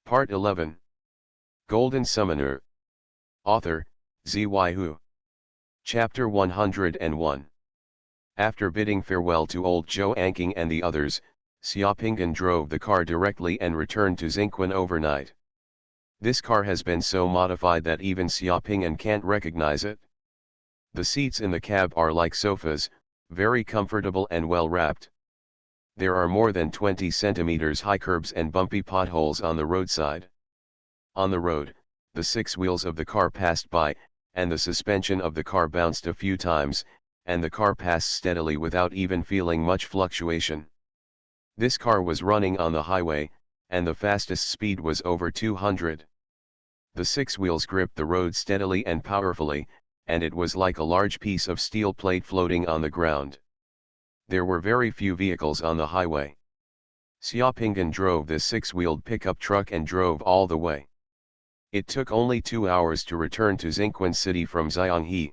Part 11. Golden Summoner. Author, Xuanhuan. Chapter 101. After bidding farewell to old Zhou Anqing and the others, Xiaopinggan drove the car directly and returned to Xingquan overnight. This car has been so modified that even Xiaopinggan can't recognize it. The seats in the cab are like sofas, very comfortable and well wrapped. There are more than 20 centimeters high curbs and bumpy potholes on the roadside. On the road, the 6 wheels of the car passed by, and the suspension of the car bounced a few times, and the car passed steadily without even feeling much fluctuation. This car was running on the highway, and the fastest speed was over 200. The 6 wheels gripped the road steadily and powerfully, and it was like a large piece of steel plate floating on the ground. There were very few vehicles on the highway. Xiaopinggan drove the 6-wheeled pickup truck and drove all the way. It took only 2 hours to return to Xingquan City from Xianghe.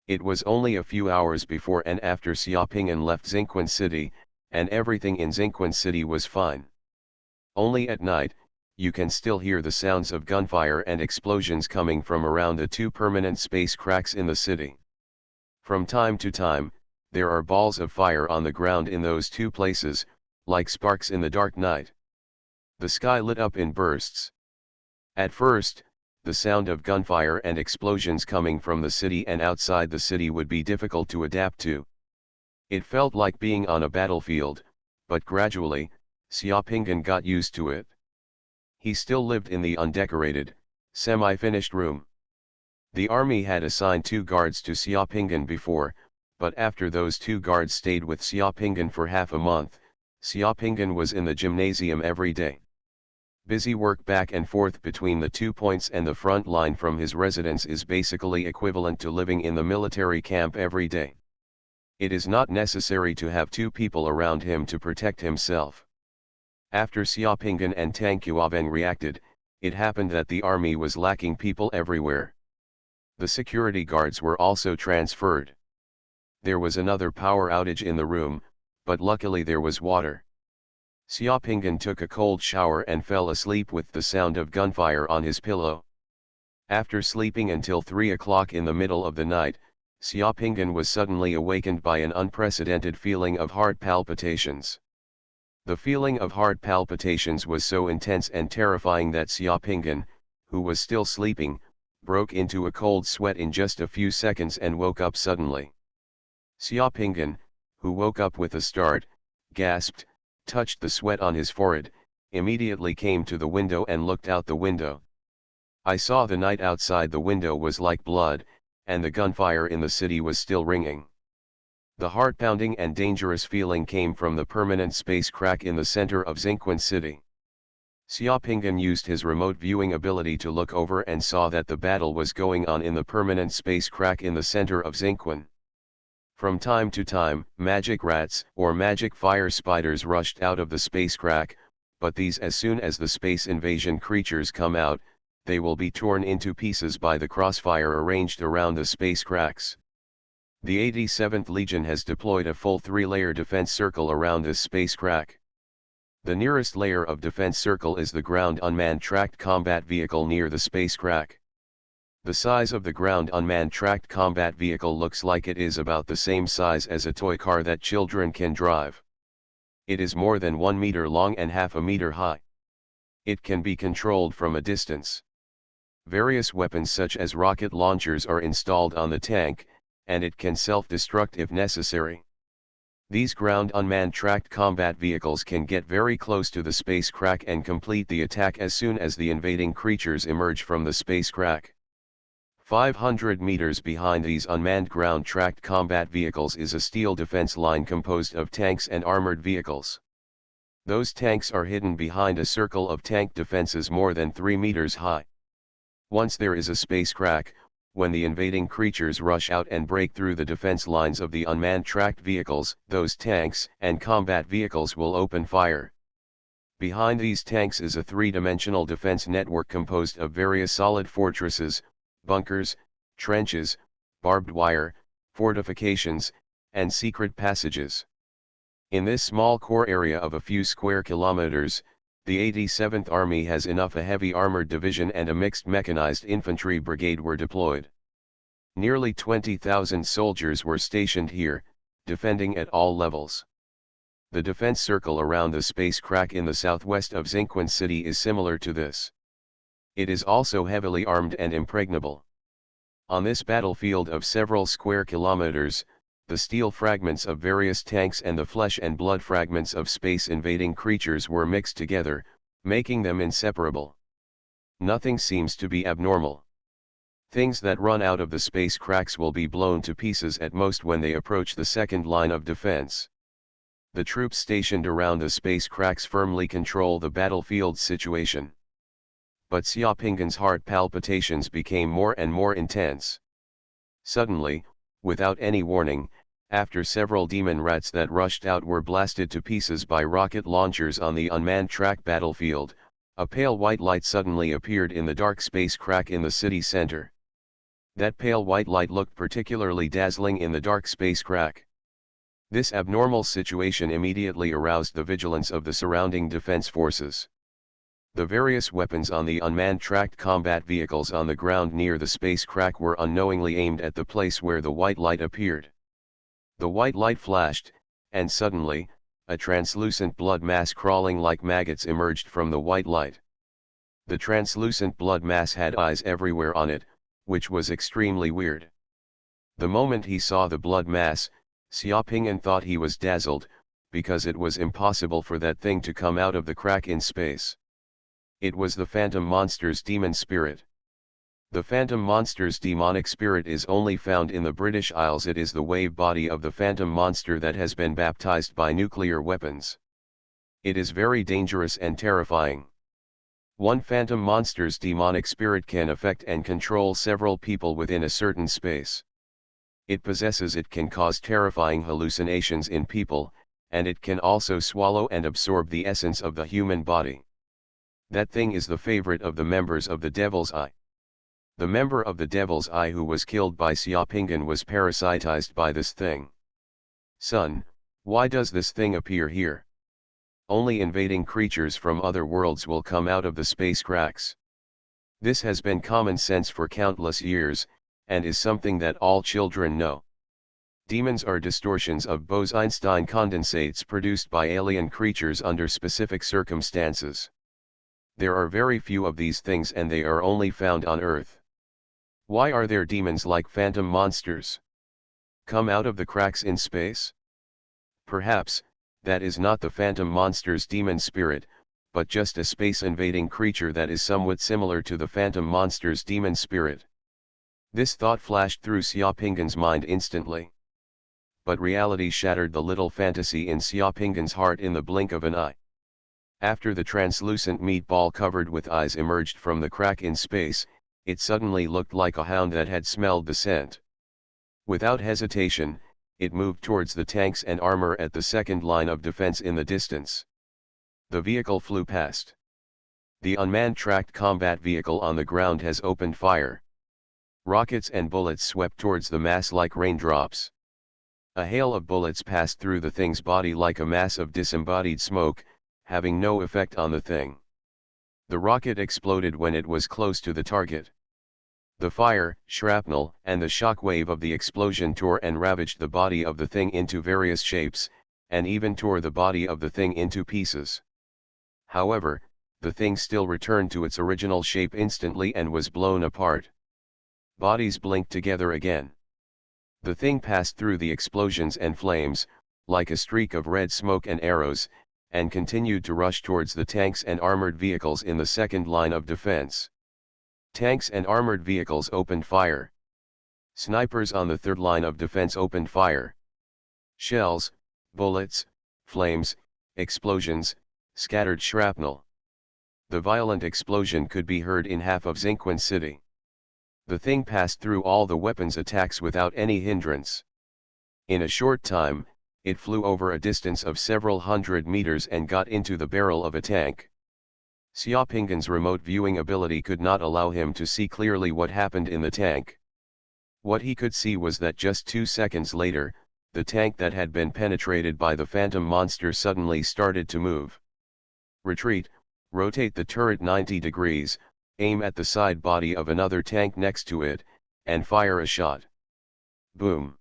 It was only a few hours before and after Xiaopinggan left Xingquan City, and everything in Xingquan City was fine. Only at night, you can still hear the sounds of gunfire and explosions coming from around the 2 permanent space cracks in the city. From time to time, there are balls of fire on the ground in those 2 places, like sparks in the dark night. The sky lit up in bursts. At first, the sound of gunfire and explosions coming from the city and outside the city would be difficult to adapt to. It felt like being on a battlefield, but gradually, Xiaopinggan got used to it. He still lived in the undecorated, semi-finished room. The army had assigned 2 guards to Xiaopinggan before, but after those 2 guards stayed with Xiaopinggan for half a month, Xiaopinggan was in the gymnasium every day. Busy work back and forth between the 2 points and the front line from his residence is basically equivalent to living in the military camp every day. It is not necessary to have 2 people around him to protect himself. After Xiaopinggan and Tang Xuanhuan reacted, it happened that the army was lacking people everywhere. The security guards were also transferred. There was another power outage in the room, but luckily there was water. Xiaopinggan took a cold shower and fell asleep with the sound of gunfire on his pillow. After sleeping until 3 o'clock in the middle of the night, Xiaopinggan was suddenly awakened by an unprecedented feeling of heart palpitations. The feeling of heart palpitations was so intense and terrifying that Xiaopinggan, who was still sleeping, broke into a cold sweat in just a few seconds and woke up suddenly. Xiaopinggan, who woke up with a start, gasped, touched the sweat on his forehead, immediately came to the window and looked out the window. I saw the night outside the window was like blood, and the gunfire in the city was still ringing. The heart-pounding and dangerous feeling came from the permanent space crack in the center of Xingquan City. Xiaopinggan used his remote viewing ability to look over and saw that the battle was going on in the permanent space crack in the center of Xingquan. From time to time, magic rats or magic fire spiders rushed out of the space crack, but these as soon as the space invasion creatures come out, they will be torn into pieces by the crossfire arranged around the space cracks. The 87th Legion has deployed a full 3-layer defense circle around this space crack. The nearest layer of defense circle is the ground unmanned tracked combat vehicle near the space crack. The size of the ground unmanned tracked combat vehicle looks like it is about the same size as a toy car that children can drive. It is more than 1 meter long and half a meter high. It can be controlled from a distance. Various weapons such as rocket launchers are installed on the tank, and it can self-destruct if necessary. These ground unmanned tracked combat vehicles can get very close to the space crack and complete the attack as soon as the invading creatures emerge from the space crack. 500 meters behind these unmanned ground-tracked combat vehicles is a steel defense line composed of tanks and armored vehicles. Those tanks are hidden behind a circle of tank defenses more than 3 meters high. Once there is a space crack, when the invading creatures rush out and break through the defense lines of the unmanned tracked vehicles, those tanks and combat vehicles will open fire. Behind these tanks is a 3-dimensional defense network composed of various solid fortresses, bunkers, trenches, barbed wire, fortifications, and secret passages. In this small core area of a few square kilometers, The 87th Army has enough. A heavy armored division and a mixed mechanized infantry brigade were deployed. Nearly 20,000 soldiers were stationed here, defending at all levels. The defense circle around the space crack in the southwest of Xuanhuan City is similar to this. It is also heavily armed and impregnable. On this battlefield of several square kilometers, the steel fragments of various tanks and the flesh and blood fragments of space-invading creatures were mixed together, making them inseparable. Nothing seems to be abnormal. Things that run out of the space cracks will be blown to pieces at most when they approach the second line of defense. The troops stationed around the space cracks firmly control the battlefield situation. But Xiaoping's heart palpitations became more and more intense. Suddenly, without any warning, after several demon rats that rushed out were blasted to pieces by rocket launchers on the unmanned track battlefield, a pale white light suddenly appeared in the dark space crack in the city center. That pale white light looked particularly dazzling in the dark space crack. This abnormal situation immediately aroused the vigilance of the surrounding defense forces. The various weapons on the unmanned tracked combat vehicles on the ground near the space crack were unknowingly aimed at the place where the white light appeared. The white light flashed, and suddenly, a translucent blood mass crawling like maggots emerged from the white light. The translucent blood mass had eyes everywhere on it, which was extremely weird. The moment he saw the blood mass, Xiaoping thought he was dazzled, because it was impossible for that thing to come out of the crack in space. It was the Phantom Monster's demon spirit. The Phantom Monster's demonic spirit is only found in the British Isles. It is the wave body of the Phantom Monster that has been baptized by nuclear weapons. It is very dangerous and terrifying. One Phantom Monster's demonic spirit can affect and control several people within a certain space. It can cause terrifying hallucinations in people, and it can also swallow and absorb the essence of the human body. That thing is the favorite of the members of the Devil's Eye. The member of the Devil's Eye who was killed by Xiaoping was parasitized by this thing. Son, why does this thing appear here? Only invading creatures from other worlds will come out of the space cracks. This has been common sense for countless years, and is something that all children know. Demons are distortions of Bose-Einstein condensates produced by alien creatures under specific circumstances. There are very few of these things and they are only found on Earth. Why are there demons like phantom monsters? Come out of the cracks in space? Perhaps, that is not the phantom monster's demon spirit, but just a space-invading creature that is somewhat similar to the phantom monster's demon spirit. This thought flashed through Xiaoping's mind instantly. But reality shattered the little fantasy in Xiaoping's heart in the blink of an eye. After the translucent meatball covered with eyes emerged from the crack in space, it suddenly looked like a hound that had smelled the scent. Without hesitation, it moved towards the tanks and armor at the second line of defense in the distance. The vehicle flew past. The unmanned tracked combat vehicle on the ground has opened fire. Rockets and bullets swept towards the mass like raindrops. A hail of bullets passed through the thing's body like a mass of disembodied smoke, having no effect on the thing. The rocket exploded when it was close to the target. The fire, shrapnel, and the shock wave of the explosion tore and ravaged the body of the thing into various shapes, and even tore the body of the thing into pieces. However, the thing still returned to its original shape instantly and was blown apart. Bodies blinked together again. The thing passed through the explosions and flames, like a streak of red smoke and arrows, and continued to rush towards the tanks and armored vehicles in the second line of defense. Tanks and armored vehicles opened fire. Snipers on the third line of defense opened fire. Shells, bullets, flames, explosions, scattered shrapnel. The violent explosion could be heard in half of Xuanhuan City. The thing passed through all the weapons attacks without any hindrance. In a short time, it flew over a distance of several hundred meters and got into the barrel of a tank. Xiaoping's remote viewing ability could not allow him to see clearly what happened in the tank. What he could see was that just 2 seconds later, the tank that had been penetrated by the phantom monster suddenly started to move. Retreat, Rotate the turret 90 degrees, aim at the side body of another tank next to it, and fire a shot. Boom!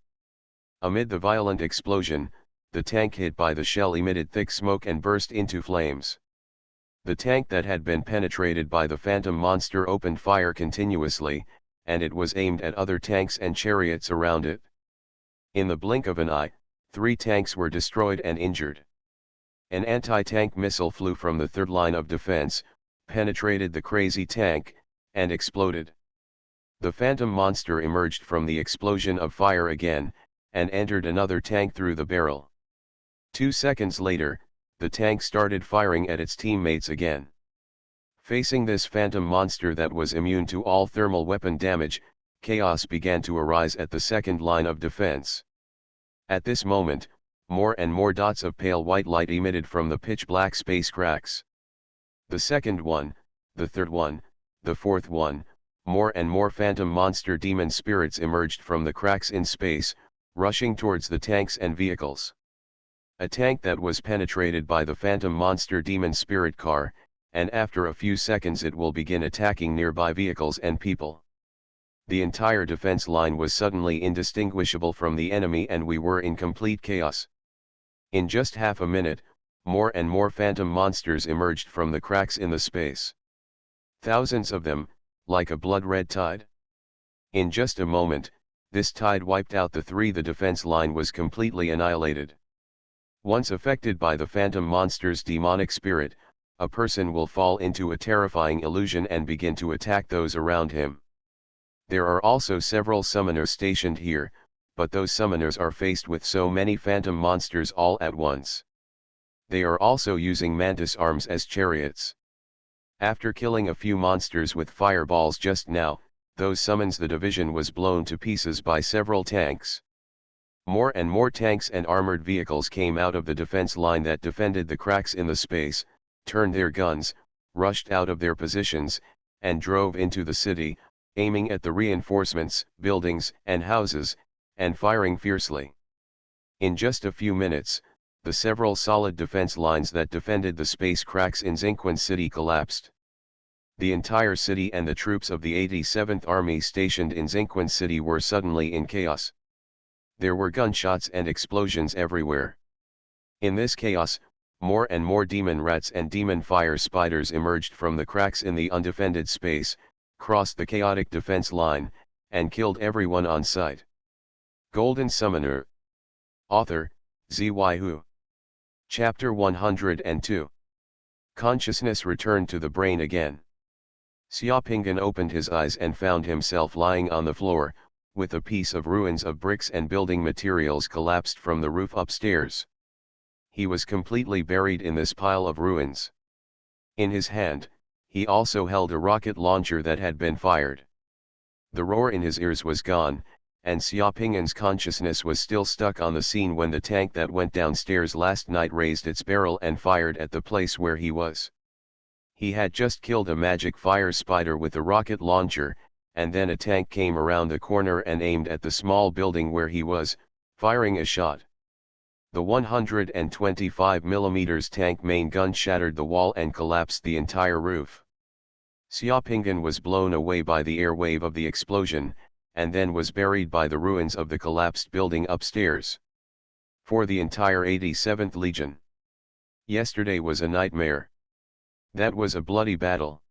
Amid the violent explosion, the tank hit by the shell emitted thick smoke and burst into flames. The tank that had been penetrated by the phantom monster opened fire continuously, and it was aimed at other tanks and chariots around it. In the blink of an eye, 3 tanks were destroyed and injured. An anti-tank missile flew from the third line of defense, penetrated the crazy tank, and exploded. The phantom monster emerged from the explosion of fire again, and entered another tank through the barrel. 2 seconds later, the tank started firing at its teammates again. Facing this phantom monster that was immune to all thermal weapon damage, chaos began to arise at the second line of defense. At this moment, more and more dots of pale white light emitted from the pitch-black space cracks. The second one, the third one, the fourth one, more and more phantom monster demon spirits emerged from the cracks in space, rushing towards the tanks and vehicles. A tank that was penetrated by the phantom monster demon spirit car, and after a few seconds it will begin attacking nearby vehicles and people. The entire defense line was suddenly indistinguishable from the enemy and we were in complete chaos. In just half a minute, more and more phantom monsters emerged from the cracks in the space. Thousands of them, like a blood-red tide. In just a moment, this tide wiped out the 3. The defense line was completely annihilated. Once affected by the phantom monster's demonic spirit, a person will fall into a terrifying illusion and begin to attack those around him. There are also several summoners stationed here, but those summoners are faced with so many phantom monsters all at once. They are also using mantis arms as chariots. After killing a few monsters with fireballs just now, those summons the division was blown to pieces by several tanks. More and more tanks and armored vehicles came out of the defense line that defended the cracks in the space, turned their guns, rushed out of their positions, and drove into the city, aiming at the reinforcements, buildings, and houses, and firing fiercely. In just a few minutes, the several solid defense lines that defended the space cracks in Xuanhuan City collapsed. The entire city and the troops of the 87th Army stationed in Xuanhuan City were suddenly in chaos. There were gunshots and explosions everywhere. In this chaos, more and more demon rats and demon fire spiders emerged from the cracks in the undefended space, crossed the chaotic defense line, and killed everyone on sight. Golden Summoner. Author, Xuanhuan. Chapter 102. Consciousness returned to the brain again. Xiaopingan opened his eyes and found himself lying on the floor, with a piece of ruins of bricks and building materials collapsed from the roof upstairs. He was completely buried in this pile of ruins. In his hand, he also held a rocket launcher that had been fired. The roar in his ears was gone, and Xiaopingan's consciousness was still stuck on the scene when the tank that went downstairs last night raised its barrel and fired at the place where he was. He had just killed a magic fire spider with a rocket launcher, and then a tank came around the corner and aimed at the small building where he was, firing a shot. The 125mm tank main gun shattered the wall and collapsed the entire roof. Xiaopingan was blown away by the air wave of the explosion, and then was buried by the ruins of the collapsed building upstairs. For the entire 87th Legion. Yesterday was a nightmare. That was a bloody battle.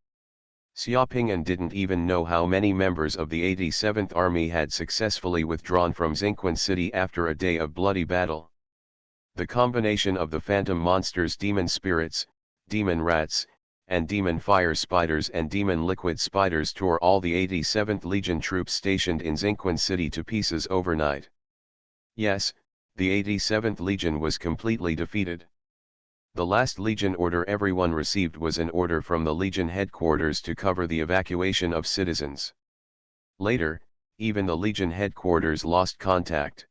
Xiaopingan didn't even know how many members of the 87th Army had successfully withdrawn from Xuanhuan City after a day of bloody battle. The combination of the phantom monsters, demon spirits, demon rats, and demon fire spiders and demon liquid spiders tore all the 87th Legion troops stationed in Xuanhuan City to pieces overnight. Yes, the 87th Legion was completely defeated. The last Legion order everyone received was an order from the Legion headquarters to cover the evacuation of citizens. Later, even the Legion headquarters lost contact.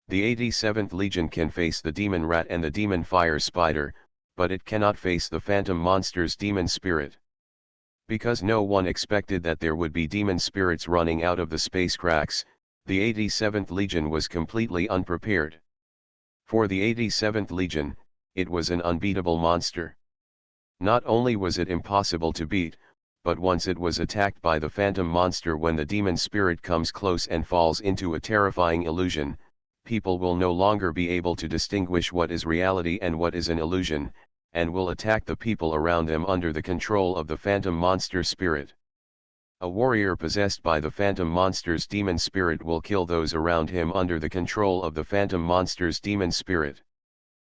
The 87th Legion can face the demon rat and the demon fire spider, but it cannot face the phantom monster's demon spirit. Because no one expected that there would be demon spirits running out of the space cracks, the 87th Legion was completely unprepared. For the 87th Legion, it was an unbeatable monster. Not only was it impossible to beat, but once it was attacked by the phantom monster, when the demon spirit comes close and falls into a terrifying illusion, people will no longer be able to distinguish what is reality and what is an illusion, and will attack the people around them under the control of the phantom monster spirit. A warrior possessed by the phantom monster's demon spirit will kill those around him under the control of the phantom monster's demon spirit.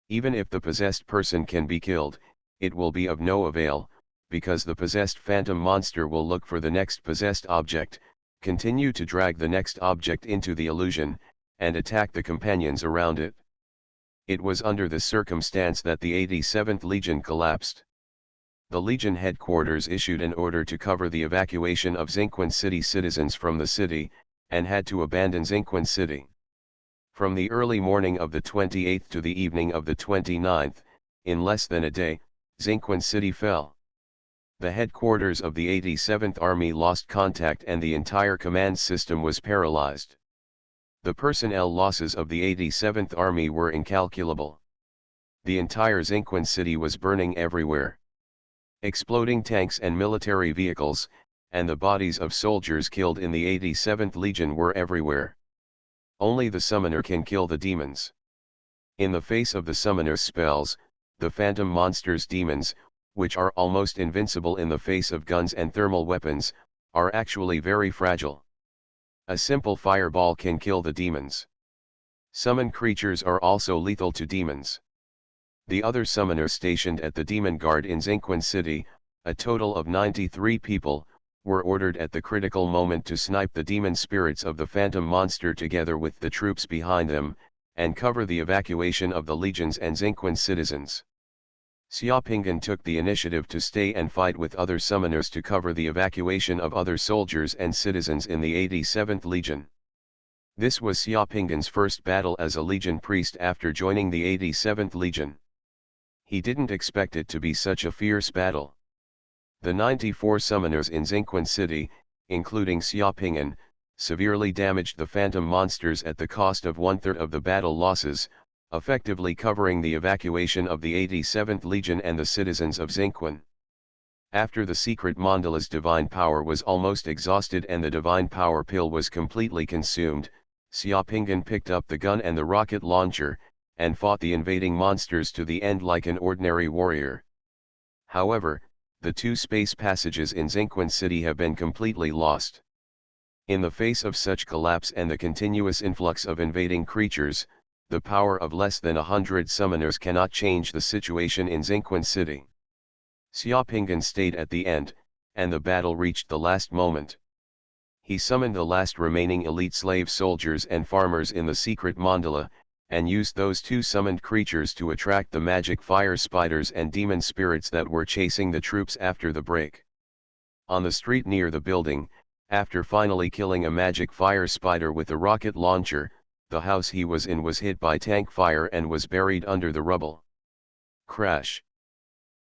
Even if the possessed person can be killed, it will be of no avail, because the possessed phantom monster will look for the next possessed object, continue to drag the next object into the illusion, and attack the companions around it. It was under this circumstance that the 87th Legion collapsed. The Legion headquarters issued an order to cover the evacuation of Xinquan City citizens from the city, and had to abandon Xinquan City. From the early morning of the 28th to the evening of the 29th, in less than a day, Xinquan City fell. The headquarters of the 87th Army lost contact and the entire command system was paralyzed. The personnel losses of the 87th Army were incalculable. The entire Xinquan City was burning everywhere. Exploding tanks and military vehicles, and the bodies of soldiers killed in the 87th Legion were everywhere. Only the summoner can kill the demons. In the face of the summoner's spells, the phantom monster's demons, which are almost invincible in the face of guns and thermal weapons, are actually very fragile. A simple fireball can kill the demons. Summon creatures are also lethal to demons. The other summoners stationed at the Demon Guard in Xinquan City, a total of 93 people, were ordered at the critical moment to snipe the demon spirits of the phantom monster together with the troops behind them, and cover the evacuation of the legions and Xinquan citizens. Xiaopingan took the initiative to stay and fight with other summoners to cover the evacuation of other soldiers and citizens in the 87th Legion. This was Xiaopingan's first battle as a Legion priest after joining the 87th Legion. He didn't expect it to be such a fierce battle. The 94 summoners in Xinquan City, including Xiaopingan, severely damaged the phantom monsters at the cost of 1/3 of the battle losses, effectively covering the evacuation of the 87th Legion and the citizens of Xinquan. After the secret mandala's divine power was almost exhausted and the divine power pill was completely consumed, Xiaopingan picked up the gun and the rocket launcher, and fought the invading monsters to the end like an ordinary warrior. However, the 2 space passages in Xinquan City have been completely lost. In the face of such collapse and the continuous influx of invading creatures, the power of less than 100 summoners cannot change the situation in Xinquan City. Xiaopingan stayed at the end, and the battle reached the last moment. He summoned the last remaining elite slave soldiers and farmers in the secret mandala, and used those 2 summoned creatures to attract the magic fire spiders and demon spirits that were chasing the troops after the break. On the street near the building, after finally killing a magic fire spider with a rocket launcher, the house he was in was hit by tank fire and was buried under the rubble. Crash!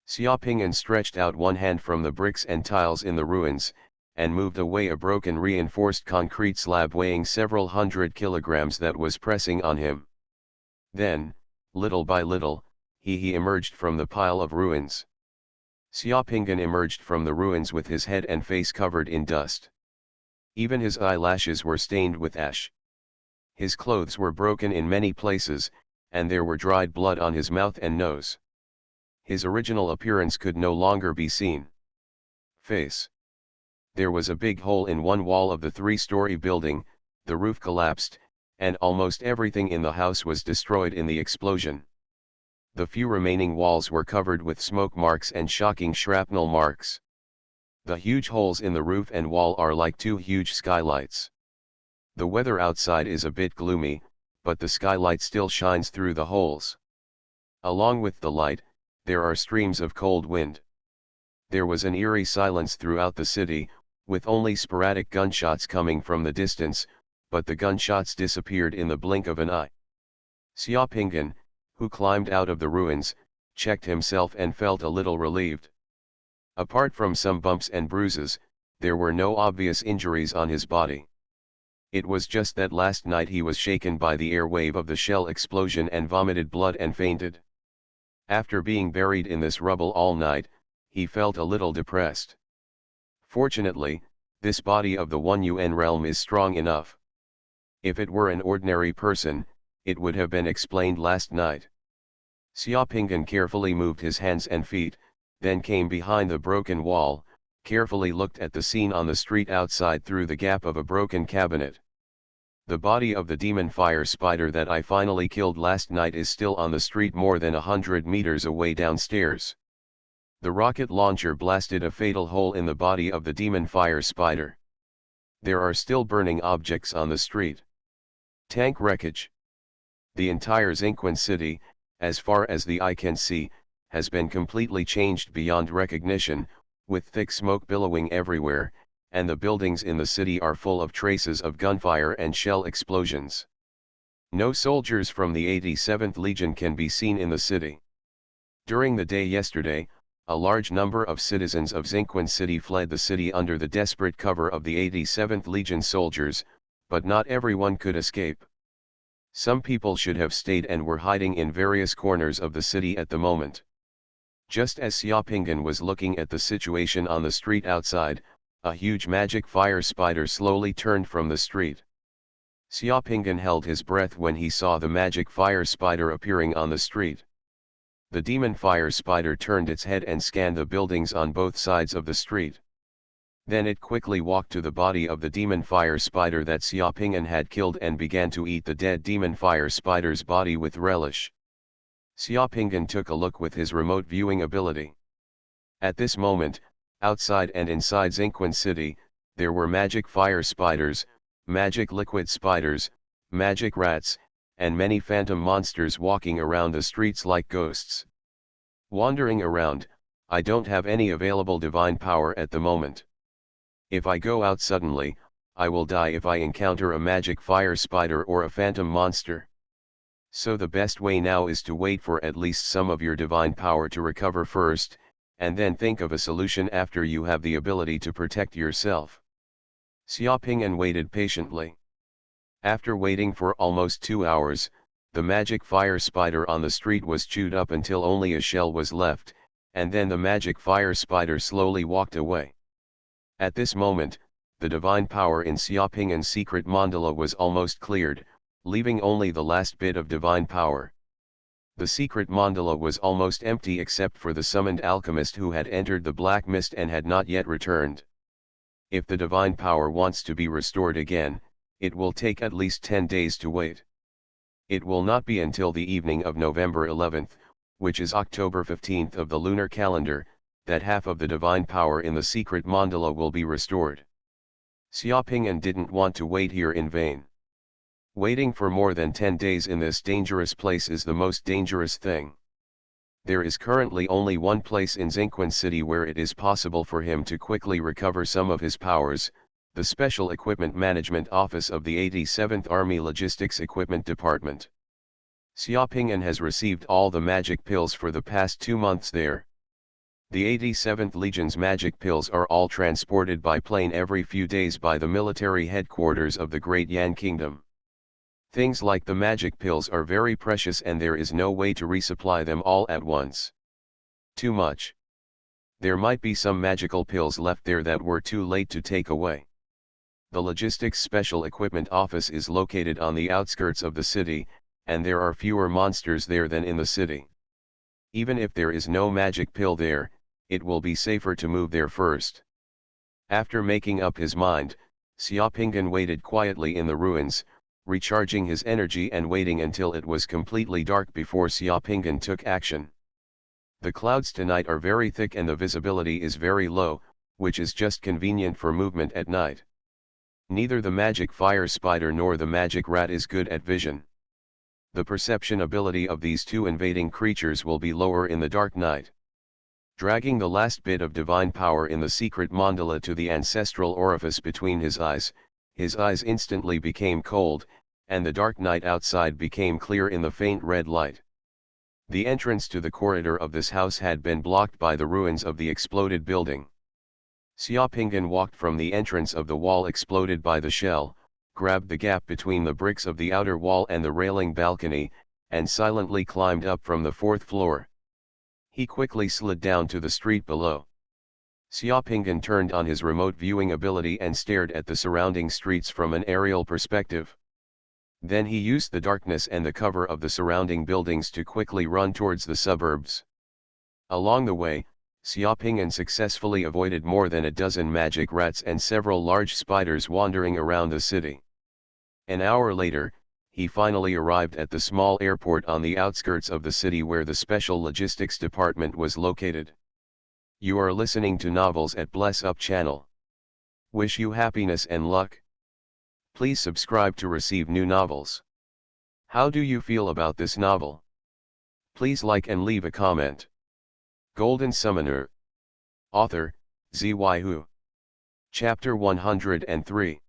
Xiaopingan stretched out one hand from the bricks and tiles in the ruins, and moved away a broken reinforced concrete slab weighing several hundred kilograms that was pressing on him. Then, little by little, he emerged from the pile of ruins. Xiaopingan emerged from the ruins with his head and face covered in dust. Even his eyelashes were stained with ash. His clothes were broken in many places, and there were dried blood on his mouth and nose. His original appearance could no longer be seen. Face. There was a big hole in one wall of the 3-story building, the roof collapsed, and almost everything in the house was destroyed in the explosion. The few remaining walls were covered with smoke marks and shocking shrapnel marks. The huge holes in the roof and wall are like 2 huge skylights. The weather outside is a bit gloomy, but the skylight still shines through the holes. Along with the light, there are streams of cold wind. There was an eerie silence throughout the city, with only sporadic gunshots coming from the distance, but the gunshots disappeared in the blink of an eye. Xiaopingan, who climbed out of the ruins, checked himself and felt a little relieved. Apart from some bumps and bruises, there were no obvious injuries on his body. It was just that last night he was shaken by the air wave of the shell explosion and vomited blood and fainted. After being buried in this rubble all night, he felt a little depressed. Fortunately, this body of the 1UN realm is strong enough. If it were an ordinary person, it would have been explained last night. Xiaopinggan carefully moved his hands and feet, then came behind the broken wall, carefully looked at the scene on the street outside through the gap of a broken cabinet. The body of the demon fire spider that I finally killed last night is still on the street more than 100 meters away downstairs. The rocket launcher blasted a fatal hole in the body of the demon fire spider. There are still burning objects on the street. Tank wreckage. The entire Xuanhuan city, as far as the eye can see, has been completely changed beyond recognition, with thick smoke billowing everywhere, and the buildings in the city are full of traces of gunfire and shell explosions. No soldiers from the 87th Legion can be seen in the city. During the day yesterday, a large number of citizens of Xuanhuan City fled the city under the desperate cover of the 87th Legion soldiers, but not everyone could escape. Some people should have stayed and were hiding in various corners of the city at the moment. Just as Xiaopinggan was looking at the situation on the street outside, a huge magic fire spider slowly turned from the street. Xiaopinggan held his breath when he saw the magic fire spider appearing on the street. The demon fire spider turned its head and scanned the buildings on both sides of the street. Then it quickly walked to the body of the demon fire spider that Xiaopinggan had killed and began to eat the dead demon fire spider's body with relish. Xiaopinggan took a look with his remote viewing ability. At this moment, outside and inside Xuanhuan City, there were magic fire spiders, magic liquid spiders, magic rats, and many phantom monsters walking around the streets like ghosts. Wandering around, I don't have any available divine power at the moment. If I go out suddenly, I will die if I encounter a magic fire spider or a phantom monster. So the best way now is to wait for at least some of your divine power to recover first, and then think of a solution after you have the ability to protect yourself. Xiaopinggan waited patiently. After waiting for almost 2 hours, the magic fire spider on the street was chewed up until only a shell was left, and then the magic fire spider slowly walked away. At this moment, the divine power in Xiaopinggan's secret mandala was almost cleared, leaving only the last bit of divine power. The secret mandala was almost empty except for the summoned alchemist who had entered the black mist and had not yet returned. If the divine power wants to be restored again, it will take at least 10 days to wait. It will not be until the evening of November 11th, which is October 15th of the lunar calendar, that half of the divine power in the secret mandala will be restored. Xiaopinggan didn't want to wait here in vain. Waiting for more than 10 days in this dangerous place is the most dangerous thing. There is currently only one place in Xuanhuan City where it is possible for him to quickly recover some of his powers, the Special Equipment Management Office of the 87th Army Logistics Equipment Department. Xiaopinggan has received all the magic pills for the past 2 months there. The 87th Legion's magic pills are all transported by plane every few days by the military headquarters of the Great Yan Kingdom. Things like the magic pills are very precious and there is no way to resupply them all at once. Too much. There might be some magical pills left there that were too late to take away. The Logistics Special Equipment Office is located on the outskirts of the city, and there are fewer monsters there than in the city. Even if there is no magic pill there, it will be safer to move there first. After making up his mind, Xiaopinggan waited quietly in the ruins, recharging his energy and waiting until it was completely dark before Xiaopinggan took action. The clouds tonight are very thick and the visibility is very low, which is just convenient for movement at night. Neither the magic fire spider nor the magic rat is good at vision. The perception ability of these two invading creatures will be lower in the dark night. Dragging the last bit of divine power in the secret mandala to the ancestral orifice between his eyes instantly became cold, and the dark night outside became clear in the faint red light. The entrance to the corridor of this house had been blocked by the ruins of the exploded building. Xiaopinggan walked from the entrance of the wall exploded by the shell, grabbed the gap between the bricks of the outer wall and the railing balcony, and silently climbed up from the 4th floor. He quickly slid down to the street below. Xiaopinggan turned on his remote viewing ability and stared at the surrounding streets from an aerial perspective. Then he used the darkness and the cover of the surrounding buildings to quickly run towards the suburbs. Along the way, Xiaopinggan successfully avoided more than a dozen magic rats and several large spiders wandering around the city. An hour later, he finally arrived at the small airport on the outskirts of the city where the Special Logistics Department was located. You are listening to Novels at Bless Up channel. Wish you happiness and luck. Please subscribe to receive new novels. How do you feel about this novel? Please like and leave a comment. Golden Summoner. Author, Xuanhuan. Chapter 103.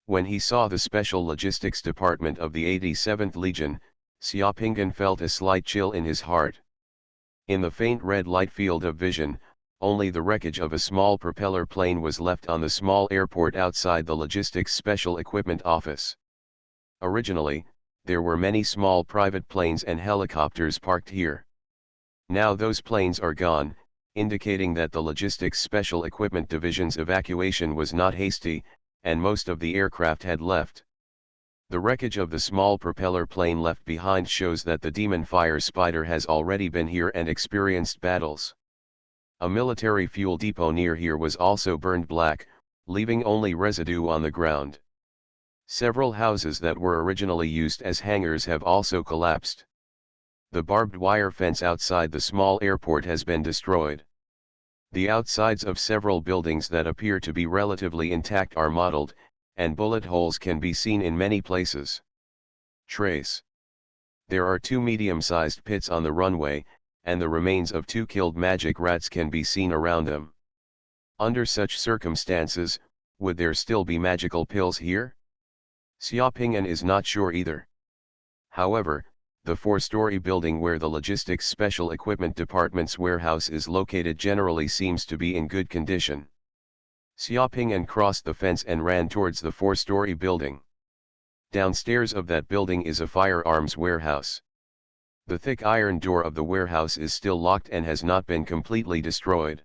When he saw the Special Logistics Department of the 87th Legion, Xiaopinggan felt a slight chill in his heart. In the faint red light field of vision, only the wreckage of a small propeller plane was left on the small airport outside the Logistics Special Equipment Office. Originally, there were many small private planes and helicopters parked here. Now those planes are gone, indicating that the Logistics Special Equipment Division's evacuation was not hasty, and most of the aircraft had left. The wreckage of the small propeller plane left behind shows that the Demon Fire Spider has already been here and experienced battles. A military fuel depot near here was also burned black, leaving only residue on the ground. Several houses that were originally used as hangars have also collapsed. The barbed wire fence outside the small airport has been destroyed. The outsides of several buildings that appear to be relatively intact are mottled, and bullet holes can be seen in many places. Trace. There are 2 medium-sized pits on the runway, and the remains of 2 killed magic rats can be seen around them. Under such circumstances, would there still be magical pills here? Xiaopinggan is not sure either. However, the 4-story building where the Logistics Special Equipment Department's warehouse is located generally seems to be in good condition. Xiaopinggan crossed the fence and ran towards the 4-story building. Downstairs of that building is a firearms warehouse. The thick iron door of the warehouse is still locked and has not been completely destroyed.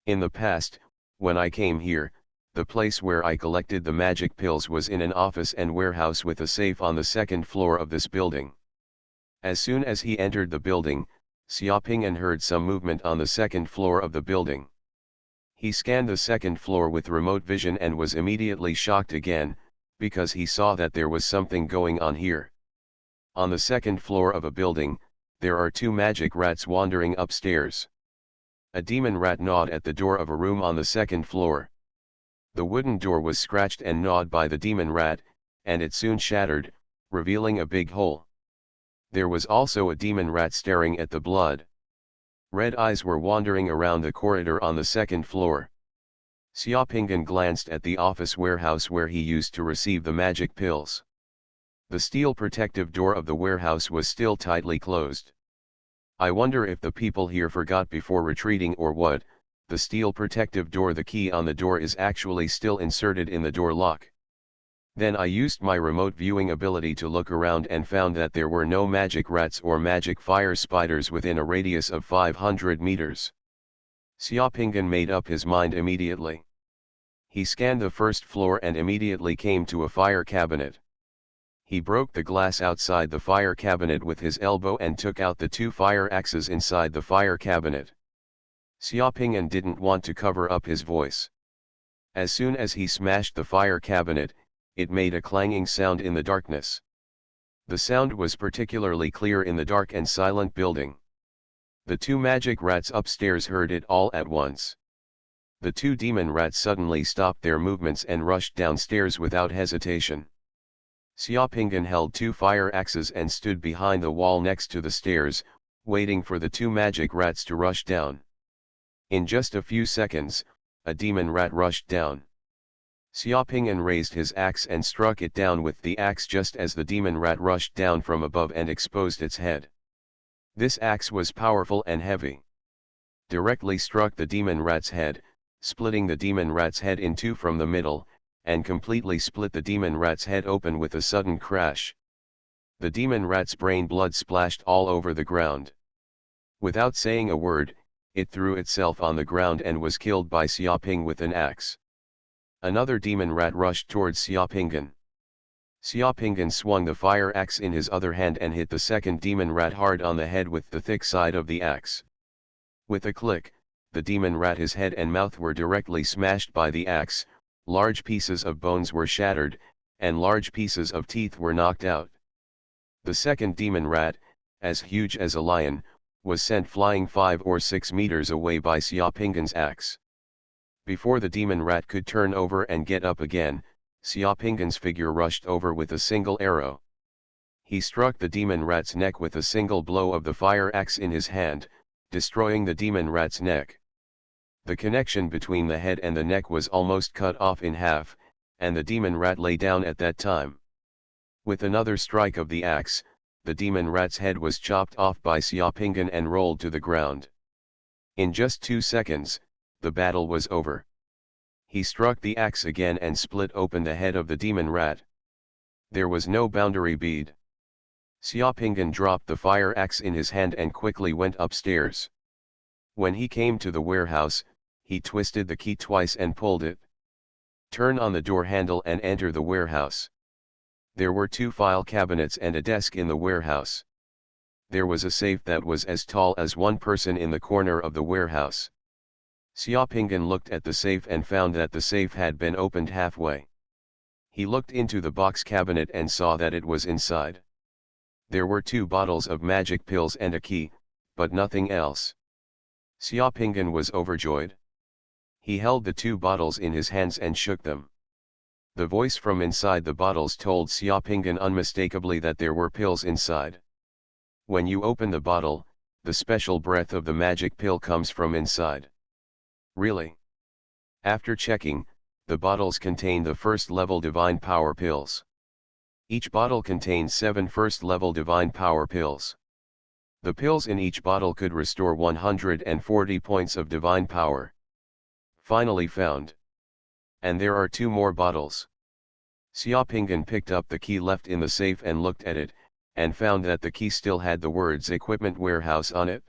In the past, when I came here, the place where I collected the magic pills was in an office and warehouse with a safe on the 2nd floor of this building. As soon as he entered the building, Xiaopinggan heard some movement on the 2nd floor of the building. He scanned the 2nd floor with remote vision and was immediately shocked again, because he saw that there was something going on here. On the 2nd floor of a building, there are 2 magic rats wandering upstairs. A demon rat gnawed at the door of a room on the 2nd floor. The wooden door was scratched and gnawed by the demon rat, and it soon shattered, revealing a big hole. There was also a demon rat staring at the blood. Red eyes were wandering around the corridor on the 2nd floor. Xiaopinggan glanced at the office warehouse where he used to receive the magic pills. The steel protective door of the warehouse was still tightly closed. I wonder if the people here forgot before retreating or what. The steel protective door, the key on the door is actually still inserted in the door lock. Then I used my remote viewing ability to look around and found that there were no magic rats or magic fire spiders within a radius of 500 meters. Xiaopinggan made up his mind immediately. He scanned the 1st floor and immediately came to a fire cabinet. He broke the glass outside the fire cabinet with his elbow and took out the 2 fire axes inside the fire cabinet. Xiaopinggan didn't want to cover up his voice. As soon as he smashed the fire cabinet, it made a clanging sound in the darkness. The sound was particularly clear in the dark and silent building. The 2 magic rats upstairs heard it all at once. The 2 demon rats suddenly stopped their movements and rushed downstairs without hesitation. Xiaopinggan held 2 fire axes and stood behind the wall next to the stairs, waiting for the 2 magic rats to rush down. In just a few seconds, a demon rat rushed down. Xiaopinggan raised his axe and struck it down with the axe just as the demon rat rushed down from above and exposed its head. This axe was powerful and heavy. Directly struck the demon rat's head, splitting the demon rat's head in 2 from the middle, and completely split the demon rat's head open with a sudden crash. The demon rat's brain blood splashed all over the ground. Without saying a word, it threw itself on the ground and was killed by Xiaoping with an axe. Another demon rat rushed towards Xiaopingen. Xiaopingen swung the fire axe in his other hand and hit the second demon rat hard on the head with the thick side of the axe. With a click, the demon rat his head and mouth were directly smashed by the axe, large pieces of bones were shattered, and large pieces of teeth were knocked out. The second demon rat, as huge as a lion, was sent flying 5 or 6 meters away by Xiaopingen's axe. Before the demon rat could turn over and get up again, Xiaopingen's figure rushed over with a single arrow. He struck the demon rat's neck with a single blow of the fire axe in his hand, destroying the demon rat's neck. The connection between the head and the neck was almost cut off in half, and the demon rat lay down at that time. With another strike of the axe, the demon rat's head was chopped off by Xiaopingen and rolled to the ground. In just 2 seconds, the battle was over. He struck the axe again and split open the head of the demon rat. There was no boundary bead. Xiaopingen dropped the fire axe in his hand and quickly went upstairs. When he came to the warehouse, he twisted the key twice and pulled it. Turn on the door handle and enter the warehouse. There were 2 file cabinets and a desk in the warehouse. There was a safe that was as tall as one person in the corner of the warehouse. Xiaopingen looked at the safe and found that the safe had been opened halfway. He looked into the box cabinet and saw that it was inside. There were 2 bottles of magic pills and a key, but nothing else. Xiaopingen was overjoyed. He held the 2 bottles in his hands and shook them. The voice from inside the bottles told Xiaopingen unmistakably that there were pills inside. When you open the bottle, the special breath of the magic pill comes from inside. Really? After checking, the bottles contain the first-level divine power pills. Each bottle contains 7 first-level divine power pills. The pills in each bottle could restore 140 points of divine power. Finally found. And there are 2 more bottles. Xiaopingen picked up the key left in the safe and looked at it, and found that the key still had the words Equipment Warehouse on it.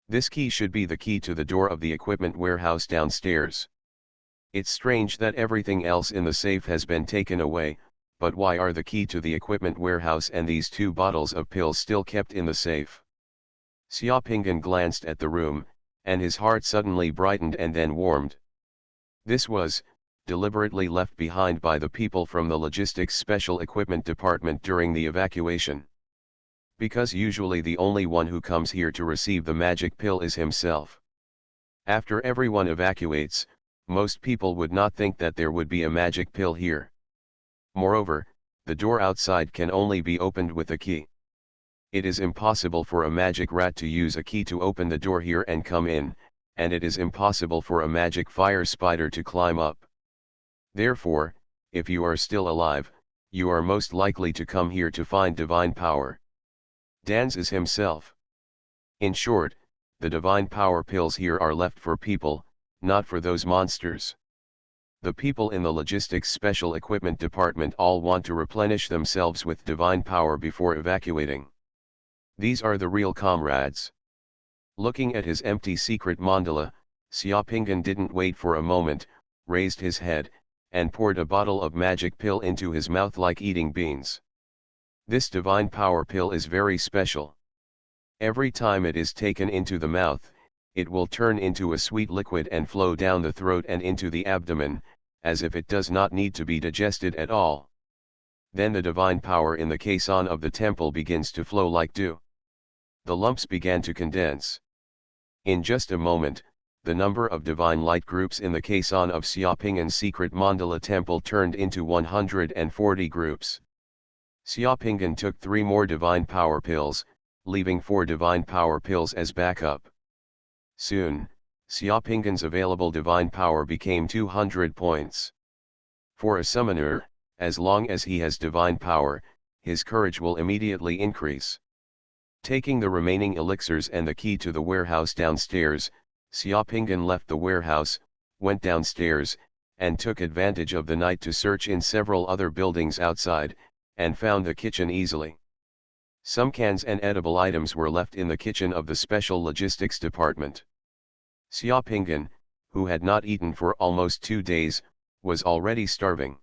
This key should be the key to the door of the equipment warehouse downstairs. It's strange that everything else in the safe has been taken away, but why are the key to the equipment warehouse and these 2 bottles of pills still kept in the safe? Xiaopingen glanced at the room, and his heart suddenly brightened and then warmed. This was deliberately left behind by the people from the Logistics Special Equipment Department during the evacuation. Because usually the only one who comes here to receive the magic pill is himself. After everyone evacuates, most people would not think that there would be a magic pill here. Moreover, the door outside can only be opened with a key. It is impossible for a magic rat to use a key to open the door here and come in, and it is impossible for a magic fire spider to climb up. Therefore, if you are still alive, you are most likely to come here to find divine power. Dans is himself. In short, the divine power pills here are left for people, not for those monsters. The people in the Logistics Special Equipment Department all want to replenish themselves with divine power before evacuating. These are the real comrades. Looking at his empty secret mandala, Xiaopingen didn't wait for a moment, raised his head, and poured a bottle of magic pill into his mouth like eating beans. This divine power pill is very special. Every time it is taken into the mouth, it will turn into a sweet liquid and flow down the throat and into the abdomen, as if it does not need to be digested at all. Then the divine power in the caisson of the temple begins to flow like dew. The lumps began to condense. In just a moment, the number of divine light groups in the caisson of Xiaopingen's secret mandala temple turned into 140 groups. Xiaopingen took 3 more divine power pills, leaving 4 divine power pills as backup. Soon, Xiaopingen's available divine power became 200 points. For a summoner, as long as he has divine power, his courage will immediately increase. Taking the remaining elixirs and the key to the warehouse downstairs, Xiaopingen left the warehouse, went downstairs, and took advantage of the night to search in several other buildings outside, and found the kitchen easily. Some cans and edible items were left in the kitchen of the Special Logistics Department. Xiaopinggan, who had not eaten for almost 2 days, was already starving.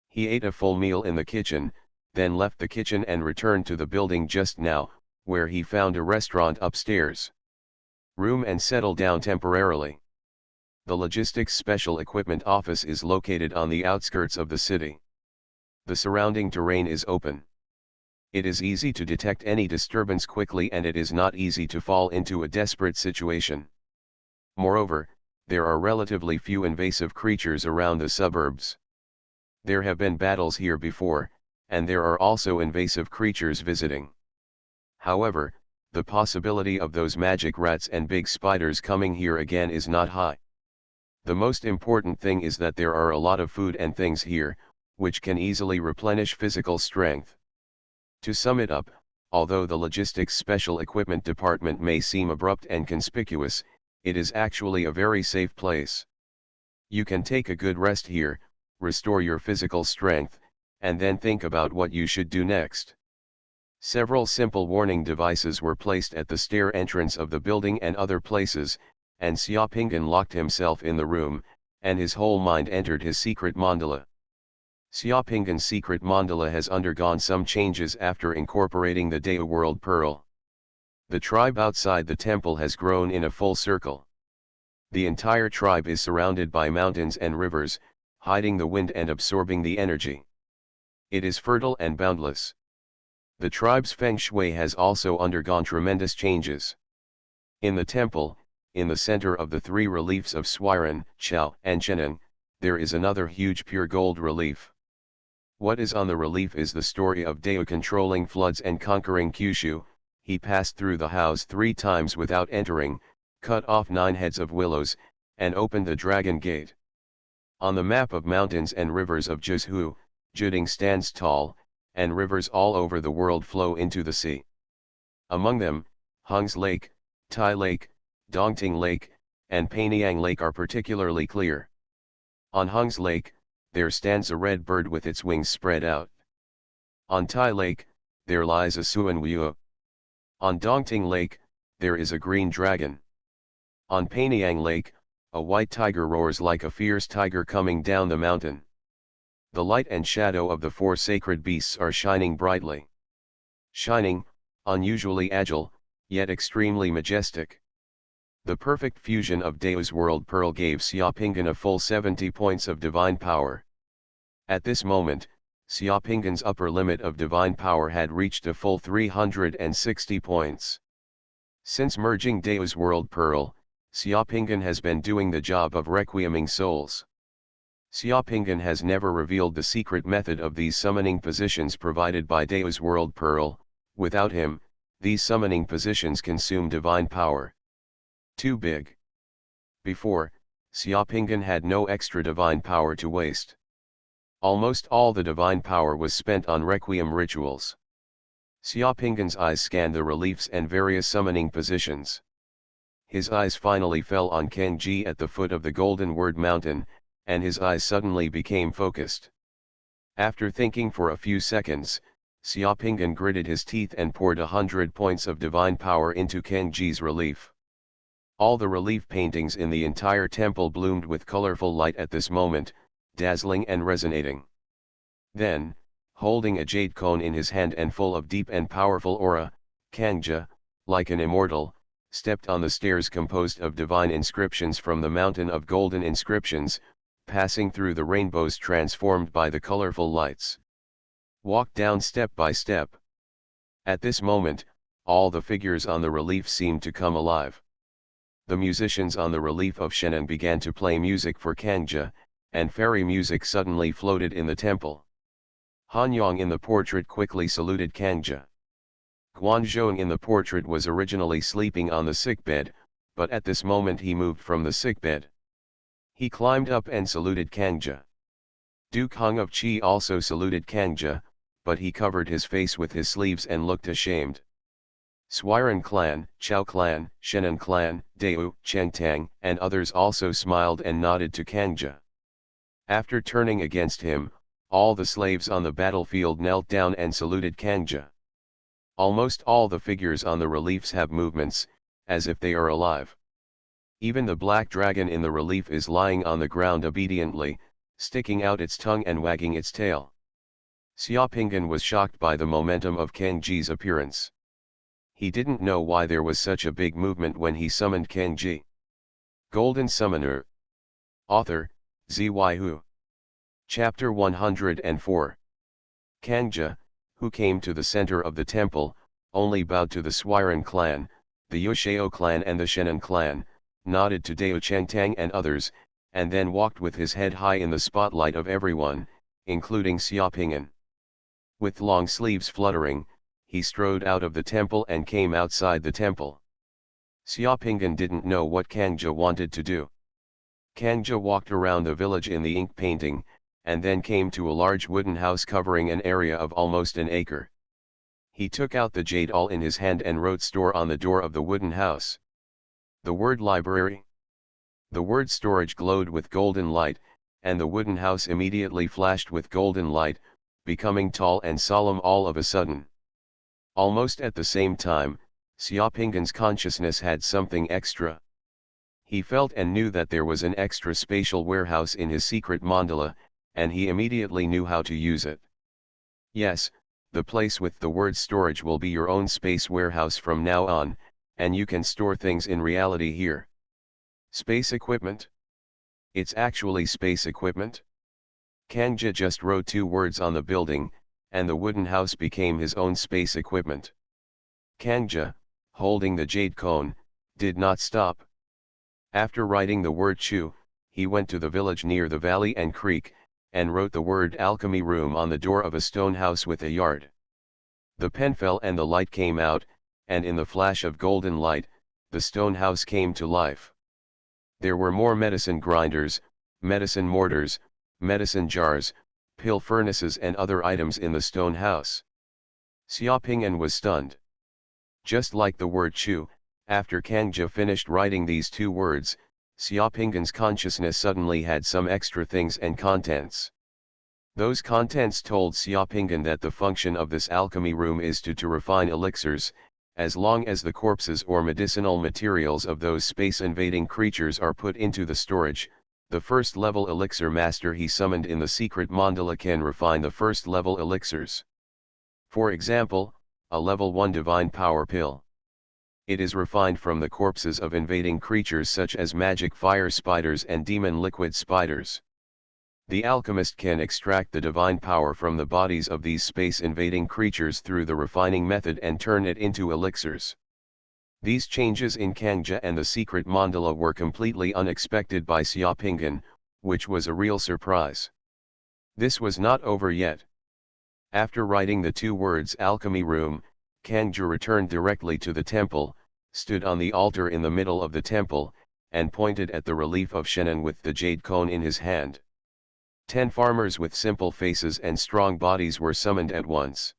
He ate a full meal in the kitchen, then left the kitchen and returned to the building just now, where he found a restaurant upstairs. Room and settle down temporarily. The Logistics Special Equipment Office is located on the outskirts of the city. The surrounding terrain is open. It is easy to detect any disturbance quickly, and it is not easy to fall into a desperate situation. Moreover, there are relatively few invasive creatures around the suburbs. There have been battles here before, and there are also invasive creatures visiting. However, the possibility of those magic rats and big spiders coming here again is not high. The most important thing is that there are a lot of food and things here, which can easily replenish physical strength. To sum it up, although the Logistics Special Equipment Department may seem abrupt and conspicuous, it is actually a very safe place. You can take a good rest here, restore your physical strength, and then think about what you should do next. Several simple warning devices were placed at the stair entrance of the building and other places, and Xiaopinggan locked himself in the room, and his whole mind entered his secret mandala. Xiaopinggan's secret mandala has undergone some changes after incorporating the Dao World Pearl. The tribe outside the temple has grown in a full circle. The entire tribe is surrounded by mountains and rivers, hiding the wind and absorbing the energy. It is fertile and boundless. The tribe's feng shui has also undergone tremendous changes. In the temple, in the center of the 3 reliefs of Xuanhuan, Chao, and Shenan, there is another huge pure gold relief. What is on the relief is the story of Dao controlling floods and conquering Kyushu. He passed through the house 3 times without entering, cut off 9 heads of willows, and opened the dragon gate. On the map of mountains and rivers of Jizhu, Juding stands tall, and rivers all over the world flow into the sea. Among them, Hung's Lake, Tai Lake, Dongting Lake, and Panyang Lake are particularly clear. On Hung's Lake, there stands a red bird with its wings spread out. On Tai Lake, there lies a Xuanhuan. On Dongting Lake, there is a green dragon. On Panyang Lake, a white tiger roars like a fierce tiger coming down the mountain. The light and shadow of the 4 sacred beasts are shining brightly. Shining, unusually agile, yet extremely majestic. The perfect fusion of Dao's World Pearl gave Xiaopinggan a full 70 points of divine power. At this moment, Xiaopinggan's upper limit of divine power had reached a full 360 points. Since merging Dao's World Pearl, Xiaopinggan has been doing the job of requieming souls. Xiaopinggan has never revealed the secret method of these summoning positions provided by Dao's World Pearl. Without him, these summoning positions consume divine power. Too big. Before, Xiaopinggan had no extra divine power to waste. Almost all the divine power was spent on requiem rituals. Xiaopinggan's eyes scanned the reliefs and various summoning positions. His eyes finally fell on Kangji at the foot of the Golden Word Mountain, and his eyes suddenly became focused. After thinking for a few seconds, Xiaopinggan gritted his teeth and poured 100 points of divine power into Kangji's relief. All the relief paintings in the entire temple bloomed with colorful light at this moment, dazzling and resonating. Then, holding a jade cone in his hand and full of deep and powerful aura, Kangji, like an immortal, stepped on the stairs composed of divine inscriptions from the mountain of golden inscriptions, passing through the rainbows transformed by the colorful lights. Walked down step by step. At this moment, all the figures on the relief seemed to come alive. The musicians on the relief of Shenan began to play music for Kangji, and fairy music suddenly floated in the temple. Han Yang in the portrait quickly saluted Kangji. Guanzhong in the portrait was originally sleeping on the sickbed, but at this moment he moved from the sickbed. He climbed up and saluted Kangji. Duke Hung of Qi also saluted Kangji, but he covered his face with his sleeves and looked ashamed. Xuanhuan clan, Chao clan, Shenan clan, Dao, Chengtang, and others also smiled and nodded to Kangji. After turning against him, all the slaves on the battlefield knelt down and saluted Kangji. Almost all the figures on the reliefs have movements, as if they are alive. Even the black dragon in the relief is lying on the ground obediently, sticking out its tongue and wagging its tail. Xiaopinggan was shocked by the momentum of Kang Ji's appearance. He didn't know why there was such a big movement when he summoned Kang Ji. Golden Summoner. Author, Xuanhuan. Chapter 104. Kangja, who came to the center of the temple, only bowed to the Xuanhuan clan, the Yuxiao clan and the Shenan clan, nodded to Dao Chengtang and others, and then walked with his head high in the spotlight of everyone, including Xiaopinggan. With long sleeves fluttering, he strode out of the temple and came outside the temple. Xiaopinggan didn't know what Kangja wanted to do. Kangja walked around the village in the ink painting, and then came to a large wooden house covering an area of almost an acre. He took out the jade awl in his hand and wrote store on the door of the wooden house. The word library. The word storage glowed with golden light, and the wooden house immediately flashed with golden light, becoming tall and solemn all of a sudden. Almost at the same time, Xiaopinggan's consciousness had something extra. He felt and knew that there was an extra spatial warehouse in his secret mandala, and he immediately knew how to use it. Yes, the place with the word storage will be your own space warehouse from now on, and you can store things in reality here. Space equipment? It's actually space equipment? Kangja just wrote 2 words on the building, and the wooden house became his own space equipment. Kangja, holding the jade cone, did not stop. After writing the word Chu, he went to the village near the valley and creek, and wrote the word alchemy room on the door of a stone house with a yard. The pen fell and the light came out, and in the flash of golden light, the stone house came to life. There were more medicine grinders, medicine mortars, medicine jars, pill furnaces and other items in the stone house. Xiaopinggan was stunned. Just like the word Chu, after Kangja finished writing these 2 words, Xiaopinggan's consciousness suddenly had some extra things and contents. Those contents told Xiaopinggan that the function of this alchemy room is to refine elixirs, as long as the corpses or medicinal materials of those space-invading creatures are put into the storage. The first-level elixir master he summoned in the secret mandala can refine the first-level elixirs. For example, a level 1 divine power pill. It is refined from the corpses of invading creatures such as magic fire spiders and demon liquid spiders. The alchemist can extract the divine power from the bodies of these space-invading creatures through the refining method and turn it into elixirs. These changes in Kangja and the secret mandala were completely unexpected by Xiaopinggan, which was a real surprise. This was not over yet. After writing the 2 words alchemy room, Kangja returned directly to the temple, stood on the altar in the middle of the temple, and pointed at the relief of Shenan with the jade cone in his hand. 10 farmers with simple faces and strong bodies were summoned at once.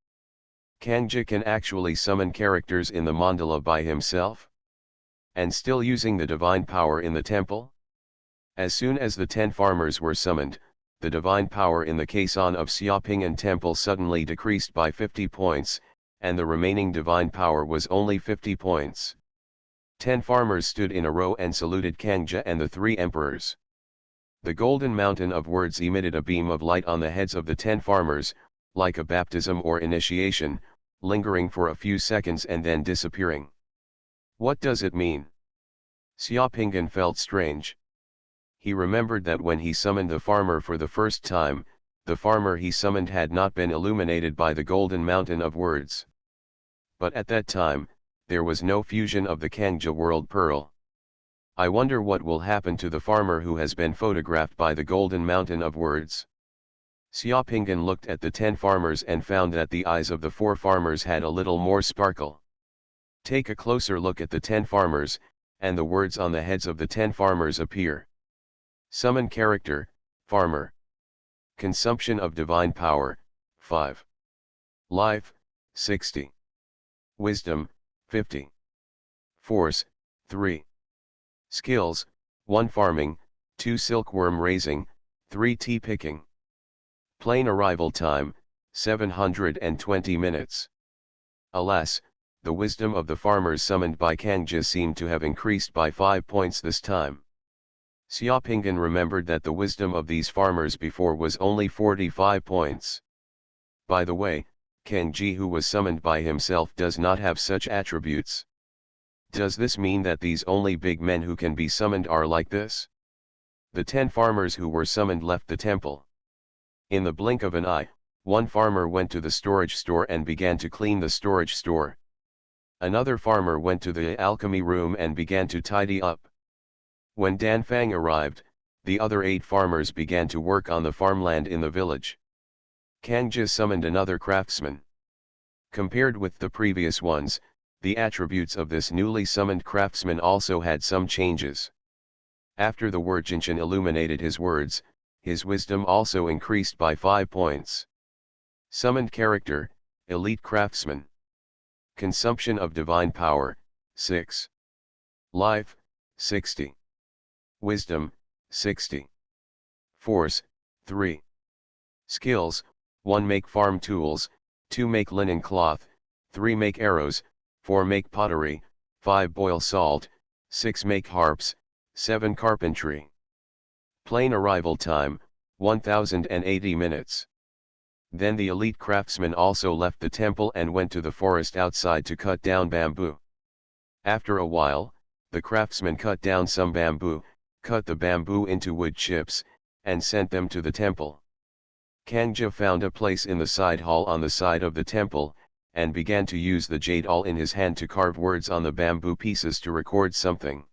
Kangja can actually summon characters in the mandala by himself? And still using the divine power in the temple? As soon as the 10 farmers were summoned, the divine power in the caisson of Xiaopinggan temple suddenly decreased by 50 points, and the remaining divine power was only 50 points. 10 farmers stood in a row and saluted Kangja and the 3 emperors. The golden mountain of words emitted a beam of light on the heads of the 10 farmers, like a baptism or initiation, lingering for a few seconds and then disappearing. What does it mean? Xiaopinggan felt strange. He remembered that when he summoned the farmer for the first time, the farmer he summoned had not been illuminated by the golden mountain of words. But at that time, there was no fusion of the Kangja world pearl. I wonder what will happen to the farmer who has been photographed by the golden mountain of words. Xiaopinggan looked at the 10 farmers and found that the eyes of the 4 farmers had a little more sparkle. Take a closer look at the 10 farmers, and the words on the heads of the 10 farmers appear. Summon character, farmer. Consumption of divine power, 5. Life, 60. Wisdom, 50. Force, 3. Skills, 1 farming, 2 silkworm raising, 3 tea picking. Plane arrival time, 720 minutes. Alas, the wisdom of the farmers summoned by Kangji seemed to have increased by 5 points this time. Xiaopinggan remembered that the wisdom of these farmers before was only 45 points. By the way, Kangji who was summoned by himself does not have such attributes. Does this mean that these only big men who can be summoned are like this? The 10 farmers who were summoned left the temple. In the blink of an eye, one farmer went to the storage store and began to clean the storage store. Another farmer went to the alchemy room and began to tidy up. When Dan Fang arrived, the other 8 farmers began to work on the farmland in the village. Kangji summoned another craftsman. Compared with the previous ones, the attributes of this newly summoned craftsman also had some changes. After the word Jinshan illuminated his words, his wisdom also increased by 5 points. Summoned character, Elite Craftsman. Consumption of Divine Power, 6. Life, 60. Wisdom, 60. Force, 3. Skills, 1 make farm tools, 2 make linen cloth, 3 make arrows, 4 make pottery, 5 boil salt, 6 make harps, 7 carpentry. Plane arrival time, 1080 minutes. Then the elite craftsman also left the temple and went to the forest outside to cut down bamboo. After a while, the craftsman cut down some bamboo, cut the bamboo into wood chips, and sent them to the temple. Kangji found a place in the side hall on the side of the temple, and began to use the jade awl in his hand to carve words on the bamboo pieces to record something.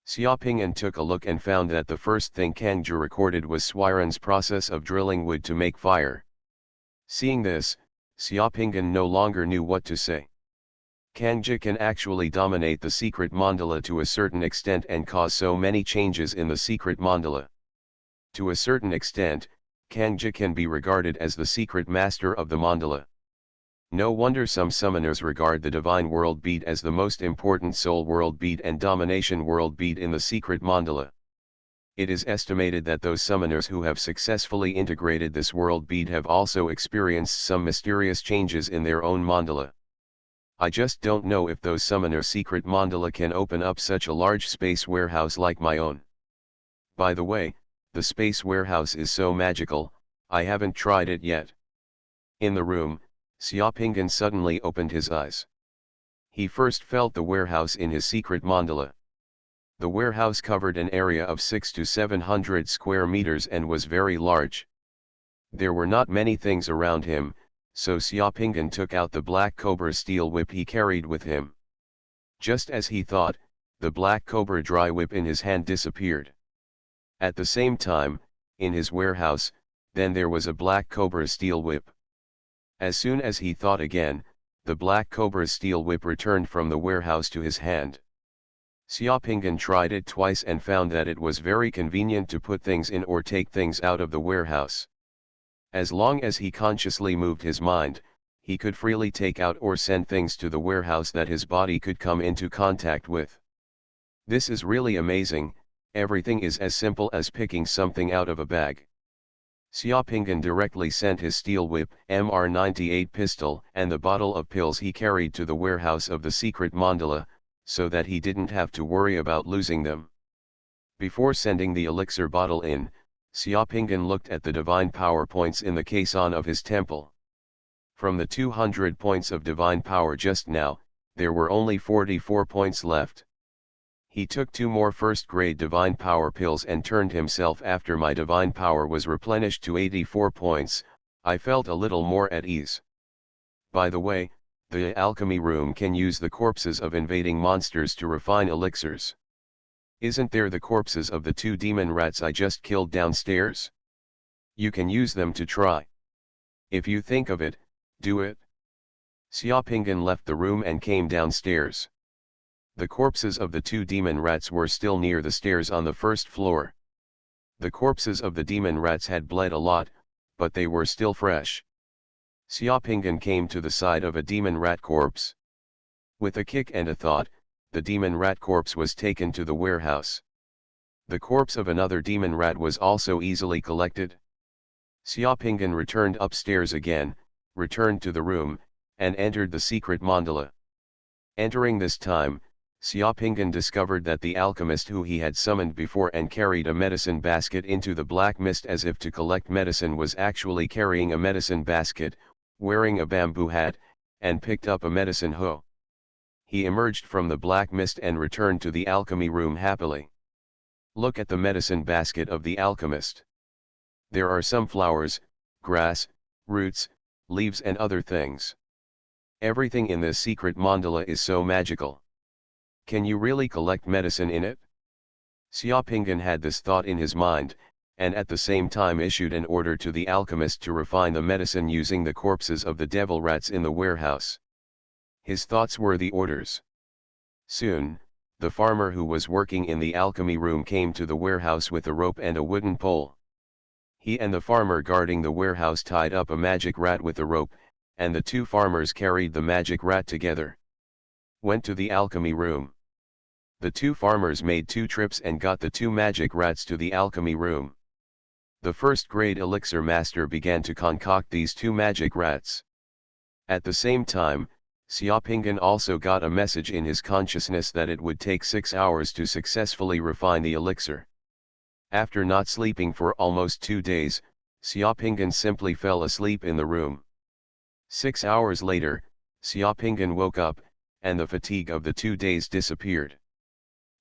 Xiaopingyan took a look and found that the first thing Kangji recorded was Xuanhuan's process of drilling wood to make fire. Seeing this, Xiaopingyan no longer knew what to say. Kangji can actually dominate the secret mandala to a certain extent and cause so many changes in the secret mandala. To a certain extent, Kangji can be regarded as the secret master of the mandala. No wonder some summoners regard the divine world bead as the most important soul world bead and domination world bead in the secret mandala. It is estimated that those summoners who have successfully integrated this world bead have also experienced some mysterious changes in their own mandala. I just don't know if those summoners' secret mandala can open up such a large space warehouse like my own. By the way, the space warehouse is so magical, I haven't tried it yet. In the room, Xiaopingyan suddenly opened his eyes. He first felt the warehouse in his secret mandala. The warehouse covered an area of 600 to 700 square meters and was very large. There were not many things around him, so Xiaopingyan took out the black cobra steel whip he carried with him. Just as he thought, the black cobra dry whip in his hand disappeared. At the same time, in his warehouse, then there was a black cobra steel whip. As soon as he thought again, the black cobra steel whip returned from the warehouse to his hand. Xiaopingyan tried it twice and found that it was very convenient to put things in or take things out of the warehouse. As long as he consciously moved his mind, he could freely take out or send things to the warehouse that his body could come into contact with. This is really amazing, everything is as simple as picking something out of a bag. Xiaopingyan directly sent his steel whip, MR98 pistol, and the bottle of pills he carried to the warehouse of the secret mandala, so that he didn't have to worry about losing them. Before sending the elixir bottle in, Xiaopingyan looked at the divine power points in the caisson of his temple. From the 200 points of divine power just now, there were only 44 points left. He took 2 more first-grade divine power pills and turned himself. After my divine power was replenished to 84 points, I felt a little more at ease. By the way, the alchemy room can use the corpses of invading monsters to refine elixirs. Isn't there the corpses of the 2 demon rats I just killed downstairs? You can use them to try. If you think of it, do it. Xiaopingyan left the room and came downstairs. The corpses of the 2 demon rats were still near the stairs on the first floor. The corpses of the demon rats had bled a lot, but they were still fresh. Xiaopingyan came to the side of a demon rat corpse. With a kick and a thought, the demon rat corpse was taken to the warehouse. The corpse of another demon rat was also easily collected. Xiaopingyan returned upstairs again, returned to the room, and entered the secret mandala. Entering this time, Xiaopinggan discovered that the alchemist who he had summoned before and carried a medicine basket into the black mist as if to collect medicine was actually carrying a medicine basket, wearing a bamboo hat, and picked up a medicine hoe. He emerged from the black mist and returned to the alchemy room happily. Look at the medicine basket of the alchemist. There are some flowers, grass, roots, leaves and other things. Everything in this secret mandala is so magical. Can you really collect medicine in it? Xiaopinggan had this thought in his mind, and at the same time issued an order to the alchemist to refine the medicine using the corpses of the devil rats in the warehouse. His thoughts were the orders. Soon, the farmer who was working in the alchemy room came to the warehouse with a rope and a wooden pole. He and the farmer guarding the warehouse tied up a magic rat with a rope, and the two farmers carried the magic rat together. Went to the alchemy room. The two farmers made 2 trips and got the 2 magic rats to the alchemy room. The first grade elixir master began to concoct these 2 magic rats. At the same time, Xiaopinggan also got a message in his consciousness that it would take 6 hours to successfully refine the elixir. After not sleeping for almost 2 days, Xiaopinggan simply fell asleep in the room. 6 hours later, Xiaopinggan woke up, and the fatigue of the 2 days disappeared.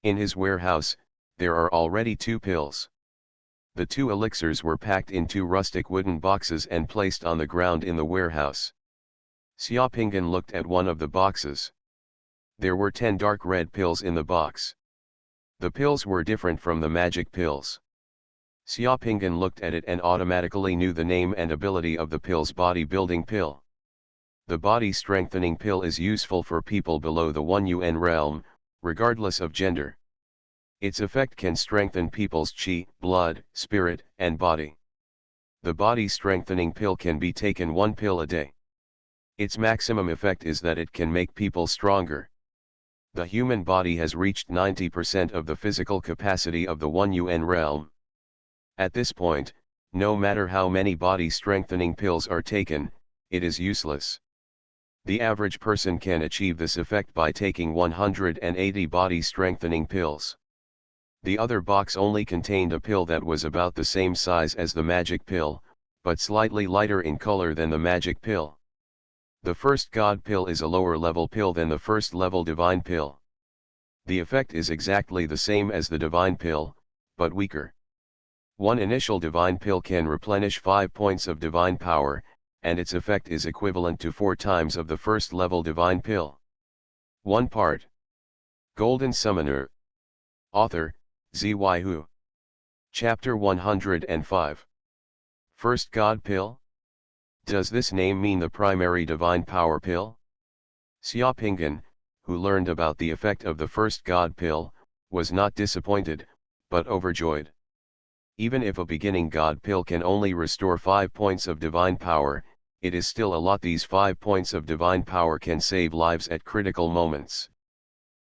In his warehouse, there are already 2 pills. The 2 elixirs were packed in 2 rustic wooden boxes and placed on the ground in the warehouse. Xiaopinggan looked at one of the boxes. There were 10 dark red pills in the box. The pills were different from the magic pills. Xiaopinggan looked at it and automatically knew the name and ability of the pill's body building pill. The body strengthening pill is useful for people below the 1 yuan realm, regardless of gender. Its effect can strengthen people's qi, blood, spirit, and body. The body strengthening pill can be taken 1 pill a day. Its maximum effect is that it can make people stronger. The human body has reached 90% of the physical capacity of the 1 yuan realm. At this point, no matter how many body strengthening pills are taken, it is useless. The average person can achieve this effect by taking 180 body strengthening pills. The other box only contained a pill that was about the same size as the magic pill, but slightly lighter in color than the magic pill. The first God pill is a lower level pill than the first level divine pill. The effect is exactly the same as the divine pill, but weaker. 1 initial divine pill can replenish 5 points of divine power, and its effect is equivalent to 4 times of the first level divine pill. 1 part. Golden Summoner. Author, Xuanhuan. Chapter 105. First God Pill? Does this name mean the primary divine power pill? Xiaopinggan, who learned about the effect of the first God Pill, was not disappointed, but overjoyed. Even if a beginning God Pill can only restore 5 points of divine power, it is still a lot. These 5 points of divine power can save lives at critical moments.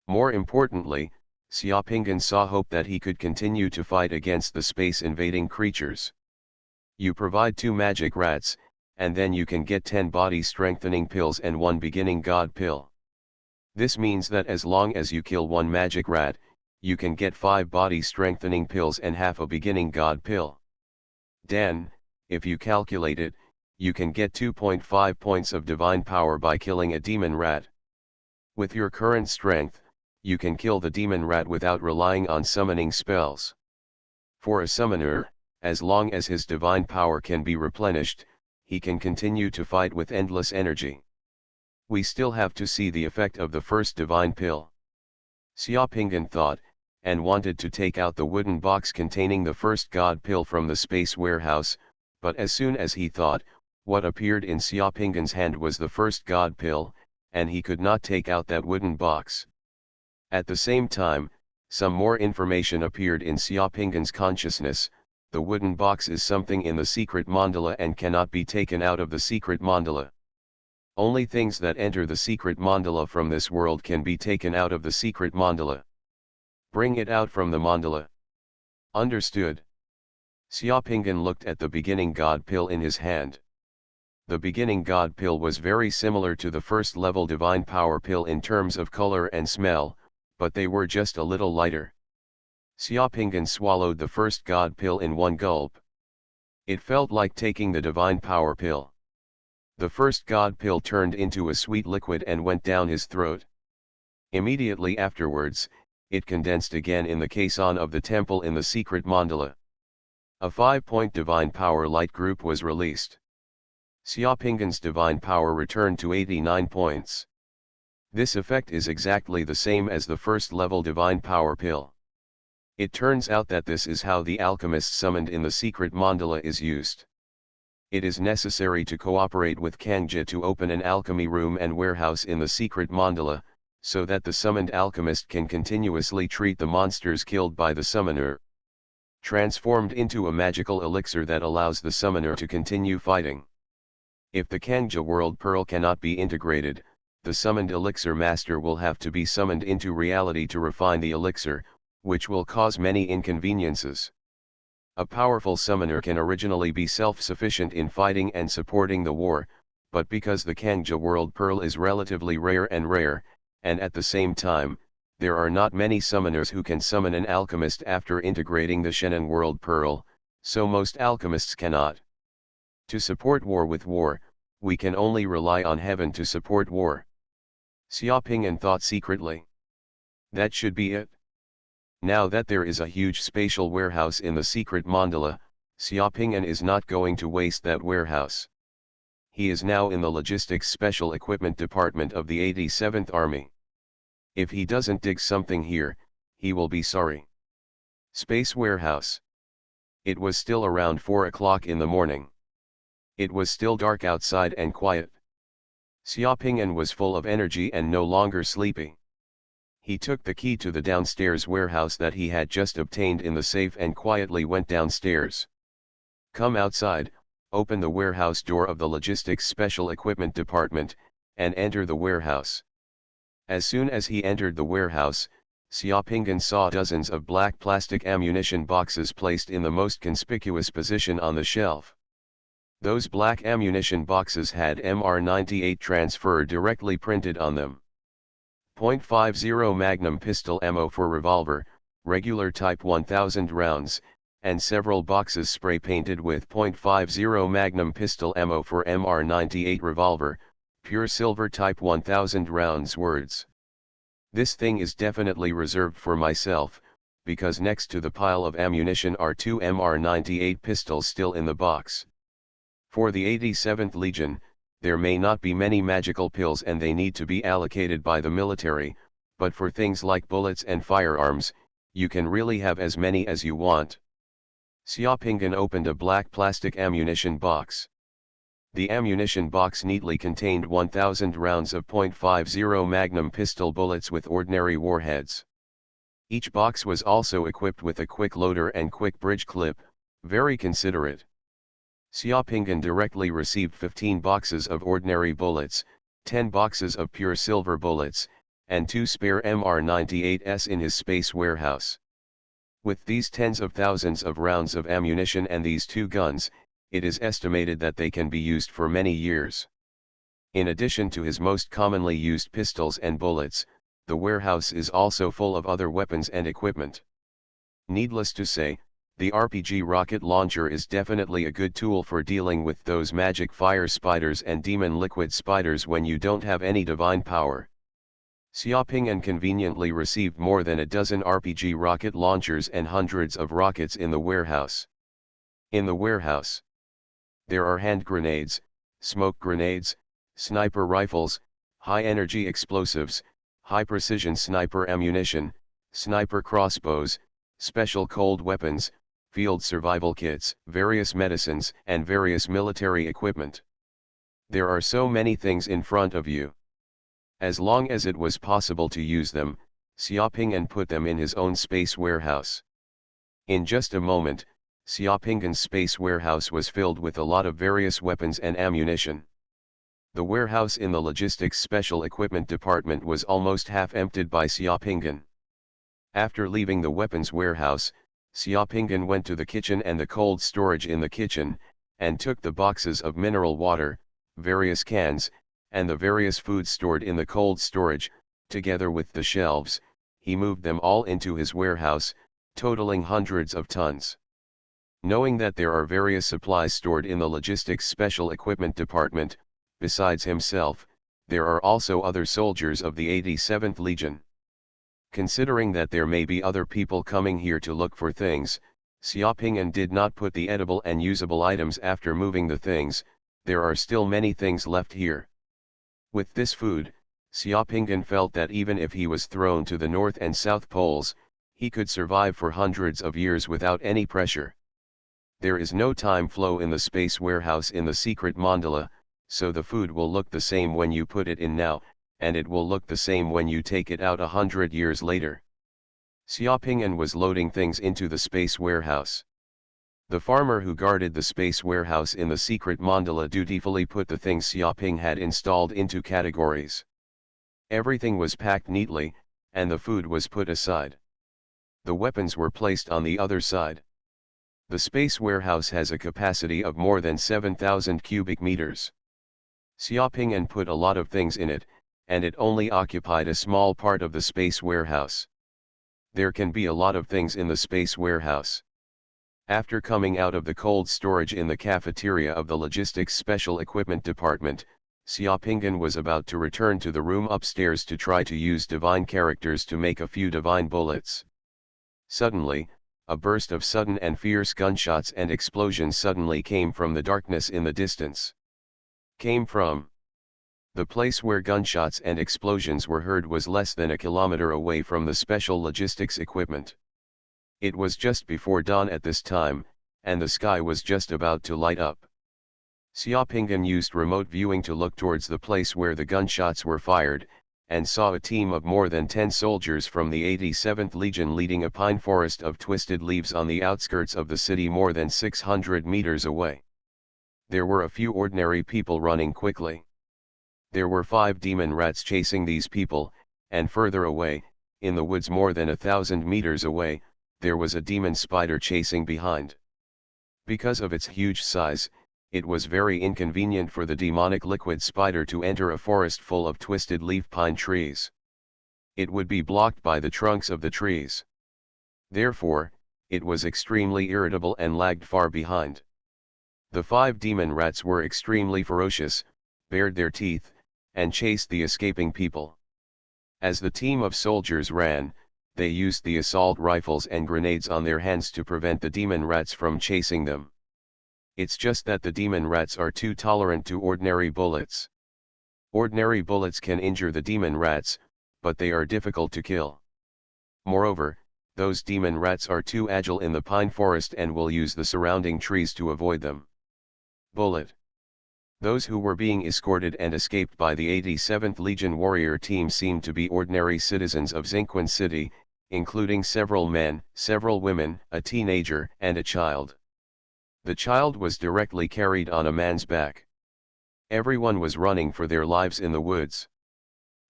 More importantly, Xiaopinggan saw hope that he could continue to fight against the space-invading creatures. You provide 2 magic rats, and then you can get 10 body-strengthening pills and 1 beginning God Pill. This means that as long as you kill 1 magic rat, you can get 5 body-strengthening pills and half a beginning God Pill. Then, if you calculate it, you can get 2.5 points of divine power by killing a demon rat. With your current strength, you can kill the demon rat without relying on summoning spells. For a summoner, as long as his divine power can be replenished, he can continue to fight with endless energy. We still have to see the effect of the first divine pill. Xiaopinggan thought, and wanted to take out the wooden box containing the first God Pill from the space warehouse, but as soon as he thought, what appeared in Xiaopinggan's hand was the first God Pill, and he could not take out that wooden box. At the same time, some more information appeared in Xiaopinggan's consciousness. The wooden box is something in the secret mandala and cannot be taken out of the secret mandala. Only things that enter the secret mandala from this world can be taken out of the secret mandala. Bring it out from the mandala. Understood. Xiaopinggan looked at the beginning God Pill in his hand. The beginning God pill was very similar to the first level divine power pill in terms of color and smell, but they were just a little lighter. Xiaopinggan swallowed the first God pill in one gulp. It felt like taking the divine power pill. The first God pill turned into a sweet liquid and went down his throat. Immediately afterwards, it condensed again in the caisson of the temple in the secret mandala. A 5-point divine power light group was released. Xiaopinggan's divine power returned to 89 points. This effect is exactly the same as the first level divine power pill. It turns out that this is how the alchemist summoned in the secret mandala is used. It is necessary to cooperate with Kangja to open an alchemy room and warehouse in the secret mandala, so that the summoned alchemist can continuously treat the monsters killed by the summoner, transformed into a magical elixir that allows the summoner to continue fighting. If the Kangja World Pearl cannot be integrated, the summoned elixir master will have to be summoned into reality to refine the elixir, which will cause many inconveniences. A powerful summoner can originally be self-sufficient in fighting and supporting the war, but because the Kangja World Pearl is relatively rare, and at the same time, there are not many summoners who can summon an alchemist after integrating the Sheneng World Pearl, so most alchemists cannot. To support war with war, we can only rely on heaven to support war. Xiaopinggan thought secretly. That should be it. Now that there is a huge spatial warehouse in the secret mandala, Xiaopinggan is not going to waste that warehouse. He is now in the Logistics Special Equipment Department of the 87th Army. If he doesn't dig something here, he will be sorry. Space Warehouse. It was still around 4 o'clock in the morning. It was still dark outside and quiet. Xiaopingyan was full of energy and no longer sleepy. He took the key to the downstairs warehouse that he had just obtained in the safe and quietly went downstairs. Come outside, open the warehouse door of the Logistics Special Equipment Department, and enter the warehouse. As soon as he entered the warehouse, Xiaopingyan saw dozens of black plastic ammunition boxes placed in the most conspicuous position on the shelf. Those black ammunition boxes had MR98 transfer directly printed on them. .50 Magnum pistol ammo for revolver, regular type 1000 rounds, and several boxes spray painted with .50 Magnum pistol ammo for MR98 revolver, pure silver type 1000 rounds words. This thing is definitely reserved for myself, because next to the pile of ammunition are 2 MR98 pistols still in the box. For the 87th Legion, there may not be many magical pills and they need to be allocated by the military, but for things like bullets and firearms, you can really have as many as you want. Xiaopingyan opened a black plastic ammunition box. The ammunition box neatly contained 1000 rounds of .50 Magnum pistol bullets with ordinary warheads. Each box was also equipped with a quick loader and quick bridge clip, very considerate. Xiaopingyan directly received 15 boxes of ordinary bullets, 10 boxes of pure silver bullets, and 2 spare MR98s in his space warehouse. With these tens of thousands of rounds of ammunition and these 2 guns, it is estimated that they can be used for many years. In addition to his most commonly used pistols and bullets, the warehouse is also full of other weapons and equipment. Needless to say, the RPG rocket launcher is definitely a good tool for dealing with those magic fire spiders and demon liquid spiders when you don't have any divine power. Xiaopingyan conveniently received more than a dozen RPG rocket launchers and hundreds of rockets in the warehouse. In the warehouse, there are hand grenades, smoke grenades, sniper rifles, high-energy explosives, high-precision sniper ammunition, sniper crossbows, special cold weapons, field survival kits, various medicines, and various military equipment. There are so many things in front of you. As long as it was possible to use them, Xiaopingyan put them in his own space warehouse. In just a moment, Xiaopingyan's space warehouse was filled with a lot of various weapons and ammunition. The warehouse in the Logistics Special Equipment Department was almost half emptied by Xiaopingyan. After leaving the weapons warehouse, Xiaopingyan went to the kitchen and the cold storage in the kitchen, and took the boxes of mineral water, various cans, and the various foods stored in the cold storage, together with the shelves, he moved them all into his warehouse, totaling hundreds of tons. Knowing that there are various supplies stored in the logistics special equipment department, besides himself, there are also other soldiers of the 87th Legion. Considering that there may be other people coming here to look for things, Xiaoping'an did not put the edible and usable items after moving the things. There are still many things left here. With this food, Xiaoping'an felt that even if he was thrown to the North and South Poles, he could survive for hundreds of years without any pressure. There is no time flow in the space warehouse in the secret mandala, so the food will look the same when you put it in now, and it will look the same when you take it out 100 years later. Xiaoping'an was loading things into the space warehouse. The farmer who guarded the space warehouse in the secret mandala dutifully put the things Xiaoping had installed into categories. Everything was packed neatly, and the food was put aside. The weapons were placed on the other side. The space warehouse has a capacity of more than 7,000 cubic meters. Xiaoping'an put a lot of things in it, and it only occupied a small part of the space warehouse. There can be a lot of things in the space warehouse. After coming out of the cold storage in the cafeteria of the Logistics Special Equipment Department, Xiaoping'an was about to return to the room upstairs to try to use divine characters to make a few divine bullets. Suddenly, a burst of sudden and fierce gunshots and explosions suddenly came from the darkness in the distance. Came from the place where gunshots and explosions were heard was less than a kilometer away from the special logistics equipment. It was just before dawn at this time, and the sky was just about to light up. Xiaoping'an used remote viewing to look towards the place where the gunshots were fired, and saw a team of more than 10 soldiers from the 87th Legion leading a pine forest of twisted leaves on the outskirts of the city more than 600 meters away. There were a few ordinary people running quickly. There were 5 demon rats chasing these people, and further away, in the woods more than 1,000 meters away, there was a demon spider chasing behind. Because of its huge size, it was very inconvenient for the demonic liquid spider to enter a forest full of twisted leaf pine trees. It would be blocked by the trunks of the trees. Therefore, it was extremely irritable and lagged far behind. The 5 demon rats were extremely ferocious, bared their teeth, and chased the escaping people. As the team of soldiers ran, they used the assault rifles and grenades on their hands to prevent the demon rats from chasing them. It's just that the demon rats are too tolerant to ordinary bullets. Ordinary bullets can injure the demon rats, but they are difficult to kill. Moreover, those demon rats are too agile in the pine forest and will use the surrounding trees to avoid them. Bullet. Those who were being escorted and escaped by the 87th Legion warrior team seemed to be ordinary citizens of Xinquan City, including several men, several women, a teenager, and a child. The child was directly carried on a man's back. Everyone was running for their lives in the woods.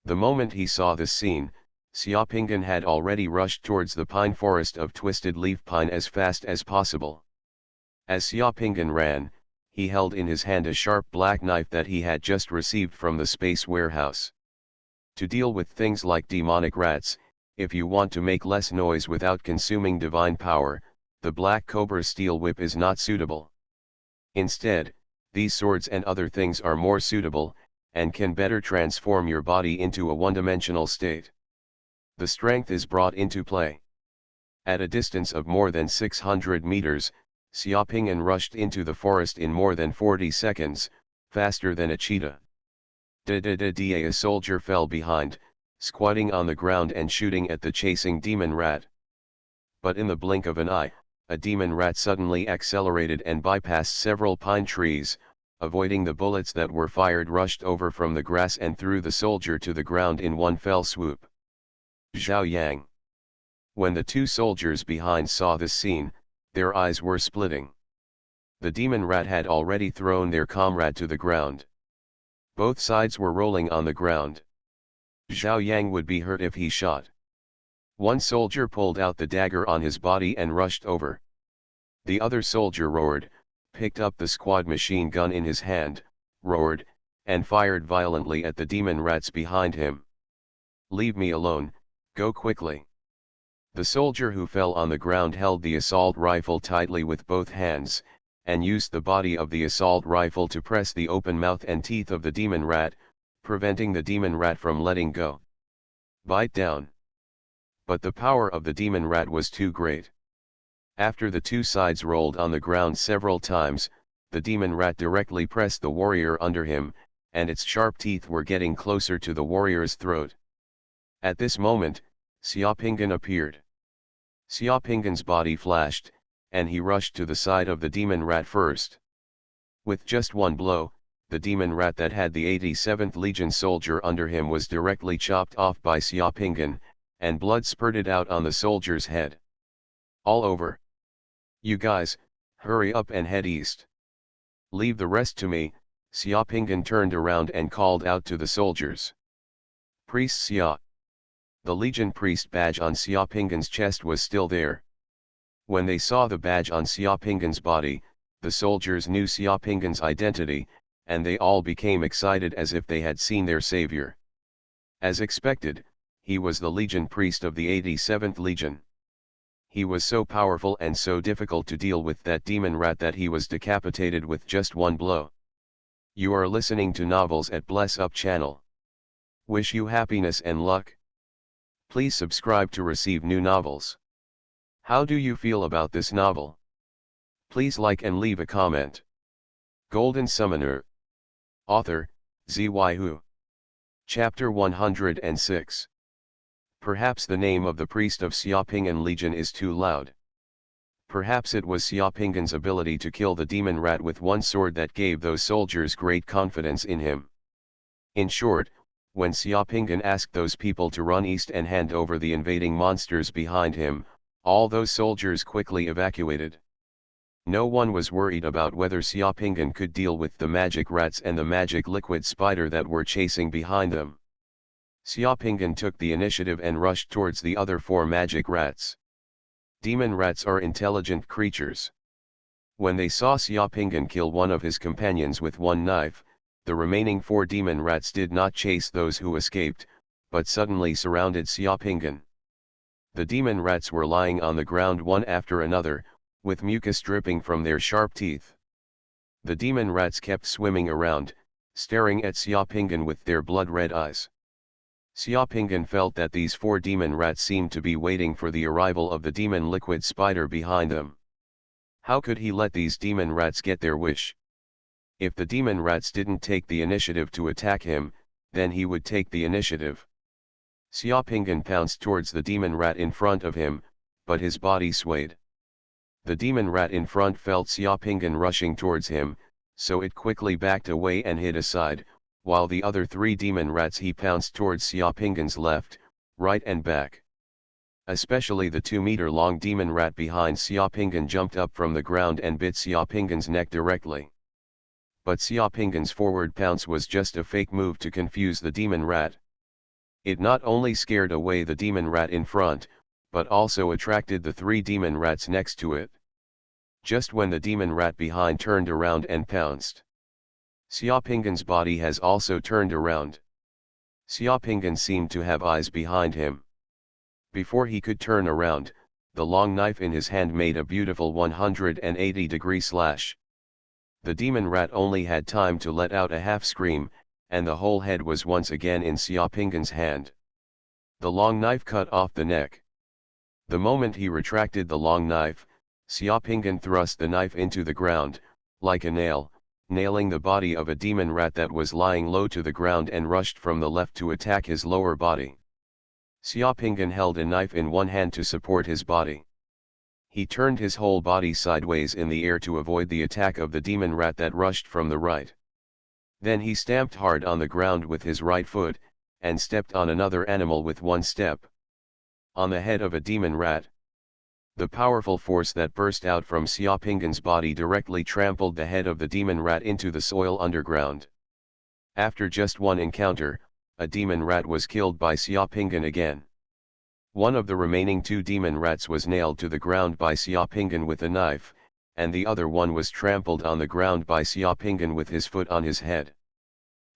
The moment he saw this scene, Xiaoping'an had already rushed towards the pine forest of twisted leaf pine as fast as possible. As Xiaoping'an ran, he held in his hand a sharp black knife that he had just received from the space warehouse. To deal with things like demonic rats, if you want to make less noise without consuming divine power, the Black Cobra steel whip is not suitable. Instead, these swords and other things are more suitable, and can better transform your body into a one-dimensional state. The strength is brought into play. At a distance of more than 600 meters, Xiaoping'an rushed into the forest in more than 40 seconds, faster than a cheetah. A soldier fell behind, squatting on the ground and shooting at the chasing demon rat. But in the blink of an eye, a demon rat suddenly accelerated and bypassed several pine trees, avoiding the bullets that were fired, rushed over from the grass and threw the soldier to the ground in one fell swoop. Zhao Yang. When the 2 soldiers behind saw this scene, their eyes were splitting. The demon rat had already thrown their comrade to the ground. Both sides were rolling on the ground. Zhao Yang would be hurt if he shot. One soldier pulled out the dagger on his body and rushed over. The other soldier roared, picked up the squad machine gun in his hand, roared, and fired violently at the demon rats behind him. "Leave me alone, go quickly." The soldier who fell on the ground held the assault rifle tightly with both hands, and used the body of the assault rifle to press the open mouth and teeth of the demon rat, preventing the demon rat from letting go. "Bite down." But the power of the demon rat was too great. After the two sides rolled on the ground several times, the demon rat directly pressed the warrior under him, and its sharp teeth were getting closer to the warrior's throat. At this moment, Xiaopingan appeared. Xiaopingan's body flashed, and he rushed to the side of the demon rat first. With just one blow, the demon rat that had the 87th Legion soldier under him was directly chopped off by Xiaopingan, and blood spurted out on the soldier's head. "All over. You guys, hurry up and head east. Leave the rest to me." Xiaopingan turned around and called out to the soldiers. "Priest Xia." The Legion priest badge on Xiaopingan's chest was still there. When they saw the badge on Xiaopingan's body, the soldiers knew Xiaopingan's identity, and they all became excited as if they had seen their savior. As expected, he was the Legion priest of the 87th Legion. He was so powerful and so difficult to deal with that demon rat that he was decapitated with just one blow. You are listening to Novels at Bless Up channel. Wish you happiness and luck. Please subscribe to receive new novels. How do you feel about this novel? Please like and leave a comment. Golden Summoner. Author, Xuanhuan. Chapter 106. Perhaps the name of the priest of Xiaopingan Legion is too loud. Perhaps it was Xiaopingan's ability to kill the demon rat with one sword that gave those soldiers great confidence in him. In short, when Xiaopingan asked those people to run east and hand over the invading monsters behind him, all those soldiers quickly evacuated. No one was worried about whether Xiaopingan could deal with the magic rats and the magic liquid spider that were chasing behind them. Xiaopingan took the initiative and rushed towards the other 4 magic rats. Demon rats are intelligent creatures. When they saw Xiaopingan kill one of his companions with one knife, the remaining 4 demon rats did not chase those who escaped, but suddenly surrounded Xiaopingan. The demon rats were lying on the ground one after another, with mucus dripping from their sharp teeth. The demon rats kept swimming around, staring at Xiaopingan with their blood-red eyes. Xiaopingan felt that these 4 demon rats seemed to be waiting for the arrival of the demon liquid spider behind them. How could he let these demon rats get their wish? If the demon rats didn't take the initiative to attack him, then he would take the initiative. Xiaopingan pounced towards the demon rat in front of him, but his body swayed. The demon rat in front felt Xiaopingan rushing towards him, so it quickly backed away and hid aside, while the other 3 demon rats he pounced towards Xiaopingan's left, right and back. Especially the 2-meter-long demon rat behind Xiaopingan jumped up from the ground and bit Xiaopingan's neck directly. But Xiaopingan's forward pounce was just a fake move to confuse the demon rat. It not only scared away the demon rat in front, but also attracted the 3 demon rats next to it. Just when the demon rat behind turned around and pounced, Xiaopingan's body has also turned around. Xiaopingan seemed to have eyes behind him. Before he could turn around, the long knife in his hand made a beautiful 180-degree slash. The demon rat only had time to let out a half scream, and the whole head was once again in Xiaopingan's hand. The long knife cut off the neck. The moment he retracted the long knife, Xiaopingan thrust the knife into the ground, like a nail, nailing the body of a demon rat that was lying low to the ground and rushed from the left to attack his lower body. Xiaopingan held a knife in one hand to support his body. He turned his whole body sideways in the air to avoid the attack of the demon rat that rushed from the right. Then he stamped hard on the ground with his right foot, and stepped on another animal with one step. On the head of a demon rat. The powerful force that burst out from Xiaopingan's body directly trampled the head of the demon rat into the soil underground. After just one encounter, a demon rat was killed by Xiaopingan again. One of the remaining 2 demon rats was nailed to the ground by Xiaopingan with a knife, and the other one was trampled on the ground by Xiaopingan with his foot on his head.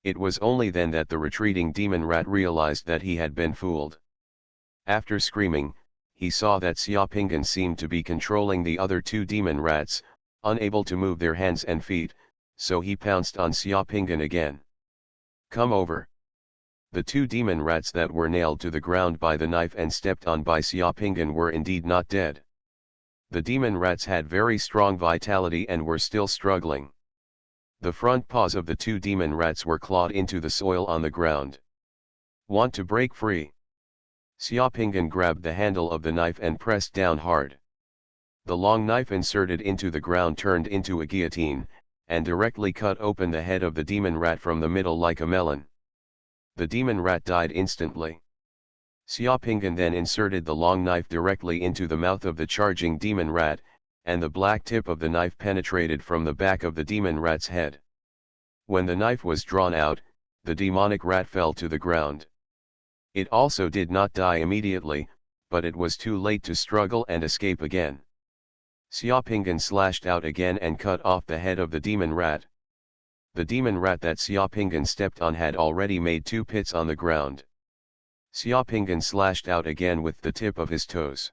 It was only then that the retreating demon rat realized that he had been fooled. After screaming, he saw that Xiaopingan seemed to be controlling the other two demon rats, unable to move their hands and feet, so he pounced on Xiaopingan again. "Come over." The two demon rats that were nailed to the ground by the knife and stepped on by Xiaopingan were indeed not dead. The demon rats had very strong vitality and were still struggling. The front paws of the two demon rats were clawed into the soil on the ground. "Want to break free?" Xiaopingan grabbed the handle of the knife and pressed down hard. The long knife inserted into the ground turned into a guillotine, and directly cut open the head of the demon rat from the middle like a melon. The demon rat died instantly. Xiaopingan then inserted the long knife directly into the mouth of the charging demon rat, and the black tip of the knife penetrated from the back of the demon rat's head. When the knife was drawn out, the demonic rat fell to the ground. It also did not die immediately, but it was too late to struggle and escape again. Xiaopingan slashed out again and cut off the head of the demon rat. The demon rat that Xiaopingan stepped on had already made 2 pits on the ground. Xiaopingan slashed out again with the tip of his toes.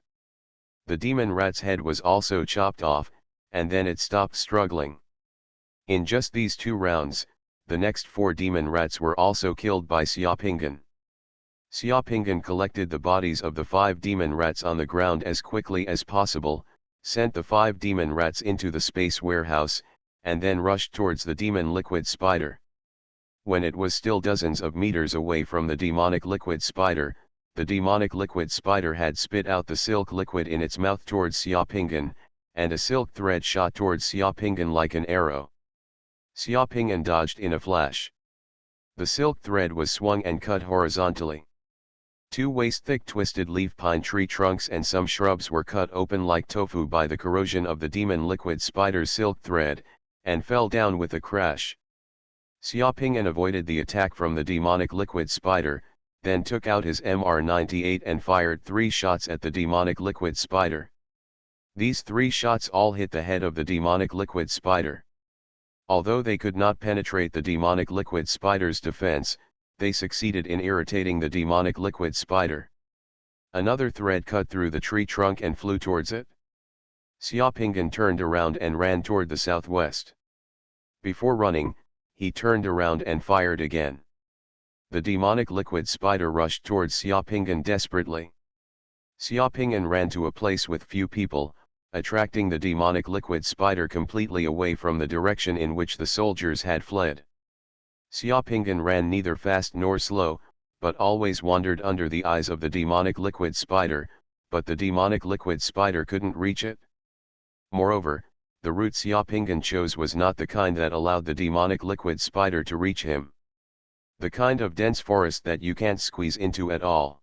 The demon rat's head was also chopped off, and then it stopped struggling. In just these 2 rounds, the next 4 demon rats were also killed by Xiaopingan. Xiaopingan collected the bodies of the 5 demon rats on the ground as quickly as possible, sent the 5 demon rats into the space warehouse, and then rushed towards the demon liquid spider. When it was still dozens of meters away from the demonic liquid spider, the demonic liquid spider had spit out the silk liquid in its mouth towards Xiaopingan, and a silk thread shot towards Xiaopingan like an arrow. Xiaopingan dodged in a flash. The silk thread was swung and cut horizontally. 2 waist-thick twisted leaf pine tree trunks and some shrubs were cut open like tofu by the corrosion of the demon liquid spider's silk thread, and fell down with a crash. Xiaopingan avoided the attack from the demonic liquid spider, then took out his MR98 and fired 3 shots at the demonic liquid spider. These 3 shots all hit the head of the demonic liquid spider. Although they could not penetrate the demonic liquid spider's defense, they succeeded in irritating the demonic liquid spider. Another thread cut through the tree trunk and flew towards it. Xiaopingan turned around and ran toward the southwest. Before running, he turned around and fired again. The demonic liquid spider rushed towards Xiaopingan desperately. Xiaopingan ran to a place with few people, attracting the demonic liquid spider completely away from the direction in which the soldiers had fled. Xiaopingan ran neither fast nor slow, but always wandered under the eyes of the demonic liquid spider, but the demonic liquid spider couldn't reach it. Moreover, the route Xiaopingan chose was not the kind that allowed the demonic liquid spider to reach him. The kind of dense forest that you can't squeeze into at all.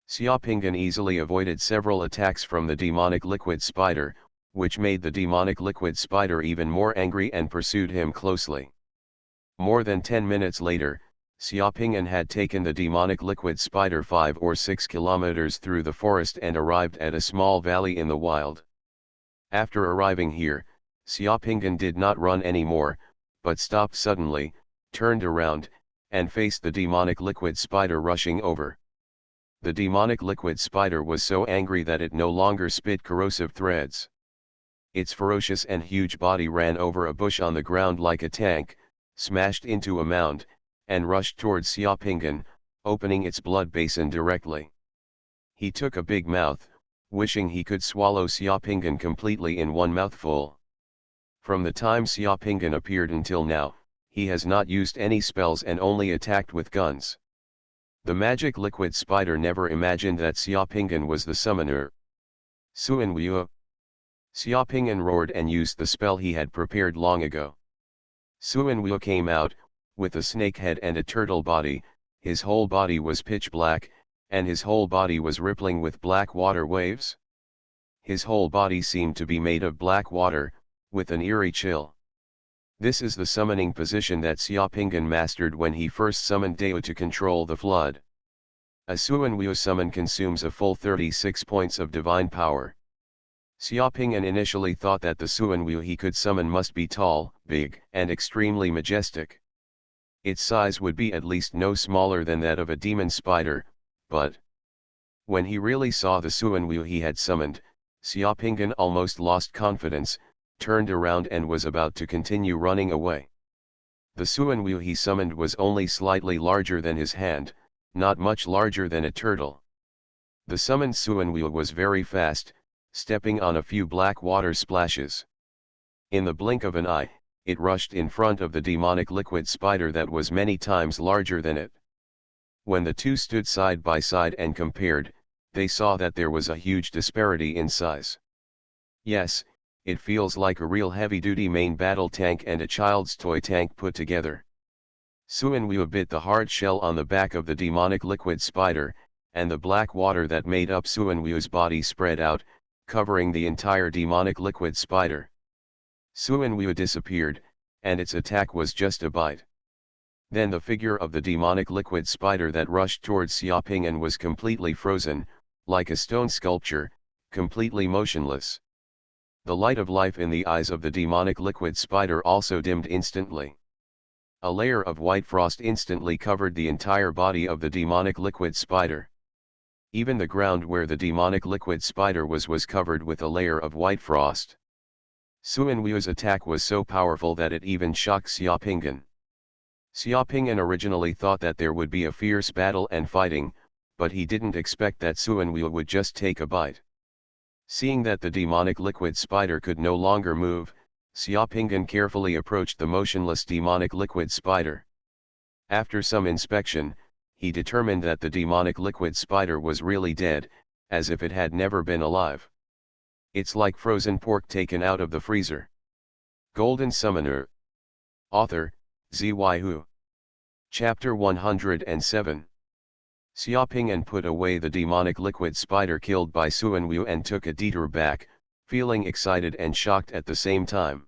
Xiaopingan easily avoided several attacks from the demonic liquid spider, which made the demonic liquid spider even more angry and pursued him closely. More than 10 minutes later, Xiaopingan had taken the demonic liquid spider 5 or 6 kilometers through the forest and arrived at a small valley in the wild. After arriving here, Xiaopingan did not run anymore, but stopped suddenly, turned around, and faced the demonic liquid spider rushing over. The demonic liquid spider was so angry that it no longer spit corrosive threads. Its ferocious and huge body ran over a bush on the ground like a tank, smashed into a mound, and rushed towards Xiaopingan, opening its blood basin directly. He took a big mouth, wishing he could swallow Xiaopingan completely in one mouthful. From the time Xiaopingan appeared until now, he has not used any spells and only attacked with guns. The magic liquid spider never imagined that Xiaopingan was the summoner. Xuanhuan. Xiaopingan roared and used the spell he had prepared long ago. Xuanhuan came out, with a snake head and a turtle body. His whole body was pitch black, and his whole body was rippling with black water waves. His whole body seemed to be made of black water, with an eerie chill. This is the summoning position that Xiaopingan mastered when he first summoned Dao to control the flood. A Xuanhuan summon consumes a full 36 points of divine power. Xiaopingan initially thought that the Xuanhuan he could summon must be tall, big, and extremely majestic. Its size would be at least no smaller than that of a demon spider, but when he really saw the Xuanhuan he had summoned, Xiaopinggan almost lost confidence, turned around and was about to continue running away. The Xuanhuan he summoned was only slightly larger than his hand, not much larger than a turtle. The summoned Xuanhuan was very fast, stepping on a few black water splashes. In the blink of an eye, it rushed in front of the demonic liquid spider that was many times larger than it. When the two stood side by side and compared, they saw that there was a huge disparity in size. Yes, it feels like a real heavy-duty main battle tank and a child's toy tank put together. Xuanhuan bit the hard shell on the back of the demonic liquid spider, and the black water that made up Xuanhuan's body spread out, covering the entire demonic liquid spider. Xuanhuan disappeared, and its attack was just a bite. Then the figure of the demonic liquid spider that rushed towards Xiaopinggan was completely frozen, like a stone sculpture, completely motionless. The light of life in the eyes of the demonic liquid spider also dimmed instantly. A layer of white frost instantly covered the entire body of the demonic liquid spider. Even the ground where the demonic liquid spider was covered with a layer of white frost. Xuanhuan's attack was so powerful that it even shocked Xiaopinggan. Xiaopinggan originally thought that there would be a fierce battle and fighting, but he didn't expect that Xuanhuan would just take a bite. Seeing that the demonic liquid spider could no longer move, Xiaopinggan carefully approached the motionless demonic liquid spider. After some inspection, he determined that the demonic liquid spider was really dead, as if it had never been alive. It's like frozen pork taken out of the freezer. Golden Summoner. Author, Xuanhuan. Chapter 107. Xiaopinggan put away the demonic liquid spider killed by Xuanhuan and took a detour back, feeling excited and shocked at the same time.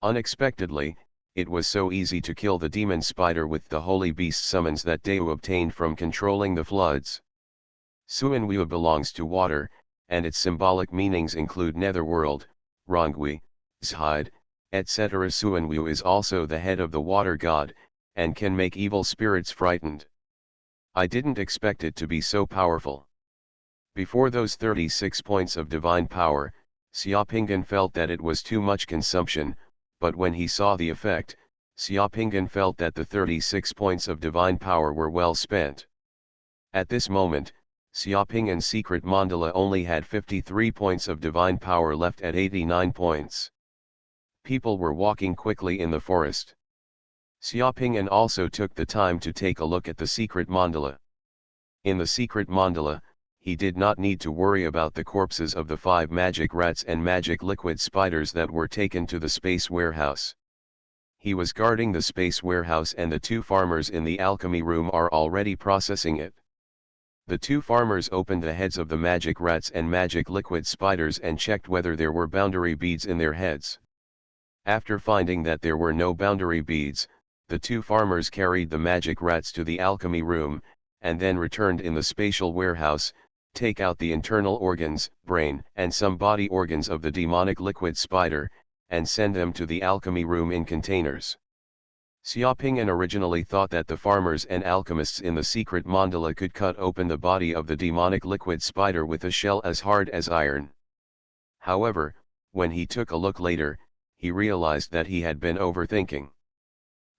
Unexpectedly, it was so easy to kill the demon spider with the holy beast summons that Dao obtained from controlling the floods. Xuanhuan belongs to water, and its symbolic meanings include netherworld, Rongui, Zhide, etc. Xuanhuan is also the head of the water god, and can make evil spirits frightened. I didn't expect it to be so powerful. Before those 36 points of divine power, Xiaopinggan felt that it was too much consumption, but when he saw the effect, Xiaopinggan felt that the 36 points of divine power were well spent. At this moment, Xiaopinggan's secret mandala only had 53 points of divine power left at 89 points. People were walking quickly in the forest. Xiaopinggan also took the time to take a look at the secret mandala. In the secret mandala, he did not need to worry about the corpses of the 5 magic rats and magic liquid spiders that were taken to the space warehouse. He was guarding the space warehouse and the 2 farmers in the alchemy room are already processing it. The 2 farmers opened the heads of the magic rats and magic liquid spiders and checked whether there were boundary beads in their heads. After finding that there were no boundary beads, the 2 farmers carried the magic rats to the alchemy room, and then returned in the spatial warehouse, take out the internal organs, brain, and some body organs of the demonic liquid spider, and send them to the alchemy room in containers. Xiaopinggan originally thought that the farmers and alchemists in the secret mandala could cut open the body of the demonic liquid spider with a shell as hard as iron. However, when he took a look later, he realized that he had been overthinking.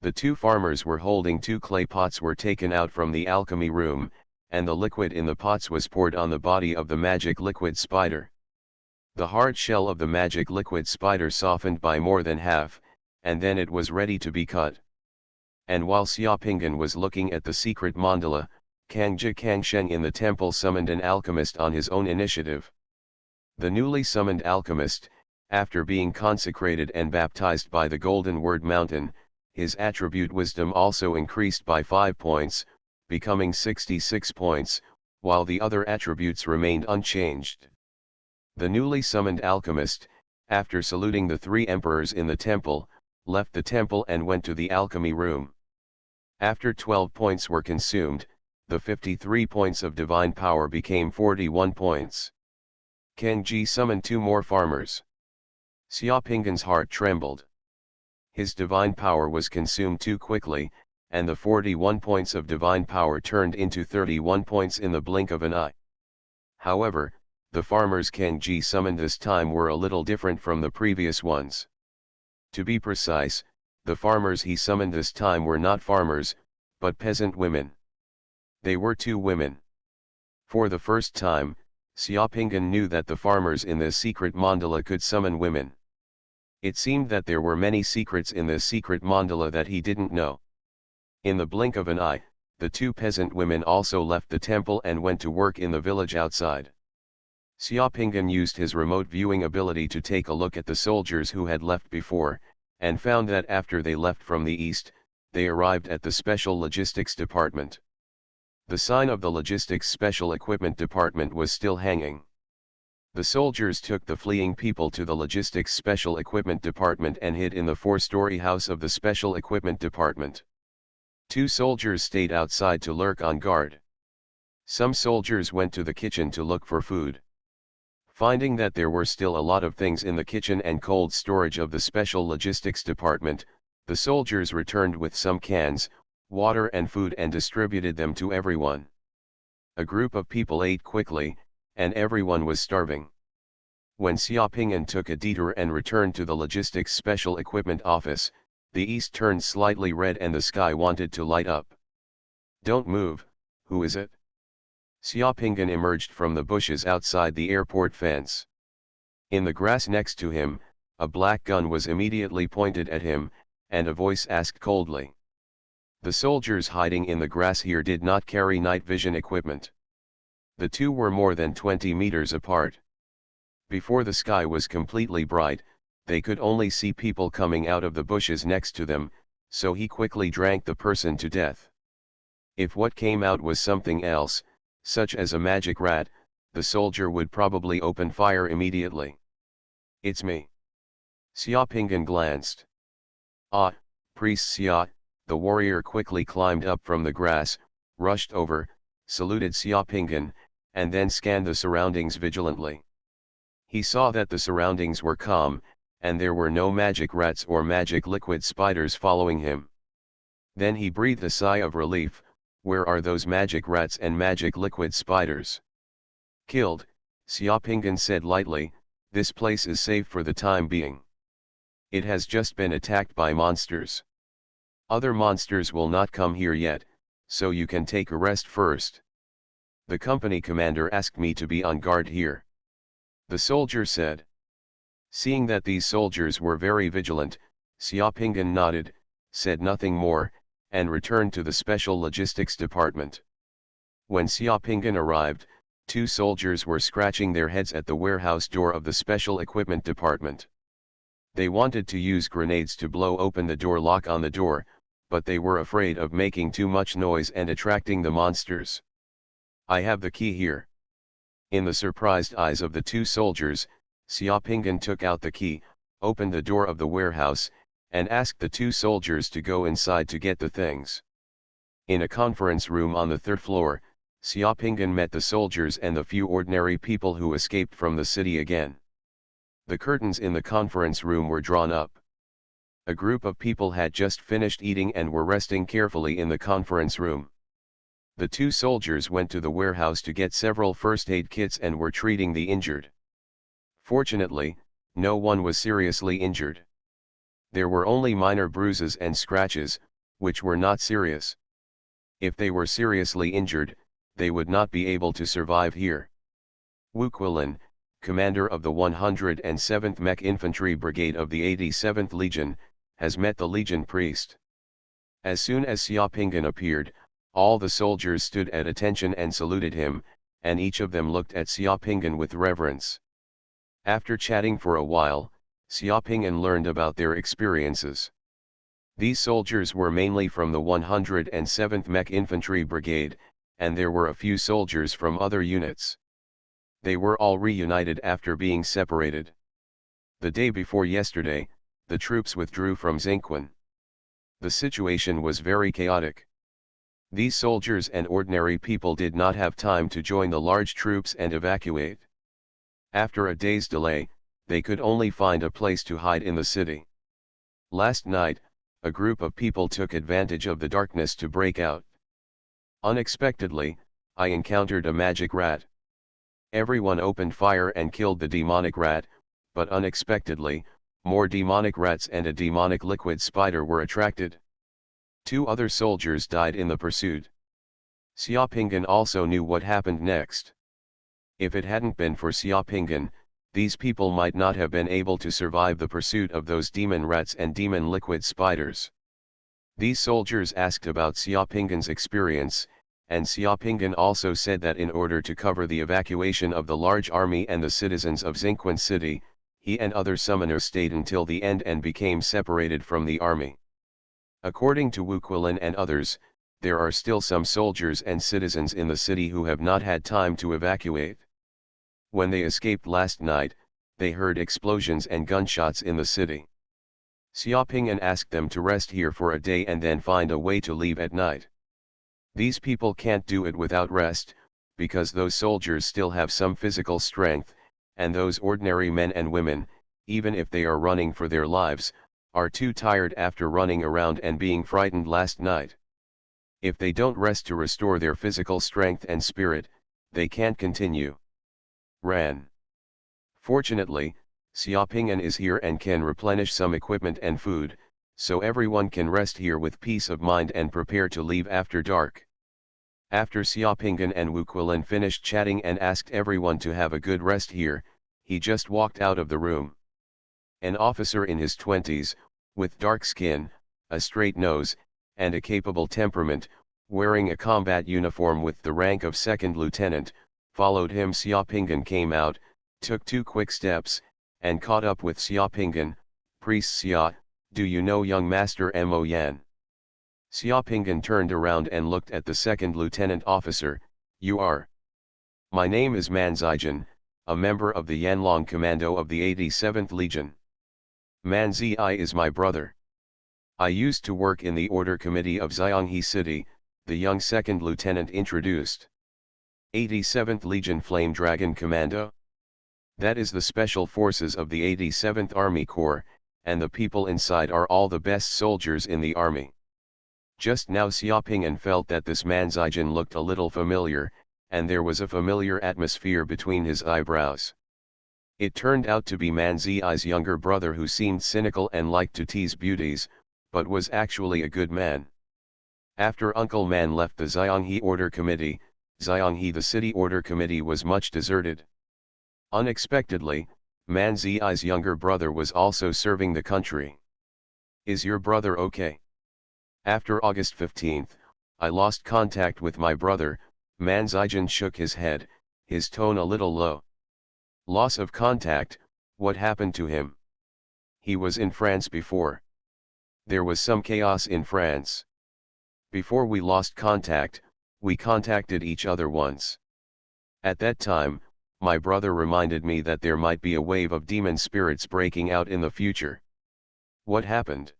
The 2 farmers were holding 2 clay pots were taken out from the alchemy room, and the liquid in the pots was poured on the body of the magic liquid spider. The hard shell of the magic liquid spider softened by more than half, and then it was ready to be cut. And while Xiaopinggan was looking at the secret mandala, Kangji Kangsheng in the temple summoned an alchemist on his own initiative. The newly summoned alchemist, after being consecrated and baptized by the Golden Word Mountain, his attribute wisdom also increased by 5 points, becoming 66 points, while the other attributes remained unchanged. The newly summoned alchemist, after saluting the 3 emperors in the temple, left the temple and went to the alchemy room. After 12 points were consumed, the 53 points of divine power became 41 points. Kangji summoned 2 more farmers. Xiaopinggan's heart trembled. His divine power was consumed too quickly, and the 41 points of divine power turned into 31 points in the blink of an eye. However, the farmers King Ji summoned this time were a little different from the previous ones. To be precise, the farmers he summoned this time were not farmers, but peasant women. They were 2 women. For the first time, Xiaopingan knew that the farmers in this secret mandala could summon women. It seemed that there were many secrets in this secret mandala that he didn't know. In the blink of an eye, the 2 peasant women also left the temple and went to work in the village outside. Xiaopingan used his remote viewing ability to take a look at the soldiers who had left before, and found that after they left from the east, they arrived at the Special Logistics Department. The sign of the Logistics Special Equipment Department was still hanging. The soldiers took the fleeing people to the Logistics Special Equipment Department and hid in the 4-story house of the Special Equipment Department. 2 soldiers stayed outside to lurk on guard. Some soldiers went to the kitchen to look for food. Finding that there were still a lot of things in the kitchen and cold storage of the Special Logistics Department, the soldiers returned with some cans, water and food and distributed them to everyone. A group of people ate quickly, and everyone was starving. When Xiaopingan took a detour and returned to the Logistics Special Equipment office, the east turned slightly red and the sky wanted to light up. "Don't move, who is it?" Xiaopingan emerged from the bushes outside the airport fence. In the grass next to him, a black gun was immediately pointed at him, and a voice asked coldly. The soldiers hiding in the grass here did not carry night vision equipment. The 2 were more than 20 meters apart. Before the sky was completely bright, they could only see people coming out of the bushes next to them, so he quickly drank the person to death. If what came out was something else, such as a magic rat, the soldier would probably open fire immediately. "It's me." Xiaopingan glanced. "Ah, Priest Xia." The warrior quickly climbed up from the grass, rushed over, saluted Xiaopingan, and then scanned the surroundings vigilantly. He saw that the surroundings were calm, and there were no magic rats or magic liquid spiders following him. Then he breathed a sigh of relief. Where are those magic rats and magic liquid spiders? "Killed," Xiaopingan said lightly. "This place is safe for the time being. It has just been attacked by monsters. Other monsters will not come here yet, so you can take a rest first. The company commander asked me to be on guard here," the soldier said. Seeing that these soldiers were very vigilant, Xiaopingan nodded, said nothing more, and returned to the Special Logistics Department. When Xiaopingan arrived, 2 soldiers were scratching their heads at the warehouse door of the Special Equipment Department. They wanted to use grenades to blow open the door lock on the door, but they were afraid of making too much noise and attracting the monsters. "I have the key here." In the surprised eyes of the 2 soldiers, Xiaopingan took out the key, opened the door of the warehouse, and asked the 2 soldiers to go inside to get the things. In a conference room on the 3rd floor, Xiaopingan met the soldiers and the few ordinary people who escaped from the city again. The curtains in the conference room were drawn up. A group of people had just finished eating and were resting carefully in the conference room. The 2 soldiers went to the warehouse to get several first aid kits and were treating the injured. Fortunately, no one was seriously injured. There were only minor bruises and scratches, which were not serious. If they were seriously injured, they would not be able to survive here. Wu Quilin, commander of the 107th Mech Infantry Brigade of the 87th Legion, has met the Legion priest. As soon as Xiaopingan appeared, all the soldiers stood at attention and saluted him, and each of them looked at Xiaopingan with reverence. After chatting for a while, Xiaopingan learned about their experiences. These soldiers were mainly from the 107th Mech Infantry Brigade, and there were a few soldiers from other units. They were all reunited after being separated. The day before yesterday, the troops withdrew from Xuanhuan. The situation was very chaotic. These soldiers and ordinary people did not have time to join the large troops and evacuate. After a day's delay, they could only find a place to hide in the city. Last night, a group of people took advantage of the darkness to break out. Unexpectedly, I encountered a magic rat. Everyone opened fire and killed the demonic rat, but unexpectedly, more demonic rats and a demonic liquid spider were attracted. 2 other soldiers died in the pursuit. Xiaopingan also knew what happened next. If it hadn't been for Xiaopingan, these people might not have been able to survive the pursuit of those demon rats and demon liquid spiders. These soldiers asked about Xiaopingan's experience, and Xiaopingan also said that in order to cover the evacuation of the large army and the citizens of Xinquan City, he and other summoners stayed until the end and became separated from the army. According to Wu Quilin and others, there are still some soldiers and citizens in the city who have not had time to evacuate. When they escaped last night, they heard explosions and gunshots in the city. Xiaopingan asked them to rest here for a day and then find a way to leave at night. These people can't do it without rest, because those soldiers still have some physical strength, and those ordinary men and women, even if they are running for their lives, are too tired after running around and being frightened last night. If they don't rest to restore their physical strength and spirit, they can't continue. Ran. Fortunately, Xiaopingan is here and can replenish some equipment and food, so everyone can rest here with peace of mind and prepare to leave after dark. After Xiaopingan and Wu Quilin finished chatting and asked everyone to have a good rest here, he just walked out of the room. An officer in his 20s, with dark skin, a straight nose, and a capable temperament, wearing a combat uniform with the rank of second lieutenant, followed him. Xiaopingan came out, took 2 quick steps, and caught up with Xiaopingan. Priest Xia, do you know young Master Mo Yan? Xiaopingan turned around and looked at the second lieutenant officer. You are? My name is Man Zijian, a member of the Yanlong Commando of the 87th Legion. Man Zi is my brother. I used to work in the Order Committee of Xianghe City, the young second lieutenant introduced. 87th Legion Flame Dragon Commando? That is the special forces of the 87th Army Corps, and the people inside are all the best soldiers in the army. Just now Xiaopingan felt that this Man Zijian looked a little familiar, and there was a familiar atmosphere between his eyebrows. It turned out to be Man Zi's younger brother, who seemed cynical and liked to tease beauties, but was actually a good man. After Uncle Man left the Xianghe Order Committee, Xianghe the City Order Committee was much deserted. Unexpectedly, Man Zi's younger brother was also serving the country. Is your brother okay? After August 15th, I lost contact with my brother. Man Zijian shook his head, his tone a little low. Loss of contact, what happened to him? He was in France before. There was some chaos in France. Before we lost contact, we contacted each other once. At that time, my brother reminded me that there might be a wave of demon spirits breaking out in the future. What happened?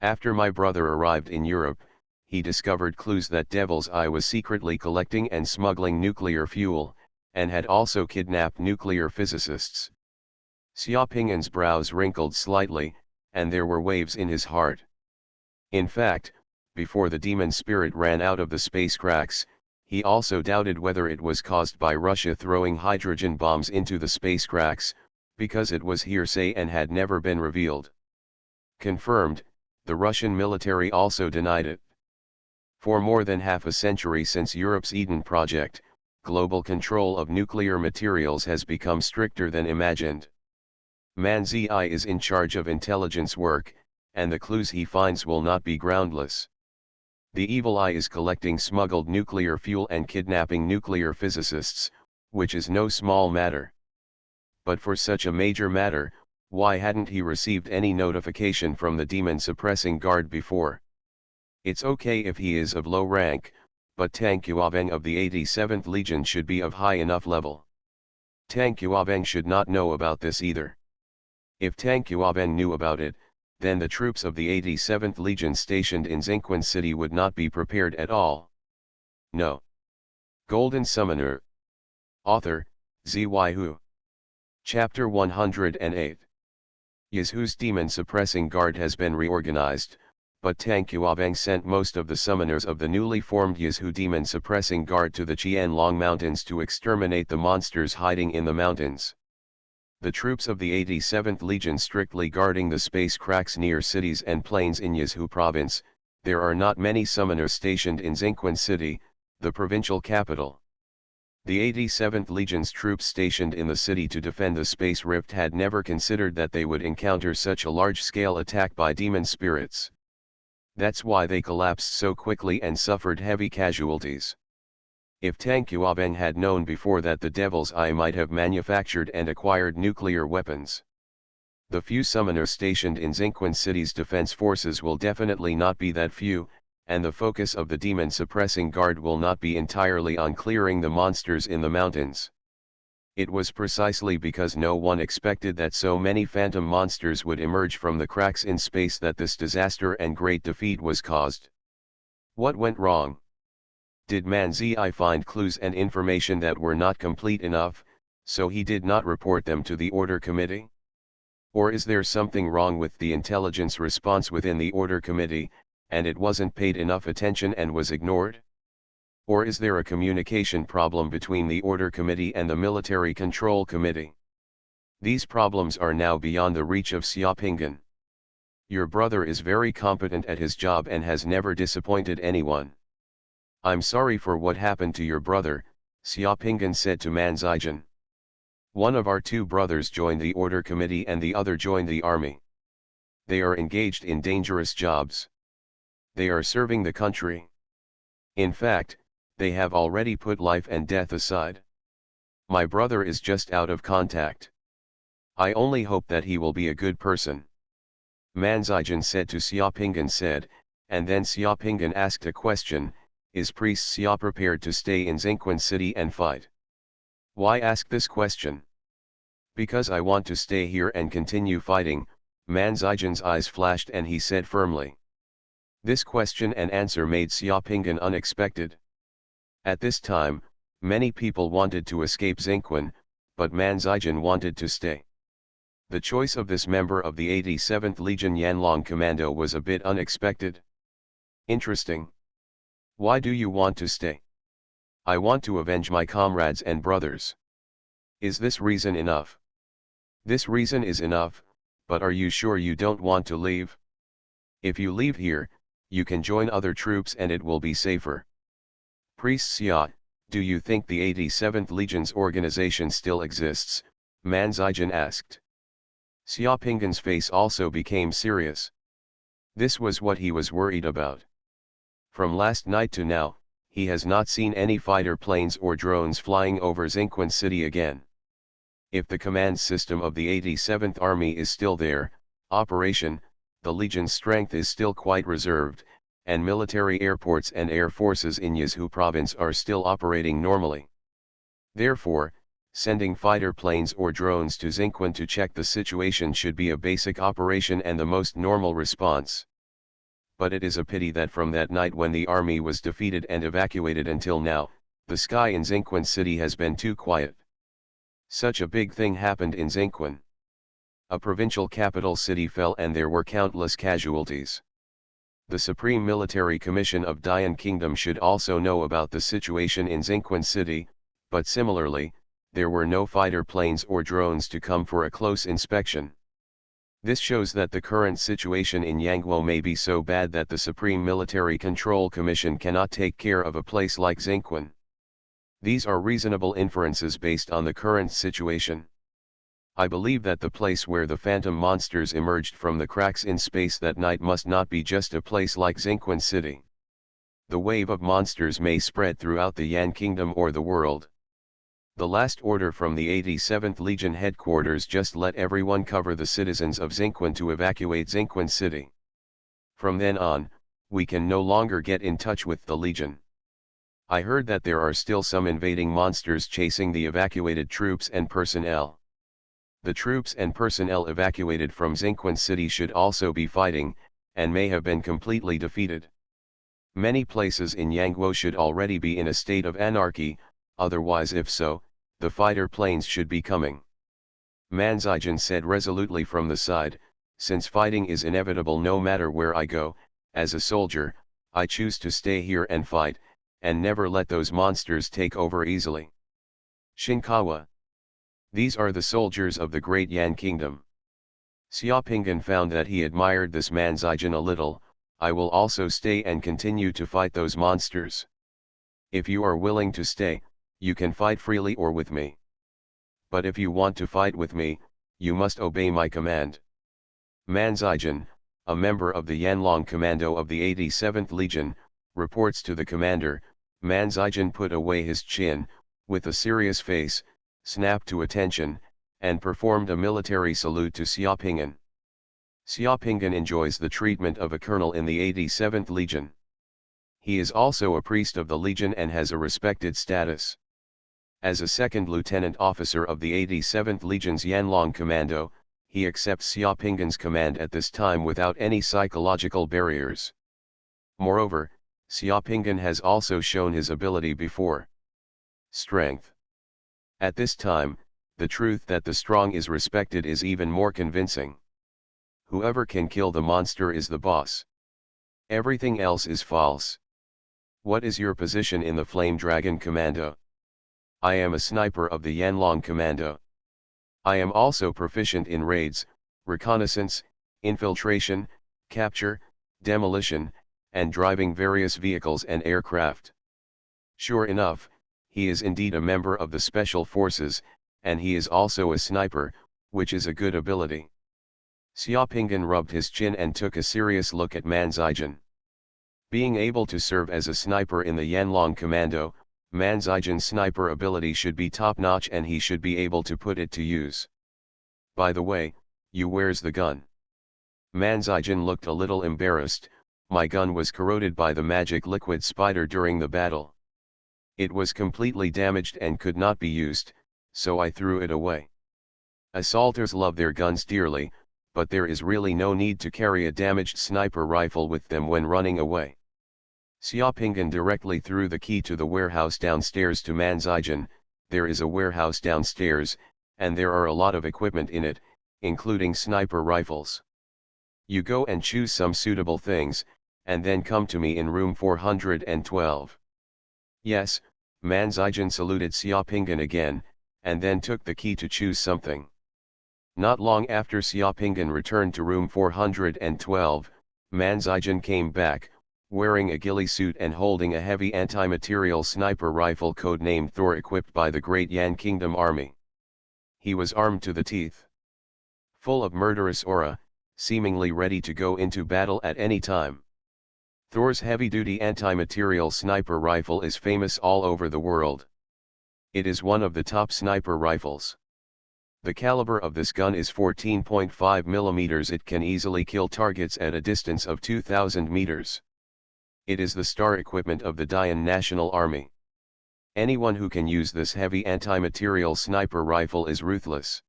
After my brother arrived in Europe, he discovered clues that Devil's Eye was secretly collecting and smuggling nuclear fuel, and had also kidnapped nuclear physicists. Xiaopingan's brows wrinkled slightly, and there were waves in his heart. In fact, before the demon spirit ran out of the space cracks, he also doubted whether it was caused by Russia throwing hydrogen bombs into the space cracks, because it was hearsay and had never been revealed. Confirmed, the Russian military also denied it. For more than half a century since Europe's Eden Project, global control of nuclear materials has become stricter than imagined. Man Zi is in charge of intelligence work, and the clues he finds will not be groundless. The Evil Eye is collecting smuggled nuclear fuel and kidnapping nuclear physicists, which is no small matter. But for such a major matter, why hadn't he received any notification from the demon suppressing guard before? It's okay if he is of low rank, but Tang Xuaveng of the 87th Legion should be of high enough level. Tang Xuaveng should not know about this either. If Tang Xuaveng knew about it, then the troops of the 87th Legion stationed in Xinquan City would not be prepared at all. No. Golden Summoner. Author, Xuanhuan. Chapter 108. Yizhu's demon suppressing guard has been reorganized, but Tang Xuanhuan sent most of the summoners of the newly formed Yizhu Demon Suppressing Guard to the Qianlong Mountains to exterminate the monsters hiding in the mountains. The troops of the 87th Legion strictly guarding the space cracks near cities and plains in Yizhu Province. There are not many summoners stationed in Xinquan City, the provincial capital. The 87th Legion's troops stationed in the city to defend the space rift had never considered that they would encounter such a large-scale attack by demon spirits. That's why they collapsed so quickly and suffered heavy casualties. If Tang Xuanhuan had known before that the Devil's Eye might have manufactured and acquired nuclear weapons. The few summoners stationed in Xinquan City's defense forces will definitely not be that few, and the focus of the Demon Suppressing Guard will not be entirely on clearing the monsters in the mountains. It was precisely because no one expected that so many phantom monsters would emerge from the cracks in space that this disaster and great defeat was caused. What went wrong? Did Man Zi find clues and information that were not complete enough, so he did not report them to the Order Committee? Or is there something wrong with the intelligence response within the Order Committee, and it wasn't paid enough attention and was ignored? Or is there a communication problem between the Order Committee and the Military Control Committee? These problems are now beyond the reach of Xiaopinggan. Your brother is very competent at his job and has never disappointed anyone. I'm sorry for what happened to your brother, Xiaopinggan said to Man Zijin. One of our two brothers joined the Order Committee and the other joined the army. They are engaged in dangerous jobs. They are serving the country. In fact, they have already put life and death aside. My brother is just out of contact. I only hope that he will be a good person. Man Zijin said to Xiaopinggan said, and then Xiaopinggan asked a question, is Priest Xia prepared to stay in Xinquan City and fight? Why ask this question? Because I want to stay here and continue fighting, Man Zijin's eyes flashed and he said firmly. This question and answer made Xiaopinggan unexpected. At this time, many people wanted to escape Xinquan, but Man Zijin wanted to stay. The choice of this member of the 87th Legion Yanlong Commando was a bit unexpected. Interesting. Why do you want to stay? I want to avenge my comrades and brothers. Is this reason enough? This reason is enough, but are you sure you don't want to leave? If you leave here, you can join other troops and it will be safer. Priest Xia, do you think the 87th Legion's organization still exists? Man Zijin asked. Xiaopinggan's face also became serious. This was what he was worried about. From last night to now, he has not seen any fighter planes or drones flying over Xinquan City again. If the command system of the 87th Army is still there, operation, the Legion's strength is still quite reserved, and military airports and air forces in Yizhu Province are still operating normally. Therefore, sending fighter planes or drones to Xinquan to check the situation should be a basic operation and the most normal response. But it is a pity that from that night when the army was defeated and evacuated until now, the sky in Xinquan City has been too quiet. Such a big thing happened in Xinquan. A provincial capital city fell and there were countless casualties. The Supreme Military Commission of Dian Kingdom should also know about the situation in Xinquan City, but similarly, there were no fighter planes or drones to come for a close inspection. This shows that the current situation in Yangguo may be so bad that the Supreme Military Control Commission cannot take care of a place like Xinquan. These are reasonable inferences based on the current situation. I believe that the place where the phantom monsters emerged from the cracks in space that night must not be just a place like Xinquan City. The wave of monsters may spread throughout the Yan Kingdom or the world. The last order from the 87th Legion headquarters just let everyone cover the citizens of Xinquan to evacuate Xinquan City. From then on, we can no longer get in touch with the Legion. I heard that there are still some invading monsters chasing the evacuated troops and personnel. The troops and personnel evacuated from Xinquan City should also be fighting, and may have been completely defeated. Many places in Yangguo should already be in a state of anarchy, otherwise if so, the fighter planes should be coming. Man Zijin said resolutely from the side, since fighting is inevitable no matter where I go, as a soldier, I choose to stay here and fight, and never let those monsters take over easily. Shinkawa. These are the soldiers of the great Yan kingdom. Xiaopinggan found that he admired this man Zijin a little. I will also stay and continue to fight those monsters. If you are willing to stay, you can fight freely or with me. But if you want to fight with me, you must obey my command. Man Zijin, a member of the Yanlong Commando of the 87th Legion, reports to the commander. Man Zijin put away his chin, with a serious face, snapped to attention, and performed a military salute to Xiaopinggan. Xiaopinggan enjoys the treatment of a colonel in the 87th Legion. He is also a priest of the Legion and has a respected status. As a second lieutenant officer of the 87th Legion's Yanlong Commando, he accepts Xiaopinggan's command at this time without any psychological barriers. Moreover, Xiaopinggan has also shown his ability before. Strength. At this time, the truth that the strong is respected is even more convincing. Whoever can kill the monster is the boss. Everything else is false. What is your position in the Flame Dragon Commando? I am a sniper of the Yanlong Commando. I am also proficient in raids, reconnaissance, infiltration, capture, demolition, and driving various vehicles and aircraft. Sure enough, he is indeed a member of the Special Forces, and he is also a sniper, which is a good ability. Xiaopinggan rubbed his chin and took a serious look at Man Zijin. Being able to serve as a sniper in the Yanlong Commando, Man Zijin's sniper ability should be top-notch and he should be able to put it to use. By the way, you where's the gun? Man Zijin looked a little embarrassed. My gun was corroded by the magic liquid spider during the battle. It was completely damaged and could not be used, so I threw it away. Assaulters love their guns dearly, but there is really no need to carry a damaged sniper rifle with them when running away. Xiaopinggan directly threw the key to the warehouse downstairs to Man Zijin. There is a warehouse downstairs, and there are a lot of equipment in it, including sniper rifles. You go and choose some suitable things, and then come to me in room 412. Yes, Man Zijin saluted Xiaopinggan again, and then took the key to choose something. Not long after Xiaopinggan returned to room 412, Man Zijin came back, wearing a ghillie suit and holding a heavy anti-material sniper rifle codenamed Thor equipped by the Great Yan Kingdom Army. He was armed to the teeth. Full of murderous aura, seemingly ready to go into battle at any time. Thor's heavy-duty anti-material sniper rifle is famous all over the world. It is one of the top sniper rifles. The caliber of this gun is 14.5 mm. It can easily kill targets at a distance of 2,000 meters. It is the star equipment of the Dayan National Army. Anyone who can use this heavy anti-material sniper rifle is ruthless.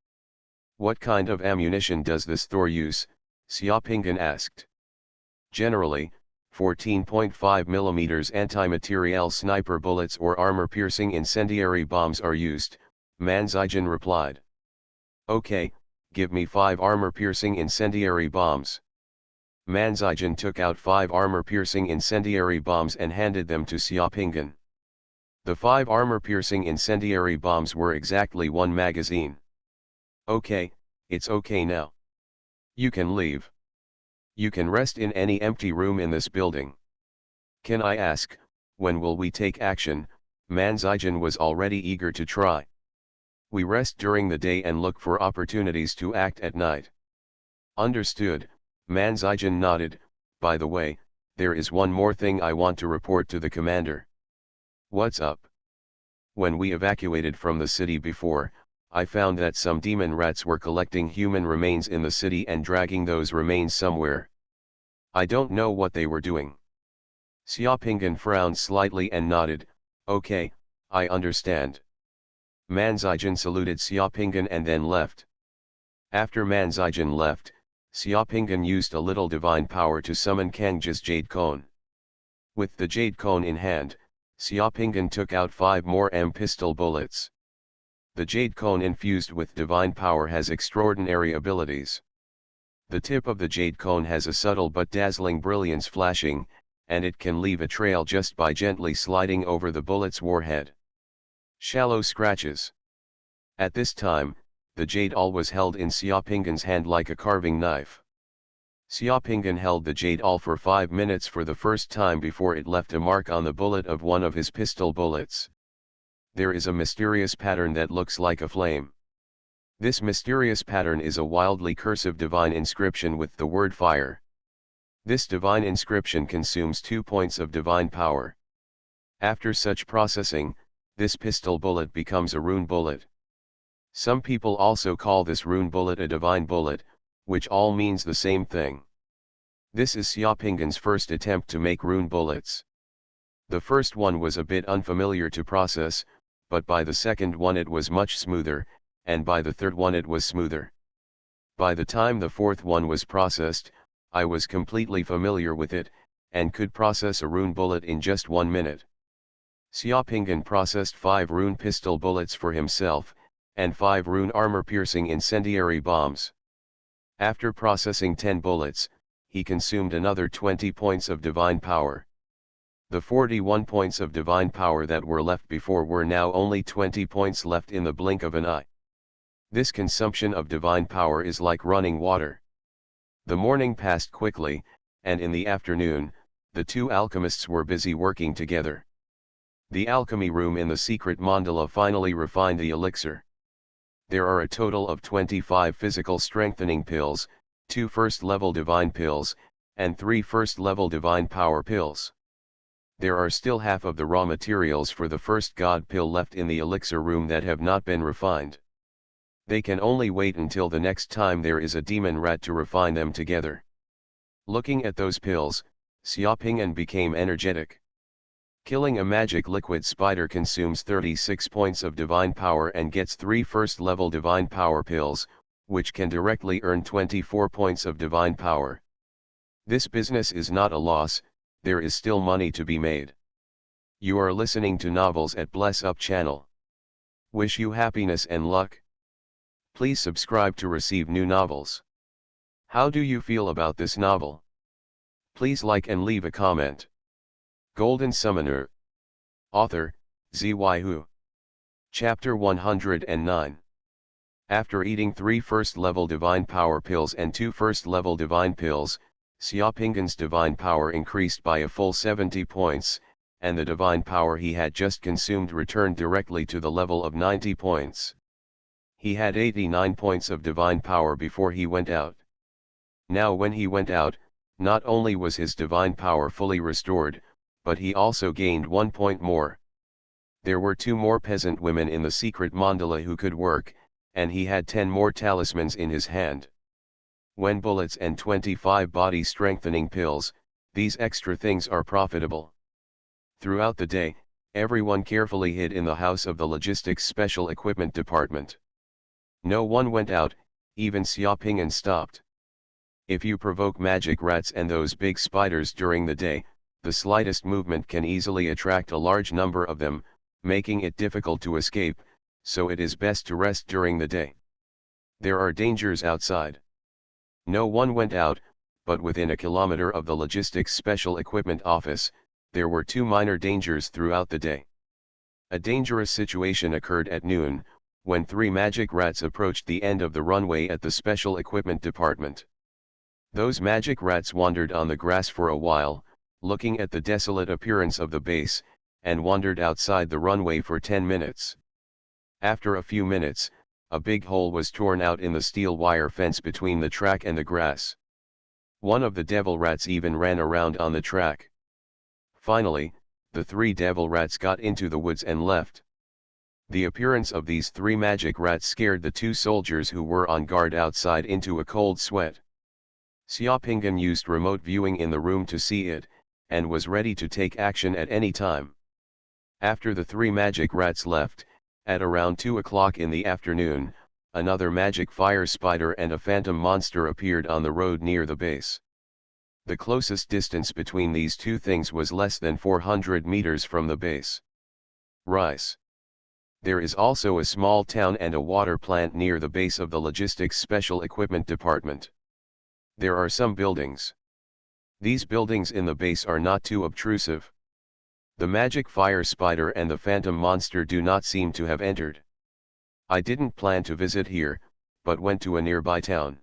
What kind of ammunition does this Thor use? Xiaopinggan asked. Generally, 14.5 mm anti-materiel sniper bullets or armor-piercing incendiary bombs are used, Man Zijin replied. Okay, give me 5 armor-piercing incendiary bombs. Man Zijin took out 5 armor-piercing incendiary bombs and handed them to Xiaopinggan. The 5 armor-piercing incendiary bombs were exactly 1 magazine. Okay, it's okay now. You can leave. You can rest in any empty room in this building. Can I ask, when will we take action? Man Zijin was already eager to try. We rest during the day and look for opportunities to act at night. Understood, Man Zijin nodded. By the way, there is one more thing I want to report to the commander. What's up? When we evacuated from the city before, I found that some demon rats were collecting human remains in the city and dragging those remains somewhere. I don't know what they were doing. Xiaopinggan frowned slightly and nodded. Okay, I understand. Man Zijin saluted Xiaopinggan and then left. After Man Zijin left, Xiaopinggan used a little divine power to summon Kangji's Jade Cone. With the Jade Cone in hand, Xiaopinggan took out 5 more pistol bullets. The Jade Cone infused with divine power has extraordinary abilities. The tip of the jade cone has a subtle but dazzling brilliance flashing, and it can leave a trail just by gently sliding over the bullet's warhead. Shallow scratches. At this time, the jade awl was held in Xiaopinggan's hand like a carving knife. Xiaopinggan held the jade awl for 5 minutes for the first time before it left a mark on the bullet of one of his pistol bullets. There is a mysterious pattern that looks like a flame. This mysterious pattern is a wildly cursive divine inscription with the word fire. This divine inscription consumes 2 points of divine power. After such processing, this pistol bullet becomes a rune bullet. Some people also call this rune bullet a divine bullet, which all means the same thing. This is Xiaopinggan's first attempt to make rune bullets. The first one was a bit unfamiliar to process, but by the second one it was much smoother, and by the third one it was smoother. By the time the fourth one was processed, I was completely familiar with it, and could process a rune bullet in just 1 minute. Xiaopinggan processed 5 rune pistol bullets for himself, and 5 rune armor-piercing incendiary bombs. After processing 10 bullets, he consumed another 20 points of divine power. The 41 points of divine power that were left before were now only 20 points left in the blink of an eye. This consumption of divine power is like running water. The morning passed quickly, and in the afternoon, the 2 alchemists were busy working together. The alchemy room in the secret mandala finally refined the elixir. There are a total of 25 physical strengthening pills, 2 first-level divine pills, and 3 first-level divine power pills. There are still half of the raw materials for the first god pill left in the elixir room that have not been refined. They can only wait until the next time there is a demon rat to refine them together. Looking at those pills, Xiaopinggan became energetic. Killing a magic liquid spider consumes 36 points of divine power and gets 3 first-level divine power pills, which can directly earn 24 points of divine power. This business is not a loss, there is still money to be made. You are listening to Novels at Bless Up channel. Wish you happiness and luck. Please subscribe to receive new novels. How do you feel about this novel? Please like and leave a comment. Golden Summoner. Author, Xuanhuan. Chapter 109. After eating 3 first-level divine power pills and 2 first-level divine pills, Xiaopinggan's divine power increased by a full 70 points, and the divine power he had just consumed returned directly to the level of 90 points. He had 89 points of divine power before he went out. Now when he went out, not only was his divine power fully restored, but he also gained 1 point more. There were 2 more peasant women in the secret mandala who could work, and he had 10 more talismans in his hand. When bullets and 25 body strengthening pills, these extra things are profitable. Throughout the day, everyone carefully hid in the house of the logistics special equipment department. No one went out, even Xiaopinggan stopped. If you provoke magic rats and those big spiders during the day, the slightest movement can easily attract a large number of them, making it difficult to escape, so it is best to rest during the day. There are dangers outside. No one went out, but within a kilometer of the logistics special equipment office, there were 2 minor dangers throughout the day. A dangerous situation occurred at noon, when 3 magic rats approached the end of the runway at the special equipment department. Those magic rats wandered on the grass for a while, looking at the desolate appearance of the base, and wandered outside the runway for 10 minutes. After a few minutes, a big hole was torn out in the steel wire fence between the track and the grass. One of the devil rats even ran around on the track. Finally, the 3 devil rats got into the woods and left. The appearance of these 3 magic rats scared the 2 soldiers who were on guard outside into a cold sweat. Xiaopinggan used remote viewing in the room to see it, and was ready to take action at any time. After the 3 magic rats left, at around 2 o'clock in the afternoon, another magic fire spider and a phantom monster appeared on the road near the base. The closest distance between these 2 things was less than 400 meters from the base. Rice. There is also a small town and a water plant near the base of the logistics special equipment department. There are some buildings. These buildings in the base are not too obtrusive. The magic fire spider and the phantom monster do not seem to have entered. I didn't plan to visit here, but went to a nearby town.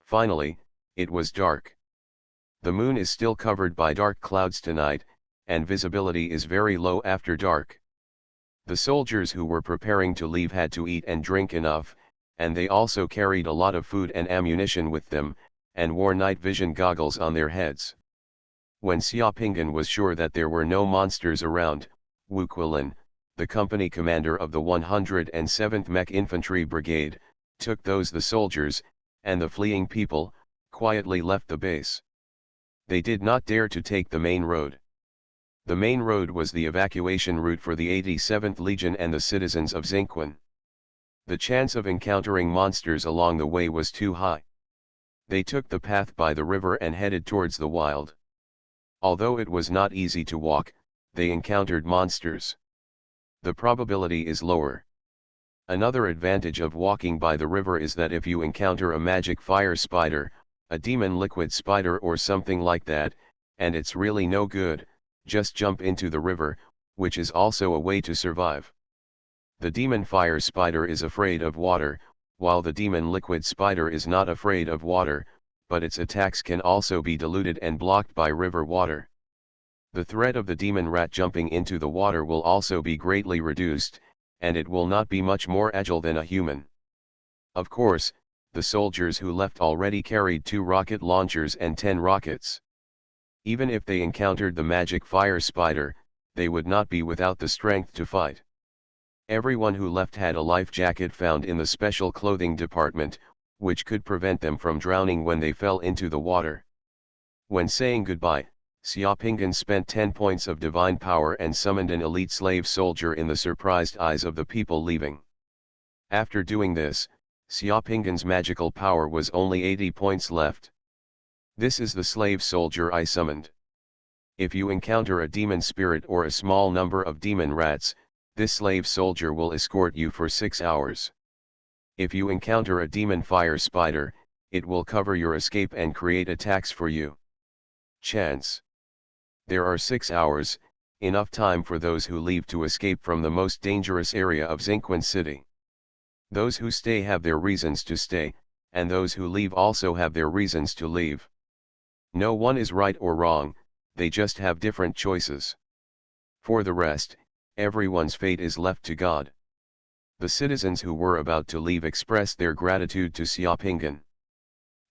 Finally, it was dark. The moon is still covered by dark clouds tonight, and visibility is very low after dark. The soldiers who were preparing to leave had to eat and drink enough, and they also carried a lot of food and ammunition with them, and wore night vision goggles on their heads. When Xiaopingan was sure that there were no monsters around, Wu Quilin, the company commander of the 107th Mech Infantry Brigade, took the soldiers, and the fleeing people, quietly left the base. They did not dare to take the main road. The main road was the evacuation route for the 87th Legion and the citizens of Xinquan. The chance of encountering monsters along the way was too high. They took the path by the river and headed towards the wild. Although it was not easy to walk, they encountered monsters. The probability is lower. Another advantage of walking by the river is that if you encounter a magic fire spider, a demon liquid spider or something like that, and it's really no good, just jump into the river, which is also a way to survive. The demon fire spider is afraid of water, while the demon liquid spider is not afraid of water, but its attacks can also be diluted and blocked by river water. The threat of the demon rat jumping into the water will also be greatly reduced, and it will not be much more agile than a human. Of course, the soldiers who left already carried 2 rocket launchers and 10 rockets. Even if they encountered the magic fire spider, they would not be without the strength to fight. Everyone who left had a life jacket found in the special clothing department, which could prevent them from drowning when they fell into the water. When saying goodbye, Xiaopingan spent 10 points of divine power and summoned an elite slave soldier in the surprised eyes of the people leaving. After doing this, Xiaopingan's magical power was only 80 points left. This is the slave soldier I summoned. If you encounter a demon spirit or a small number of demon rats, this slave soldier will escort you for 6 hours. If you encounter a demon fire spider, it will cover your escape and create attacks for you. Chance. There are 6 hours, enough time for those who leave to escape from the most dangerous area of Xinquan City. Those who stay have their reasons to stay, and those who leave also have their reasons to leave. No one is right or wrong, they just have different choices. For the rest, everyone's fate is left to God. The citizens who were about to leave expressed their gratitude to Xiaopingan.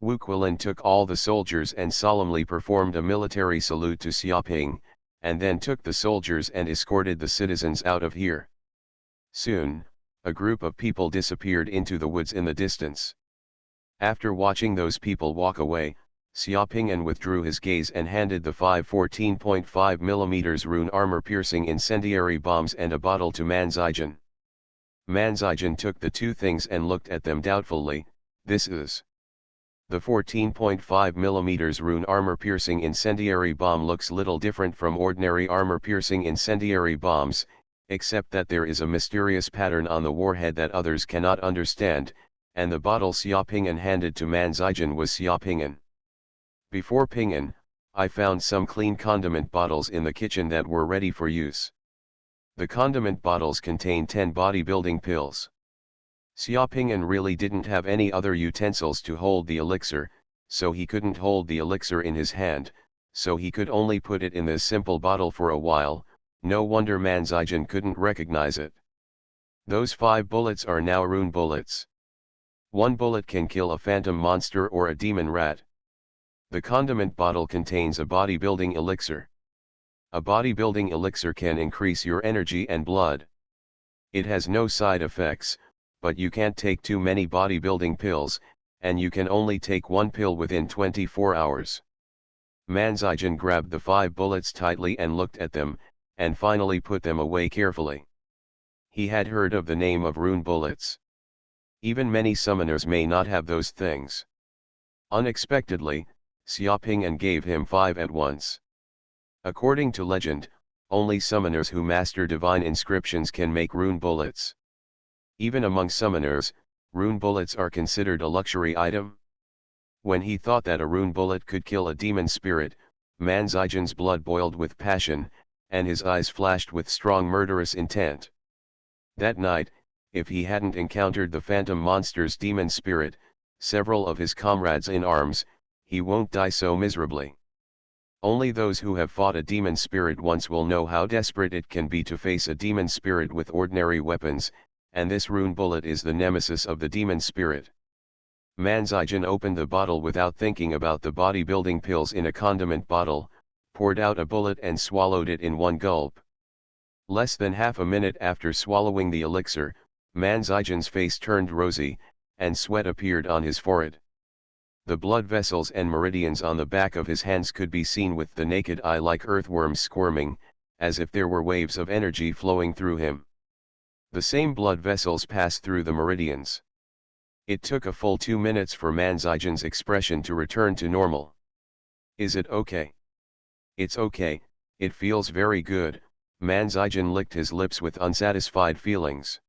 Wu Quilin took all the soldiers and solemnly performed a military salute to Xiaoping, and then took the soldiers and escorted the citizens out of here. Soon, a group of people disappeared into the woods in the distance. After watching those people walk away, Xiaopingan withdrew his gaze and handed the 5 14.5 mm rune armor-piercing incendiary bombs and a bottle to Manzijan. Manzijan took the 2 things and looked at them doubtfully. This is. The 14.5 mm rune armor-piercing incendiary bomb looks little different from ordinary armor-piercing incendiary bombs, except that there is a mysterious pattern on the warhead that others cannot understand, and the bottle Xiaopingan handed to Manzijan was Xiaopingan. Before Pingan, I found some clean condiment bottles in the kitchen that were ready for use. The condiment bottles contain 10 bodybuilding pills. Xiaopingan really didn't have any other utensils to hold the elixir, so he couldn't hold the elixir in his hand, so he could only put it in this simple bottle for a while. No wonder Manzijan couldn't recognize it. Those 5 bullets are now rune bullets. 1 bullet can kill a phantom monster or a demon rat. The condiment bottle contains a bodybuilding elixir. A bodybuilding elixir can increase your energy and blood. It has no side effects, but you can't take too many bodybuilding pills, and you can only take 1 pill within 24 hours. Manzijan grabbed the 5 bullets tightly and looked at them, and finally put them away carefully. He had heard of the name of rune bullets. Even many summoners may not have those things. Unexpectedly, Xiaopingan gave him 5 at once. According to legend, only summoners who master divine inscriptions can make rune bullets. Even among summoners, rune bullets are considered a luxury item. When he thought that a rune bullet could kill a demon spirit, Manzijan's blood boiled with passion, and his eyes flashed with strong murderous intent. That night, if he hadn't encountered the phantom monster's demon spirit, several of his comrades in arms, he won't die so miserably. Only those who have fought a demon spirit once will know how desperate it can be to face a demon spirit with ordinary weapons, and this rune bullet is the nemesis of the demon spirit. Manzijan opened the bottle without thinking about the bodybuilding pills in a condiment bottle, poured out a bullet and swallowed it in one gulp. Less than half a minute after swallowing the elixir, Manzijan's face turned rosy, and sweat appeared on his forehead. The blood vessels and meridians on the back of his hands could be seen with the naked eye like earthworms squirming, as if there were waves of energy flowing through him. The same blood vessels passed through the meridians. It took a full 2 minutes for Manzijan's expression to return to normal. "Is it okay?" "It's okay, it feels very good." Manzijan licked his lips with unsatisfied feelings.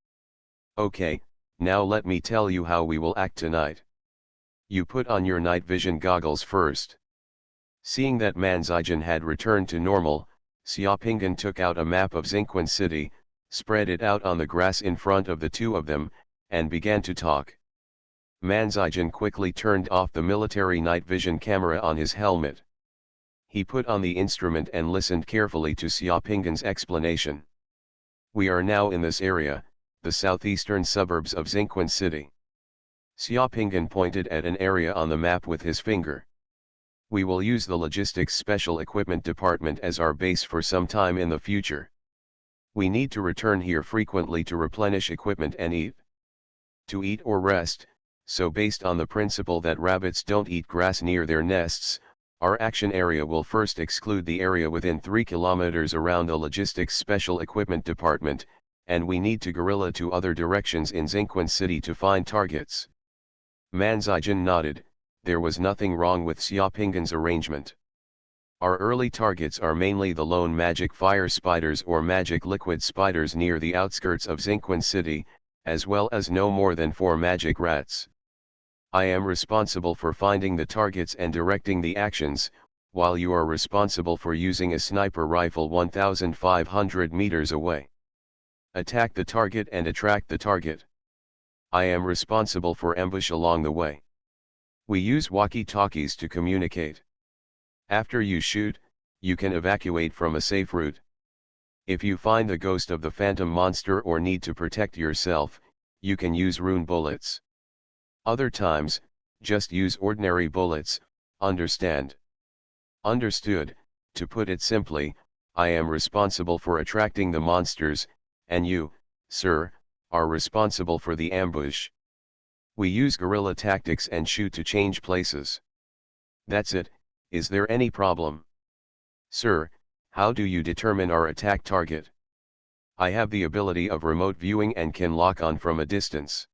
"Okay, now let me tell you how we will act tonight. You put on your night vision goggles first." Seeing that Manzijan had returned to normal, Xiaopingan took out a map of Xinquan City, spread it out on the grass in front of the two of them, and began to talk. Manzijan quickly turned off the military night vision camera on his helmet. He put on the instrument and listened carefully to Xiaopingan's explanation. "We are now in this area, the southeastern suburbs of Xinquan City." Xiaopingan pointed at an area on the map with his finger. "We will use the Logistics Special Equipment Department as our base for some time in the future. We need to return here frequently to replenish equipment and eat. To eat or rest, so based on the principle that rabbits don't eat grass near their nests, our action area will first exclude the area within 3 kilometers around the Logistics Special Equipment Department, and we need to guerrilla to other directions in Xinquan City to find targets." Manzijan nodded. There was nothing wrong with Xiaopingan's arrangement. "Our early targets are mainly the lone magic fire spiders or magic liquid spiders near the outskirts of Xinquan City, as well as no more than 4 magic rats. I am responsible for finding the targets and directing the actions, while you are responsible for using a sniper rifle 1,500 meters away. Attack the target and attract the target. I am responsible for ambush along the way. We use walkie-talkies to communicate. After you shoot, you can evacuate from a safe route. If you find the ghost of the phantom monster or need to protect yourself, you can use rune bullets. Other times, just use ordinary bullets, understand?" "Understood." To put it simply, I am responsible for attracting the monsters, and you, sir, are responsible for the ambush. We use guerrilla tactics and shoot to change places. That's it. Is there any problem?" "Sir, how do you determine our attack target?" "I have the ability of remote viewing and can lock on from a distance."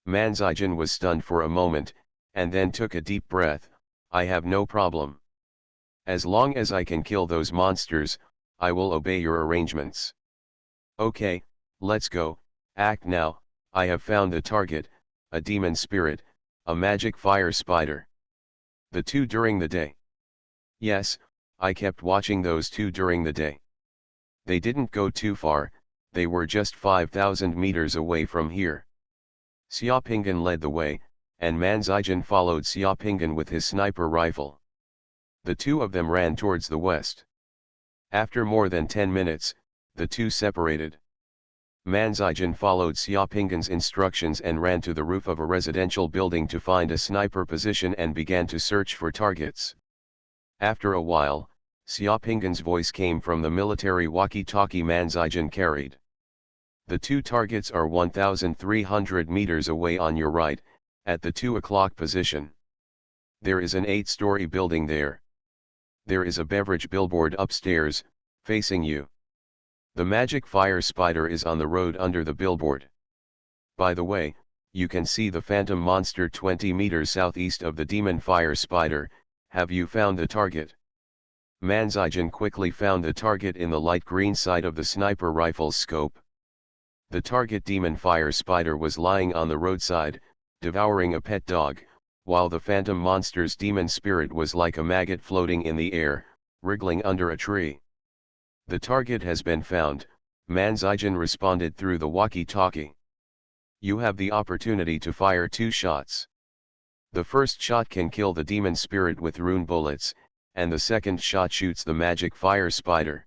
Manzijan was stunned for a moment, and then took a deep breath. "I have no problem. As long as I can kill those monsters, I will obey your arrangements." "Okay, let's go, act now." "I have found the target, a demon spirit, a magic fire spider." "The two during the day?" "Yes, I kept watching those two during the day. They didn't go too far, they were just 5,000 meters away from here." Xiaopingan led the way, and Manzijan followed Xiaopingan with his sniper rifle. The two of them ran towards the west. After more than 10 minutes, the two separated. Manzijan followed Xiaopingan's instructions and ran to the roof of a residential building to find a sniper position and began to search for targets. After a while, Xiaopingan's voice came from the military walkie-talkie Manzijan carried. "The two targets are 1,300 meters away on your right, at the 2 o'clock position. There is an 8-story building there. There is a beverage billboard upstairs, facing you. The magic fire spider is on the road under the billboard. By the way, you can see the phantom monster 20 meters southeast of the demon fire spider. Have you found the target?" Manzijan quickly found the target in the light green side of the sniper rifle's scope. The target demon fire spider was lying on the roadside, devouring a pet dog, while the phantom monster's demon spirit was like a maggot floating in the air, wriggling under a tree. "The target has been found," Manzigen responded through the walkie-talkie. "You have the opportunity to fire 2 shots. The first shot can kill the demon spirit with rune bullets, and the second shot shoots the magic fire spider.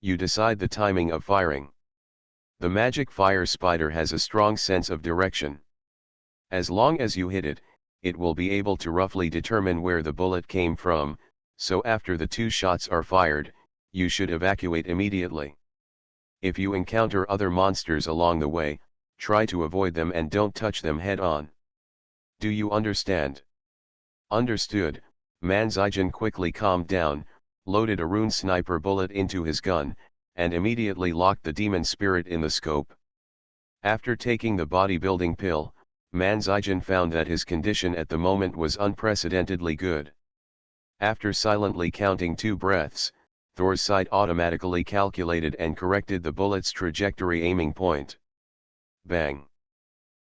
You decide the timing of firing. The magic fire spider has a strong sense of direction. As long as you hit it, it will be able to roughly determine where the bullet came from, so after the 2 shots are fired, you should evacuate immediately. If you encounter other monsters along the way, try to avoid them and don't touch them head-on. Do you understand?" "Understood." Manzigen quickly calmed down, loaded a rune sniper bullet into his gun, and immediately locked the demon spirit in the scope. After taking the bodybuilding pill, Manzigen found that his condition at the moment was unprecedentedly good. After silently counting 2 breaths, Thor's sight automatically calculated and corrected the bullet's trajectory aiming point. Bang!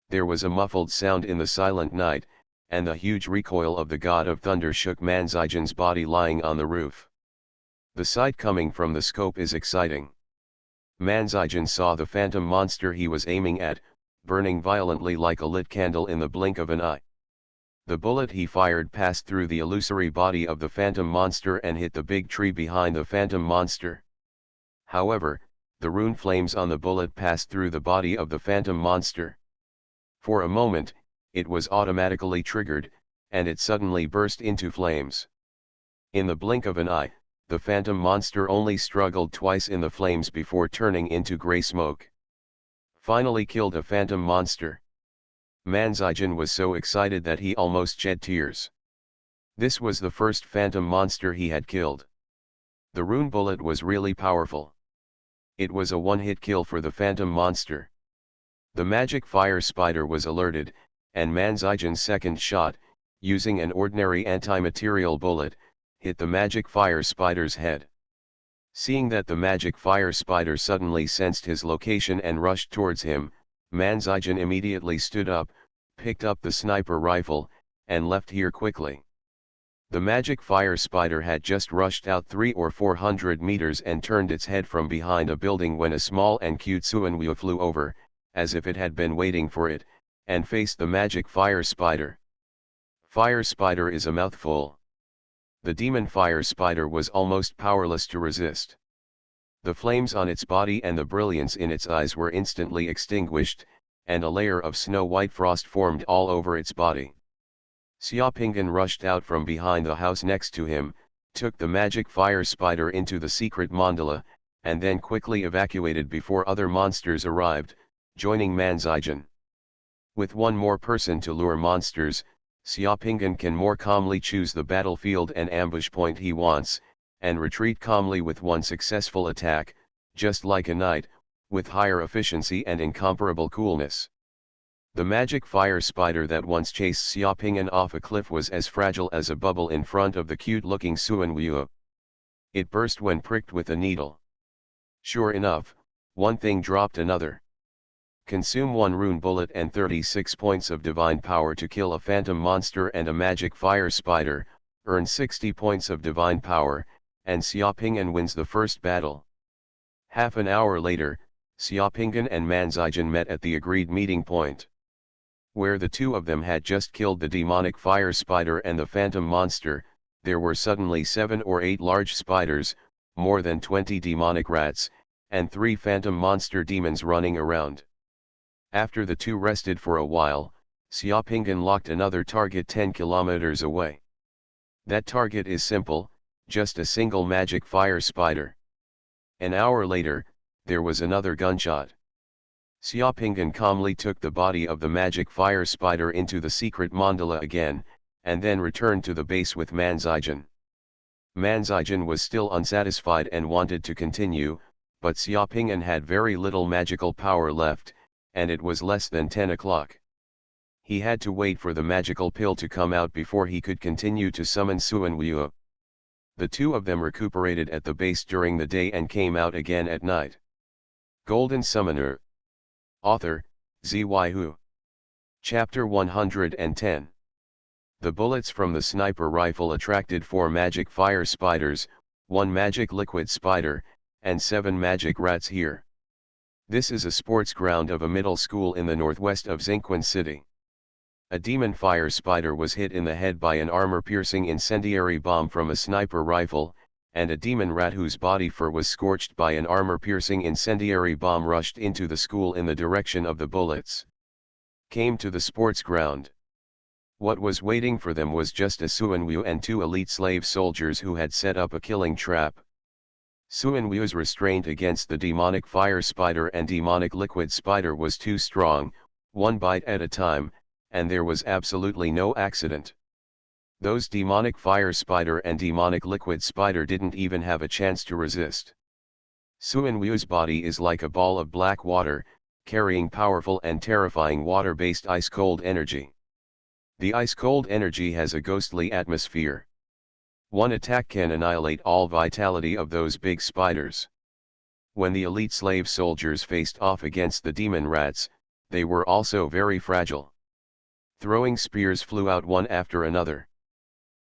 There was a muffled sound in the silent night, and the huge recoil of the God of Thunder shook Manzigen's body lying on the roof. The sight coming from the scope is exciting. Manzigen saw the phantom monster he was aiming at, burning violently like a lit candle in the blink of an eye. The bullet he fired passed through the illusory body of the phantom monster and hit the big tree behind the phantom monster. However, the rune flames on the bullet passed through the body of the phantom monster. For a moment, it was automatically triggered, and it suddenly burst into flames. In the blink of an eye, the phantom monster only struggled twice in the flames before turning into grey smoke. Finally killed a phantom monster. Manzigen was so excited that he almost shed tears. This was the first phantom monster he had killed. The rune bullet was really powerful. It was a one-hit kill for the phantom monster. The magic fire spider was alerted, and Manzigen's second shot, using an ordinary antimaterial bullet, hit the magic fire spider's head. Seeing that the magic fire spider suddenly sensed his location and rushed towards him, Manzigen immediately stood up, picked up the sniper rifle, and left here quickly. The magic fire spider had just rushed out 300 or 400 meters and turned its head from behind a building when a small and cute Xuanhuan flew over, as if it had been waiting for it, and faced the magic fire spider. Fire spider is a mouthful. The demon fire spider was almost powerless to resist. The flames on its body and the brilliance in its eyes were instantly extinguished, and a layer of snow-white frost formed all over its body. Xiaopingen rushed out from behind the house next to him, took the magic fire spider into the secret mandala, and then quickly evacuated before other monsters arrived, joining Manzigen. With one more person to lure monsters, Xiaopingen can more calmly choose the battlefield and ambush point he wants, and retreat calmly with one successful attack, just like a knight, with higher efficiency and incomparable coolness. The magic fire spider that once chased Xiaopingen off a cliff was as fragile as a bubble in front of the cute-looking Xuanhuan. It burst when pricked with a needle. Sure enough, one thing dropped another. Consume 1 rune bullet and 36 points of divine power to kill a phantom monster and a magic fire spider, earn 60 points of divine power, and Xiaopingen wins the first battle. Half an hour later, Xiaopingen and Manzigen met at the agreed meeting point. Where the two of them had just killed the demonic fire spider and the phantom monster, there were suddenly 7 or 8 large spiders, more than 20 demonic rats, and 3 phantom monster demons running around. After the two rested for a while, Xiaopingen locked another target 10 kilometers away. That target is simple, just a single magic fire spider. An hour later, there was another gunshot. Xiaopingen calmly took the body of the magic fire spider into the secret mandala again, and then returned to the base with Manzigen. Manzigen was still unsatisfied and wanted to continue, but Xiaopingen had very little magical power left, and it was less than 10 o'clock. He had to wait for the magical pill to come out before he could continue to summon Xuanhuan. The two of them recuperated at the base during the day and came out again at night. Golden Summoner. Author, Xuanhuan. Chapter 110. The bullets from the sniper rifle attracted 4 magic fire spiders, 1 magic liquid spider, and 7 magic rats here. This is a sports ground of a middle school in the northwest of Xuanhuan City. A demon fire spider was hit in the head by an armor-piercing incendiary bomb from a sniper rifle, and a demon rat whose body fur was scorched by an armor-piercing incendiary bomb rushed into the school in the direction of the bullets. Came to the sports ground. What was waiting for them was just a Xuanhuan and 2 elite slave soldiers who had set up a killing trap. Xuanhuan's restraint against the demonic fire spider and demonic liquid spider was too strong, 1 bite at a time, and there was absolutely no accident. Those demonic fire spider and demonic liquid spider didn't even have a chance to resist. Xuanhuan's body is like a ball of black water, carrying powerful and terrifying water-based ice-cold energy. The ice-cold energy has a ghostly atmosphere. 1 attack can annihilate all vitality of those big spiders. When the elite slave soldiers faced off against the demon rats, they were also very fragile. Throwing spears flew out one after another.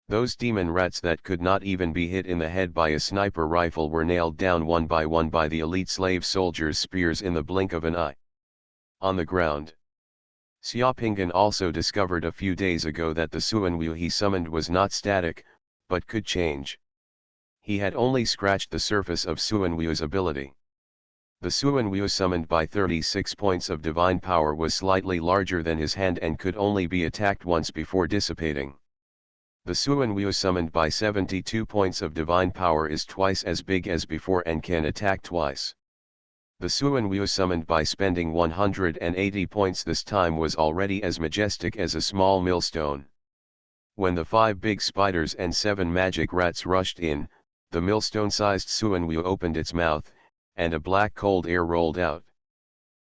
Those demon rats that could not even be hit in the head by a sniper rifle were nailed down one by the elite slave soldiers' spears in the blink of an eye. On the ground. Xiaopinghan also discovered a few days ago that the Xuanhuan he summoned was not static, but could change. He had only scratched the surface of Xuanhuan's ability. The Xuanhuan summoned by 36 points of divine power was slightly larger than his hand and could only be attacked once before dissipating. The Xuanhuan summoned by 72 points of divine power is twice as big as before and can attack twice. The Xuanhuan summoned by spending 180 points this time was already as majestic as a small millstone. When the 5 big spiders and 7 magic rats rushed in, the millstone-sized Xuanhuan opened its mouth, and a black cold air rolled out.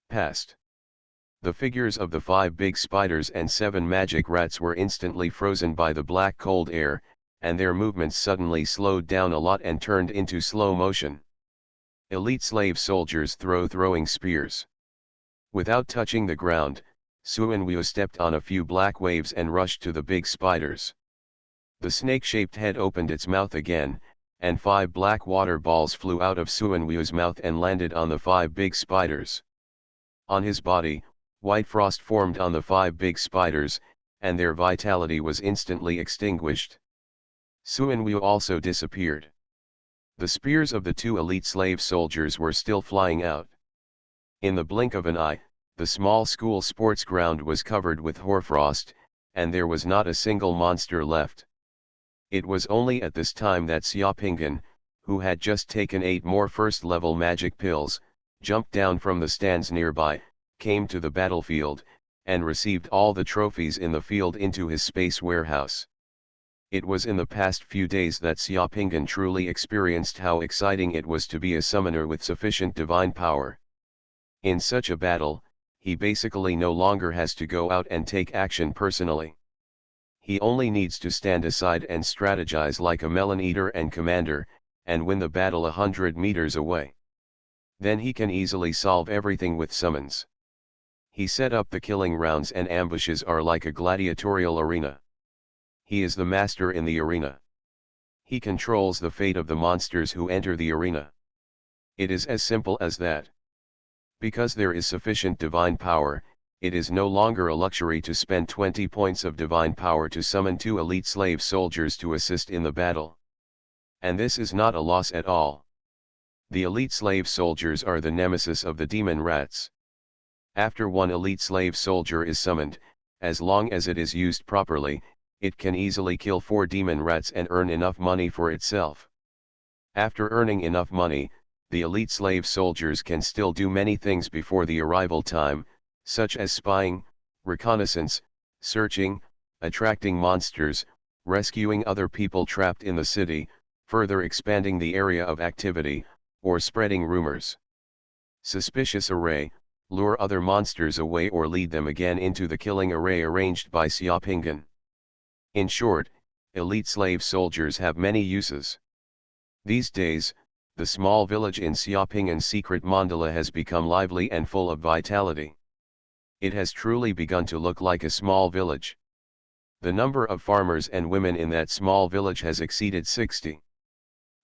Past. The figures of the 5 big spiders and 7 magic rats were instantly frozen by the black cold air, and their movements suddenly slowed down a lot and turned into slow motion. Elite slave soldiers throwing spears. Without touching the ground, Xuanhuan stepped on a few black waves and rushed to the big spiders. The snake-shaped head opened its mouth again, and 5 black water balls flew out of Xuanhuan's mouth and landed on the 5 big spiders. On his body, white frost formed on the 5 big spiders, and their vitality was instantly extinguished. Xuanhuan also disappeared. The spears of the 2 elite slave soldiers were still flying out. In the blink of an eye, the small school sports ground was covered with hoarfrost, and there was not a single monster left. It was only at this time that Xiaopinghan, who had just taken 8 more first-level magic pills, jumped down from the stands nearby, came to the battlefield, and received all the trophies in the field into his space warehouse. It was in the past few days that Xiaopinghan truly experienced how exciting it was to be a summoner with sufficient divine power. In such a battle, he basically no longer has to go out and take action personally. He only needs to stand aside and strategize like a melon eater and commander, and win the battle 100 meters away. Then he can easily solve everything with summons. He set up the killing rounds and ambushes are like a gladiatorial arena. He is the master in the arena. He controls the fate of the monsters who enter the arena. It is as simple as that. Because there is sufficient divine power, it is no longer a luxury to spend 20 points of divine power to summon 2 elite slave soldiers to assist in the battle. And this is not a loss at all. The elite slave soldiers are the nemesis of the demon rats. After 1 elite slave soldier is summoned, as long as it is used properly, it can easily kill 4 demon rats and earn enough money for itself. After earning enough money, the elite slave soldiers can still do many things before the arrival time, such as spying, reconnaissance, searching, attracting monsters, rescuing other people trapped in the city, further expanding the area of activity, or spreading rumors. Suspicious array, lure other monsters away or lead them again into the killing array arranged by Xiaopinghan. In short, elite slave soldiers have many uses. These days, the small village in Xiaopinghan's secret mandala has become lively and full of vitality. It has truly begun to look like a small village. The number of farmers and women in that small village has exceeded 60.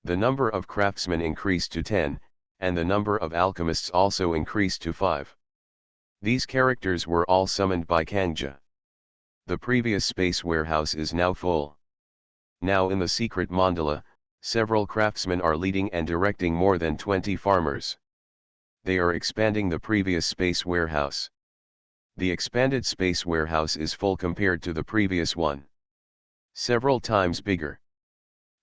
The number of craftsmen increased to 10, and the number of alchemists also increased to 5. These characters were all summoned by Kangja. The previous space warehouse is now full. Now in the secret mandala, several craftsmen are leading and directing more than 20 farmers. They are expanding the previous space warehouse. The expanded space warehouse is full compared to the previous one. Several times bigger.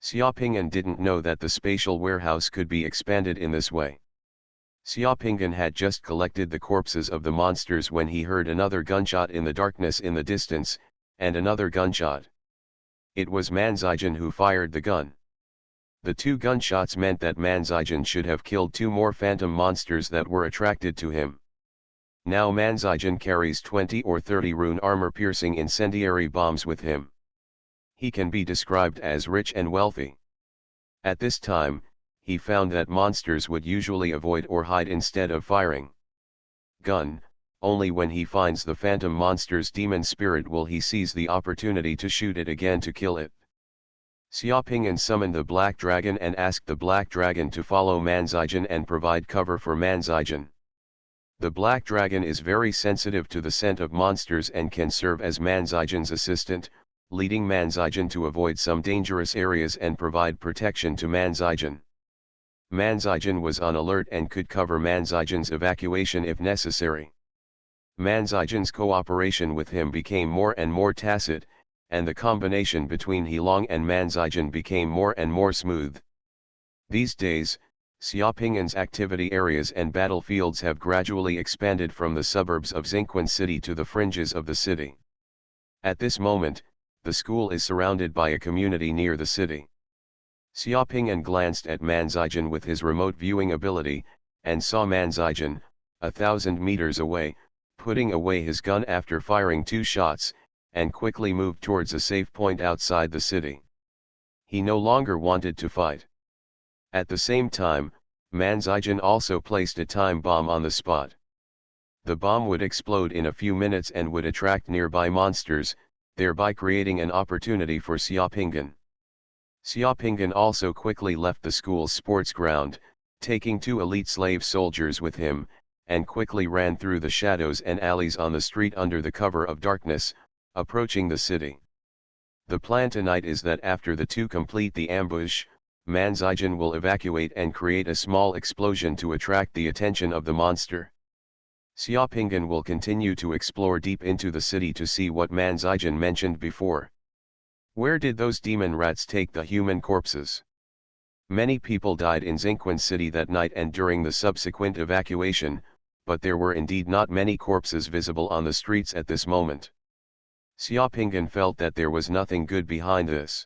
Xiaoping'an didn't know that the spatial warehouse could be expanded in this way. Xiaoping'an had just collected the corpses of the monsters when he heard another gunshot in the darkness in the distance, and another gunshot. It was Manzijin who fired the gun. The 2 gunshots meant that Manzijin should have killed 2 more phantom monsters that were attracted to him. Now Manzijin carries 20 or 30 rune armor-piercing incendiary bombs with him. He can be described as rich and wealthy. At this time, he found that monsters would usually avoid or hide instead of firing gun. Only when he finds the phantom monster's demon spirit will he seize the opportunity to shoot it again to kill it. Xiaoping'an summoned the Black Dragon and asked the Black Dragon to follow Manzijin and provide cover for Manzijin. The Black Dragon is very sensitive to the scent of monsters and can serve as Manzijin's assistant, leading Manzijin to avoid some dangerous areas and provide protection to Manzijin. Manzijin was on alert and could cover Manzijin's evacuation if necessary. Manzijin's cooperation with him became more and more tacit, and the combination between Heilong and Manzijin became more and more smooth. These days, Xiaoping'an's activity areas and battlefields have gradually expanded from the suburbs of Xingquan City to the fringes of the city. At this moment, the school is surrounded by a community near the city. Xiaoping'an glanced at Manzijin with his remote viewing ability, and saw Manzijin, 1,000 meters away, putting away his gun after firing 2 shots, and quickly moved towards a safe point outside the city. He no longer wanted to fight. At the same time, Manzijin also placed a time bomb on the spot. The bomb would explode in a few minutes and would attract nearby monsters, thereby creating an opportunity for Xiaoping'an. Xiaoping'an also quickly left the school's sports ground, taking 2 elite slave soldiers with him, and quickly ran through the shadows and alleys on the street under the cover of darkness, approaching the city. The plan tonight is that after the 2 complete the ambush, Manzijin will evacuate and create a small explosion to attract the attention of the monster. Xiaoping'an will continue to explore deep into the city to see what Manzijin mentioned before. Where did those demon rats take the human corpses? Many people died in Xingquan City that night and during the subsequent evacuation, but there were indeed not many corpses visible on the streets at this moment. Xiaoping'an felt that there was nothing good behind this.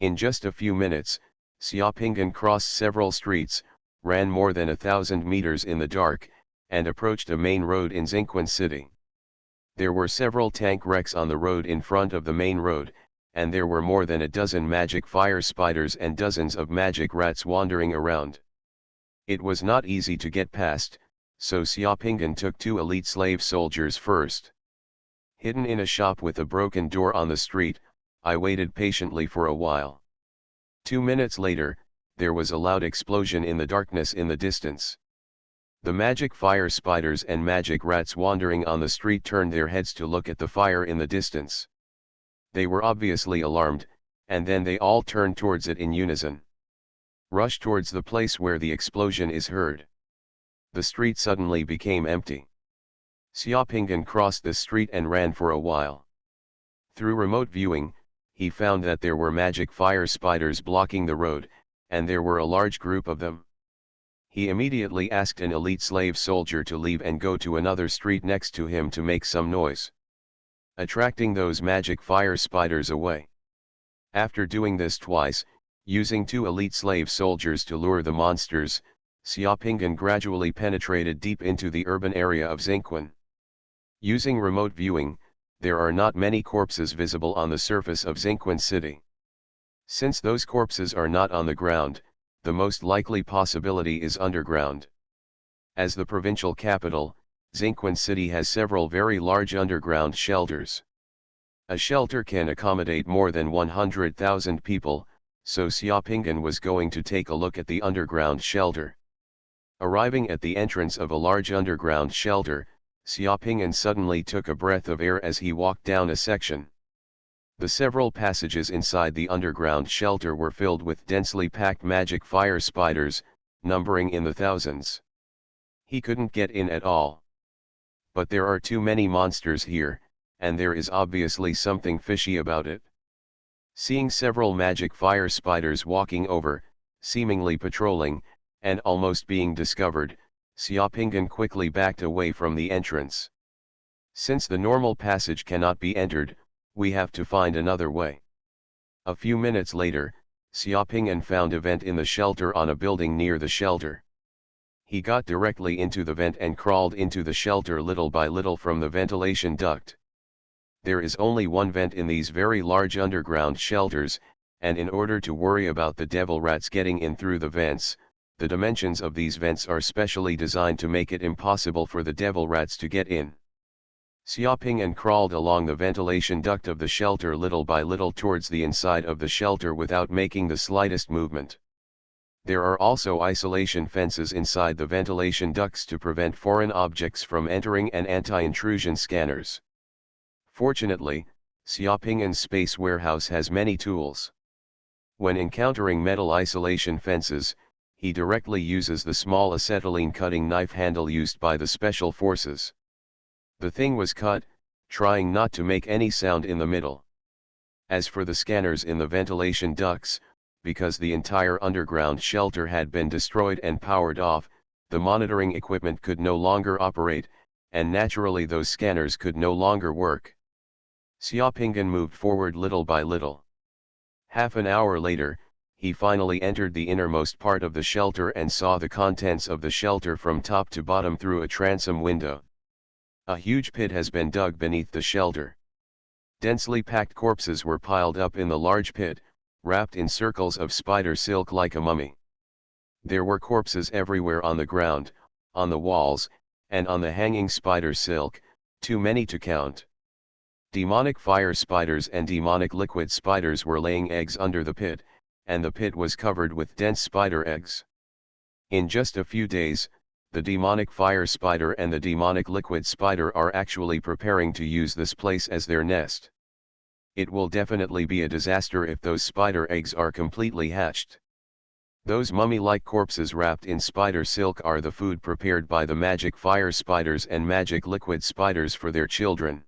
In just a few minutes, Xiaoping'an crossed several streets, ran more than 1,000 meters in the dark, and approached a main road in Xingquan City. There were several tank wrecks on the road in front of the main road, and there were more than a dozen magic fire spiders and dozens of magic rats wandering around. It was not easy to get past, so Xiaoping'an took 2 elite slave soldiers first. Hidden in a shop with a broken door on the street, I waited patiently for a while. 2 minutes later, there was a loud explosion in the darkness in the distance. The magic fire spiders and magic rats wandering on the street turned their heads to look at the fire in the distance. They were obviously alarmed, and then they all turned towards it in unison. Rush towards the place where the explosion is heard. The street suddenly became empty. Xiaoping'an crossed the street and ran for a while. Through remote viewing, he found that there were magic fire spiders blocking the road, and there were a large group of them. He immediately asked an elite slave soldier to leave and go to another street next to him to make some noise, attracting those magic fire spiders away. After doing this twice, using 2 elite slave soldiers to lure the monsters, Xiaoping'an gradually penetrated deep into the urban area of Xingquan. Using remote viewing, there are not many corpses visible on the surface of Xingquan City. Since those corpses are not on the ground, the most likely possibility is underground. As the provincial capital, Xingquan City has several very large underground shelters. A shelter can accommodate more than 100,000 people, so Xiaopinggan was going to take a look at the underground shelter. Arriving at the entrance of a large underground shelter, Xiaopinggan suddenly took a breath of air as he walked down a section. The several passages inside the underground shelter were filled with densely packed magic fire spiders, numbering in the thousands. He couldn't get in at all. But there are too many monsters here, and there is obviously something fishy about it. Seeing several magic fire spiders walking over, seemingly patrolling, and almost being discovered, Xiaopinggan quickly backed away from the entrance. Since the normal passage cannot be entered, we have to find another way. A few minutes later, Xiaopinggan found a vent in the shelter on a building near the shelter. He got directly into the vent and crawled into the shelter little by little from the ventilation duct. There is only one vent in these very large underground shelters, and in order to worry about the devil rats getting in through the vents, the dimensions of these vents are specially designed to make it impossible for the devil rats to get in. Xiaopinggan crawled along the ventilation duct of the shelter little by little towards the inside of the shelter without making the slightest movement. There are also isolation fences inside the ventilation ducts to prevent foreign objects from entering and anti-intrusion scanners. Fortunately, Xiaopinggan's space warehouse has many tools. When encountering metal isolation fences, he directly uses the small acetylene cutting knife handle used by the special forces. The thing was cut, trying not to make any sound in the middle. As for the scanners in the ventilation ducts, because the entire underground shelter had been destroyed and powered off, the monitoring equipment could no longer operate, and naturally those scanners could no longer work. Xiaopinggan moved forward little by little. Half an hour later, he finally entered the innermost part of the shelter and saw the contents of the shelter from top to bottom through a transom window. A huge pit has been dug beneath the shelter. Densely packed corpses were piled up in the large pit, wrapped in circles of spider silk like a mummy. There were corpses everywhere on the ground, on the walls, and on the hanging spider silk, too many to count. Demonic fire spiders and demonic liquid spiders were laying eggs under the pit, and the pit was covered with dense spider eggs. In just a few days, the demonic fire spider and the demonic liquid spider are actually preparing to use this place as their nest. It will definitely be a disaster if those spider eggs are completely hatched. Those mummy-like corpses wrapped in spider silk are the food prepared by the magic fire spiders and magic liquid spiders for their children.